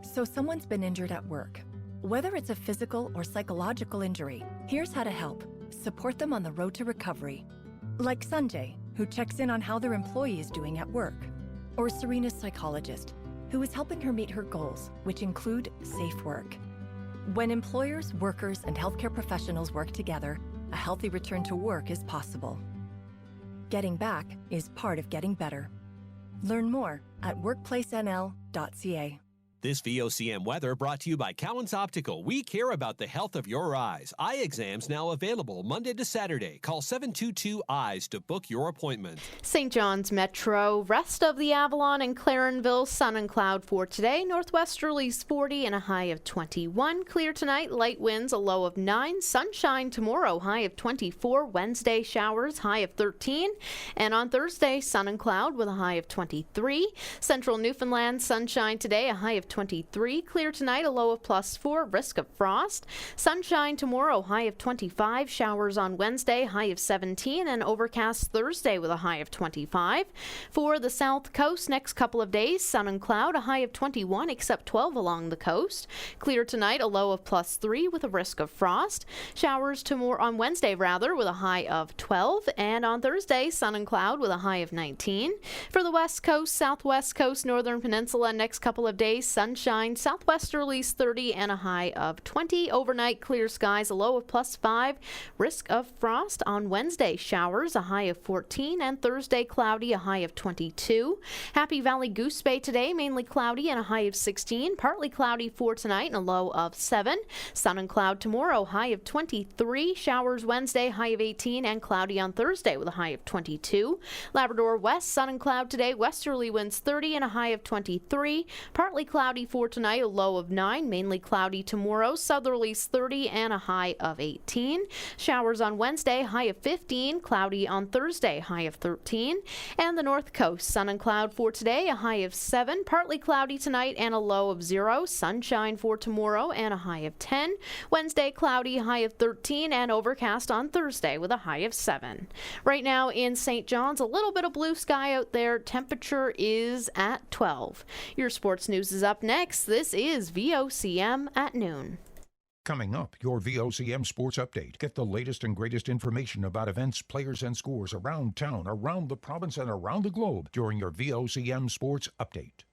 So someone's been injured at work. Whether it's a physical or psychological injury, here's how to help. Support them on the road to recovery. Like Sanjay, who checks in on how their employee is doing at work. Or Serena's psychologist, who is helping her meet her goals, which include safe work. When employers, workers, and healthcare professionals work together, a healthy return to work is possible. Getting back is part of getting better. Learn more at workplacenl.ca. This VOCM weather brought to you by Cowan's Optical. We care about the health of your eyes. Eye exams now available Monday to Saturday. Call 722-EYES to book your appointment. St. John's Metro, rest of the Avalon and Clarenville, sun and cloud for today. Northwesterlies 40 and a high of 21. Clear tonight, light winds, a low of 9. Sunshine tomorrow, high of 24. Wednesday, showers, high of 13. And on Thursday, sun and cloud with a high of 23. Central Newfoundland, sunshine today, a high of 23. Clear tonight, a low of +4. Risk of frost. Sunshine tomorrow, high of 25. Showers on Wednesday, high of 17. And overcast Thursday with a high of 25. For the South Coast, next couple of days, sun and cloud, a high of 21, except 12 along the coast. Clear tonight, a low of +3 with a risk of frost. Showers tomorrow on Wednesday, with a high of 12. And on Thursday, sun and cloud with a high of 19. For the West Coast, Southwest Coast, Northern Peninsula, next couple of days, sunshine, southwesterlies 30 and a high of 20. Overnight, clear skies, a low of +5. Risk of frost on Wednesday. Showers, a high of 14. And Thursday, cloudy, a high of 22. Happy Valley Goose Bay today, mainly cloudy and a high of 16. Partly cloudy for tonight and a low of 7. Sun and cloud tomorrow, high of 23. Showers Wednesday, high of 18. And cloudy on Thursday with a high of 22. Labrador West, sun and cloud today. Westerly winds 30 and a high of 23. Partly cloudy for tonight, a low of 9. Mainly cloudy tomorrow. Southerlies 30 and a high of 18. Showers on Wednesday, high of 15. Cloudy on Thursday, high of 13. And the North Coast, sun and cloud for today, a high of 7. Partly cloudy tonight and a low of 0. Sunshine for tomorrow and a high of 10. Wednesday, cloudy, high of 13. And overcast on Thursday with a high of 7. Right now in St. John's, a little bit of blue sky out there. Temperature is at 12. Your sports news is up next. This is VOCM at noon. Coming up, your VOCM Sports Update. Get the latest and greatest information about events, players, and scores around town, around the province, and around the globe during your VOCM Sports Update.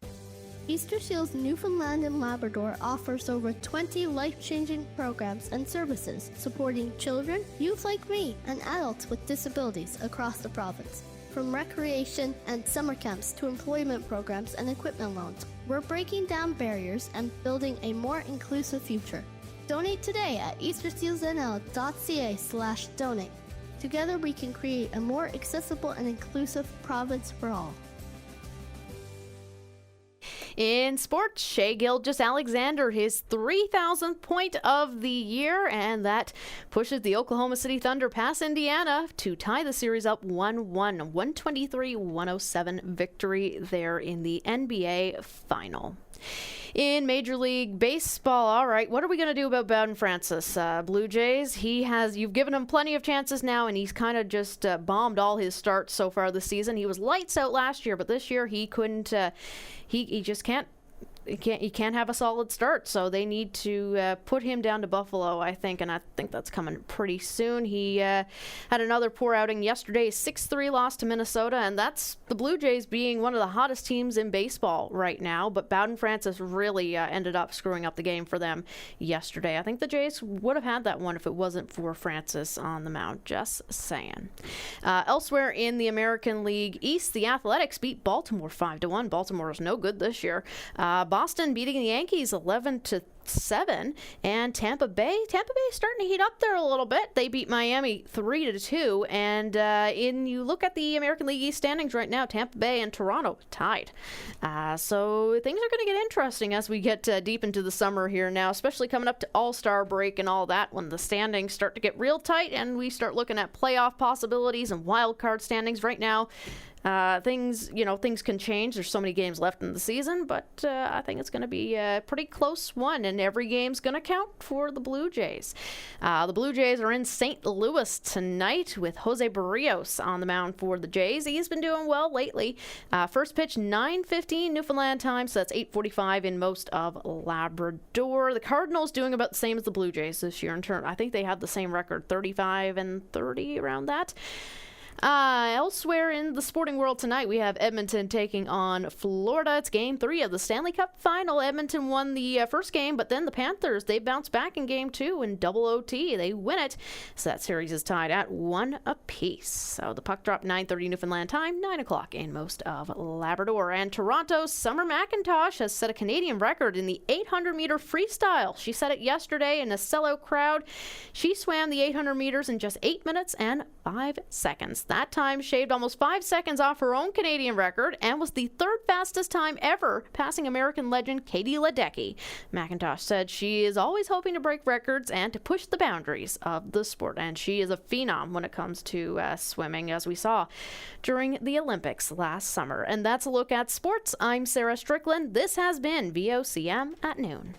Easter Seals Newfoundland and Labrador offers over 20 life-changing programs and services supporting children, youth like me, and adults with disabilities across the province. From recreation and summer camps to employment programs and equipment loans, we're breaking down barriers and building a more inclusive future. Donate today at eastersealsnl.ca/donate. Together we can create a more accessible and inclusive province for all. In sports, Shea Gilgeous-Alexander, his 3,000th point of the year, and that pushes the Oklahoma City Thunder past Indiana to tie the series up 1-1, 123-107 victory there in the NBA Final. In Major League Baseball, all right, what are we going to do about Bowden Francis? Blue Jays, you've given him plenty of chances now, and he's kind of just bombed all his starts so far this season. He was lights out last year, but this year he couldn't, he just can't. He can't have a solid start, so they need to put him down to Buffalo, I think, and I think that's coming pretty soon. He had another poor outing yesterday, 6-3 loss to Minnesota, and that's the Blue Jays being one of the hottest teams in baseball right now, but Bowden Francis really ended up screwing up the game for them yesterday. I think the Jays would have had that one if it wasn't for Francis on the mound, just saying. Elsewhere in the American League East, the Athletics beat Baltimore 5-1. Baltimore is no good this year. Boston beating the Yankees 11-7, and Tampa Bay is starting to heat up there a little bit. They beat Miami 3-2, and you look at the American League East standings right now, Tampa Bay and Toronto tied. So things are going to get interesting as we get deep into the summer here now, especially coming up to All-Star break and all that, when the standings start to get real tight and we start looking at playoff possibilities and wild card standings. Right now, things can change. There's so many games left in the season, but I think it's going to be a pretty close one, and every game's going to count for the Blue Jays. The Blue Jays are in St. Louis tonight with Jose Barrios on the mound for the Jays. He's been doing well lately. First pitch 9:15 Newfoundland time, so that's 8:45 in most of Labrador. The Cardinals doing about the same as the Blue Jays this year in turn. I think they had the same record, 35-30, around that. Elsewhere in the sporting world tonight, we have Edmonton taking on Florida. It's Game 3 of the Stanley Cup Final. Edmonton won the first game, but then the Panthers, they bounced back in Game 2 in double OT. They win it, so that series is tied at 1 apiece. So the puck dropped 9:30 Newfoundland time, 9 o'clock in most of Labrador. And Toronto's Summer McIntosh has set a Canadian record in the 800-meter freestyle. She set it yesterday in a sellout crowd. She swam the 800 meters in just 8 minutes and 5 seconds. That time shaved almost 5 seconds off her own Canadian record and was the third fastest time ever, passing American legend Katie Ledecky. McIntosh said she is always hoping to break records and to push the boundaries of the sport, and she is a phenom when it comes to swimming, as we saw during the Olympics last summer. And that's a look at sports. I'm Sarah Strickland. This has been VOCM at noon.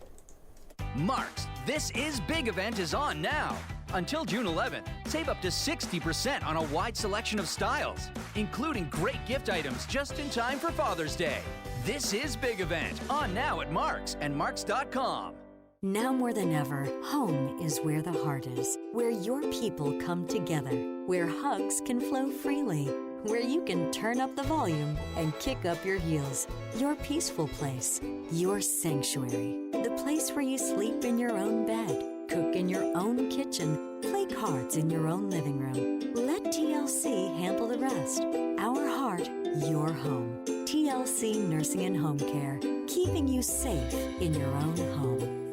Mark's This Is Big event is on now. Until June 11th, save up to 60% on a wide selection of styles, including great gift items just in time for Father's Day. This Is Big event on now at Mark's and Marks.com. Now more than ever, home is where the heart is, where your people come together, where hugs can flow freely, where you can turn up the volume and kick up your heels. Your peaceful place, your sanctuary, the place where you sleep in your own bed, cook in your own kitchen, play cards in your own living room. Let TLC handle the rest. Our heart, your home. TLC Nursing and Home Care, keeping you safe in your own home.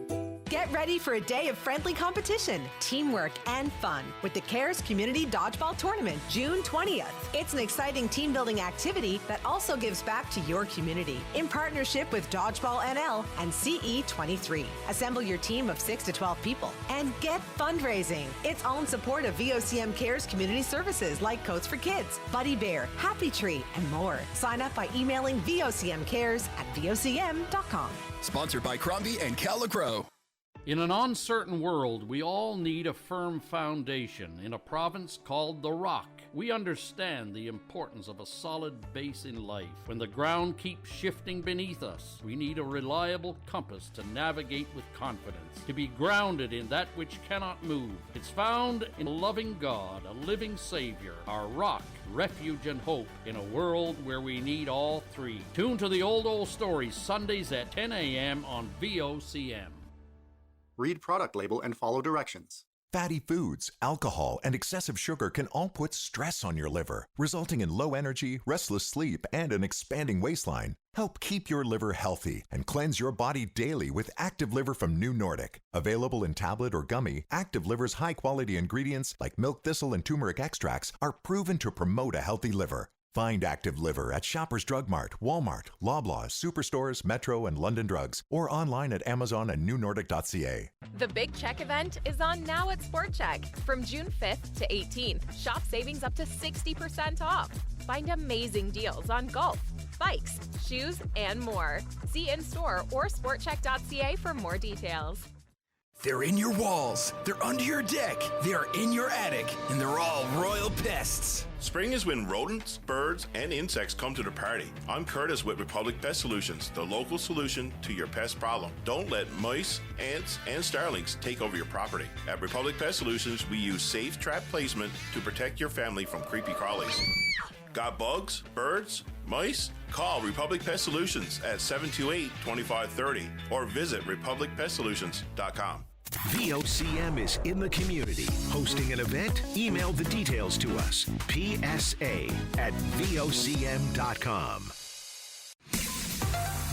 Get ready for a day of friendly competition, teamwork, and fun with the CARES Community Dodgeball Tournament, June 20th. It's an exciting team-building activity that also gives back to your community in partnership with Dodgeball NL and CE23. Assemble your team of 6 to 12 people and get fundraising. It's all in support of VOCM CARES community services like Coats for Kids, Buddy Bear, Happy Tree, and more. Sign up by emailing vocmcares@vocm.com. Sponsored by Crombie and Cal LaCroix. In an uncertain world, we all need a firm foundation in a province called the Rock. We understand the importance of a solid base in life. When the ground keeps shifting beneath us, we need a reliable compass to navigate with confidence, to be grounded in that which cannot move. It's found in a loving God, a living Savior, our rock, refuge, and hope in a world where we need all three. Tune to the Old Stories Sundays at 10 a.m. on VOCM. Read product label and follow directions. Fatty foods, alcohol, and excessive sugar can all put stress on your liver, resulting in low energy, restless sleep, and an expanding waistline. Help keep your liver healthy and cleanse your body daily with Active Liver from New Nordic. Available in tablet or gummy, Active Liver's high-quality ingredients like milk thistle and turmeric extracts are proven to promote a healthy liver. Find Active Liver at Shoppers Drug Mart, Walmart, Loblaws, Superstores, Metro, and London Drugs, or online at Amazon and newnordic.ca. The Big Check event is on now at Sport Check. From June 5th to 18th, shop savings up to 60% off. Find amazing deals on golf, bikes, shoes, and more. See in-store or sportcheck.ca for more details. They're in your walls, they're under your deck, they're in your attic, and they're all royal pests. Spring is when rodents, birds, and insects come to the party. I'm Curtis with Republic Pest Solutions, the local solution to your pest problem. Don't let mice, ants, and starlings take over your property. At Republic Pest Solutions, we use safe trap placement to protect your family from creepy crawlies. Got bugs, birds, mice? Call Republic Pest Solutions at 728-2530 or visit republicpestsolutions.com. VOCM is in the community. Hosting an event? Email the details to us. PSA@VOCM.com.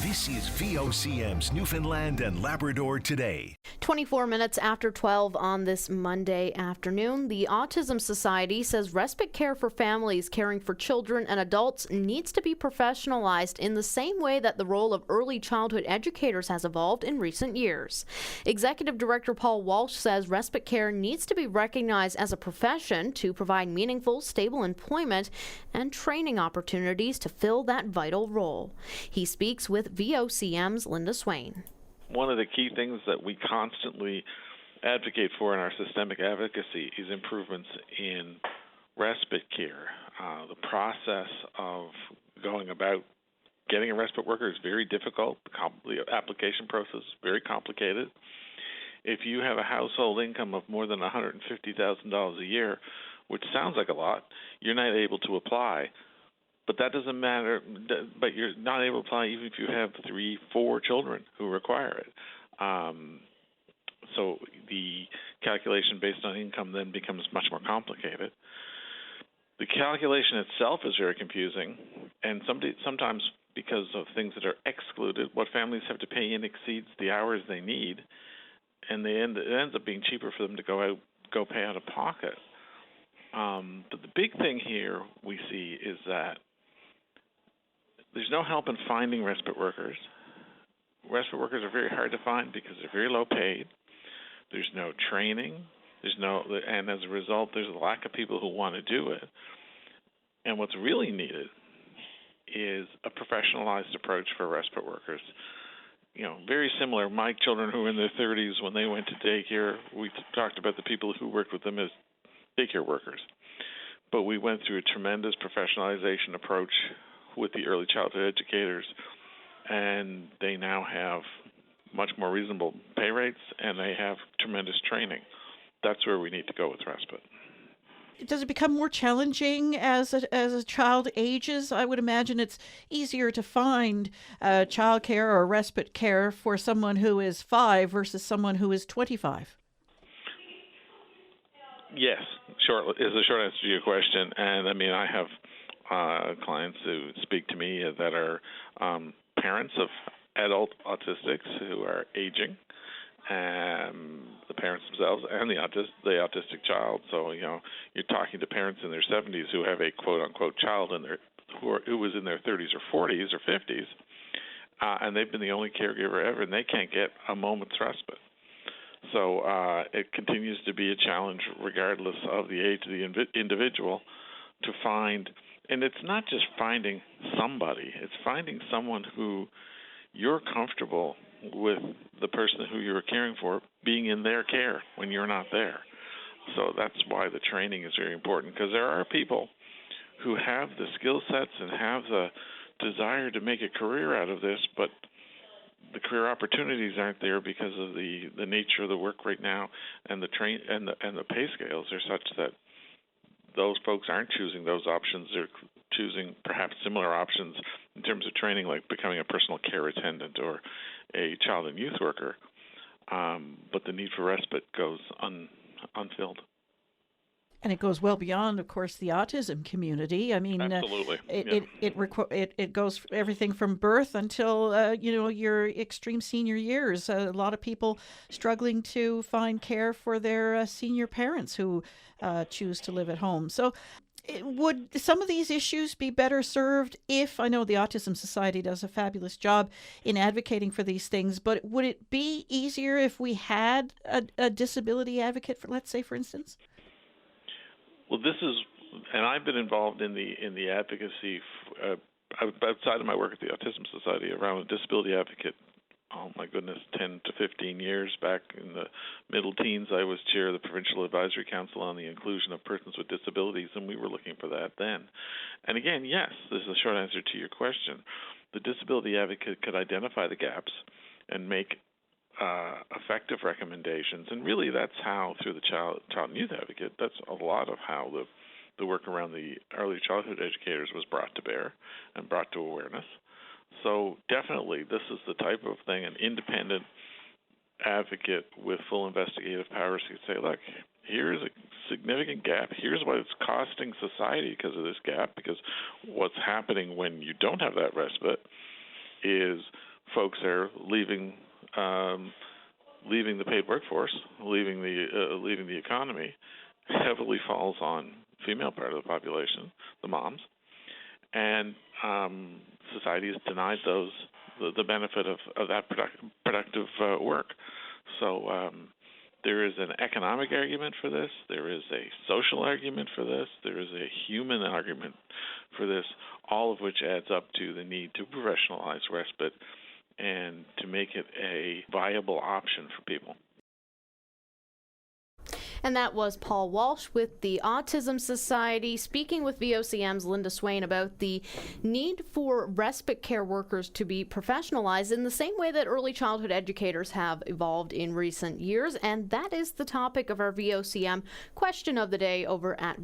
This is VOCM's Newfoundland and Labrador Today. 24 minutes after 12 on this Monday afternoon, the Autism Society says respite care for families caring for children and adults needs to be professionalized in the same way that the role of early childhood educators has evolved in recent years. Executive Director Paul Walsh says respite care needs to be recognized as a profession to provide meaningful, stable employment and training opportunities to fill that vital role. He speaks with VOCM's Linda Swain. One of the key things that we constantly advocate for in our systemic advocacy is improvements in respite care. The process of going about getting a respite worker is very difficult. The application process is very complicated. If you have a household income of more than $150,000 a year, which sounds like a lot, you're not able to apply. But that doesn't matter. But you're not able to apply even if you have 3, 4 children who require it. So the calculation based on income then becomes much more complicated. The calculation itself is very confusing, and sometimes because of things that are excluded, what families have to pay in exceeds the hours they need, and it ends up being cheaper for them to go pay out of pocket. But the big thing here we see is that there's no help in finding respite workers. Respite workers are very hard to find because they're very low paid. There's no training. And as a result, there's a lack of people who want to do it. And what's really needed is a professionalized approach for respite workers. Very similar. My children who were in their 30s, when they went to daycare, we talked about the people who worked with them as daycare workers. But we went through a tremendous professionalization approach with the early childhood educators, and they now have much more reasonable pay rates, and they have tremendous training. That's where we need to go with respite. Does it become more challenging as a child ages? I would imagine it's easier to find child care or respite care for someone who is 5 versus someone who is 25. Yes, is the short answer to your question. And I have clients who speak to me that are parents of adult autistics who are aging, the parents themselves and the autistic child. So you're talking to parents in their 70s who have a quote unquote child who was in their 30s or 40s or 50s, and they've been the only caregiver ever, and they can't get a moment's respite. So it continues to be a challenge, regardless of the age of the individual, to find. And it's not just finding somebody; it's finding someone who you're comfortable with the person who you're caring for being in their care when you're not there. So that's why the training is very important, because there are people who have the skill sets and have the desire to make a career out of this, but the career opportunities aren't there because of the nature of the work right now, and the pay scales are such that those folks aren't choosing those options. They're choosing perhaps similar options in terms of training, like becoming a personal care attendant or a child and youth worker. But the need for respite goes unfilled. And it goes well beyond, of course, the autism community. Absolutely. It goes everything from birth until your extreme senior years. A lot of people struggling to find care for their senior parents who choose to live at home. So, would some of these issues be better served if, I know the Autism Society does a fabulous job in advocating for these things, but would it be easier if we had a disability advocate, for instance? Well, and I've been involved in the advocacy outside of my work at the Autism Society around a disability advocate. Oh my goodness, 10 to 15 years back in the middle teens, I was chair of the Provincial Advisory Council on the Inclusion of Persons with Disabilities, and we were looking for that then. And again, yes, this is a short answer to your question. The disability advocate could identify the gaps and make effective recommendations, and really that's how, through the child and youth advocate, that's a lot of how the work around the early childhood educators was brought to bear and brought to awareness. So definitely this is the type of thing an independent advocate with full investigative powers could say, look, here's a significant gap. Here's what it's costing society because of this gap, because what's happening when you don't have that respite is folks are leaving the paid workforce, leaving the economy, heavily falls on female part of the population, the moms, and society has denied those the benefit of that productive work. So there is an economic argument for this. There is a social argument for this. There is a human argument for this, all of which adds up to the need to professionalize respite and to make it a viable option for people. And that was Paul Walsh with the Autism Society speaking with VOCM's Linda Swain about the need for respite care workers to be professionalized in the same way that early childhood educators have evolved in recent years. And that is the topic of our VOCM question of the day over at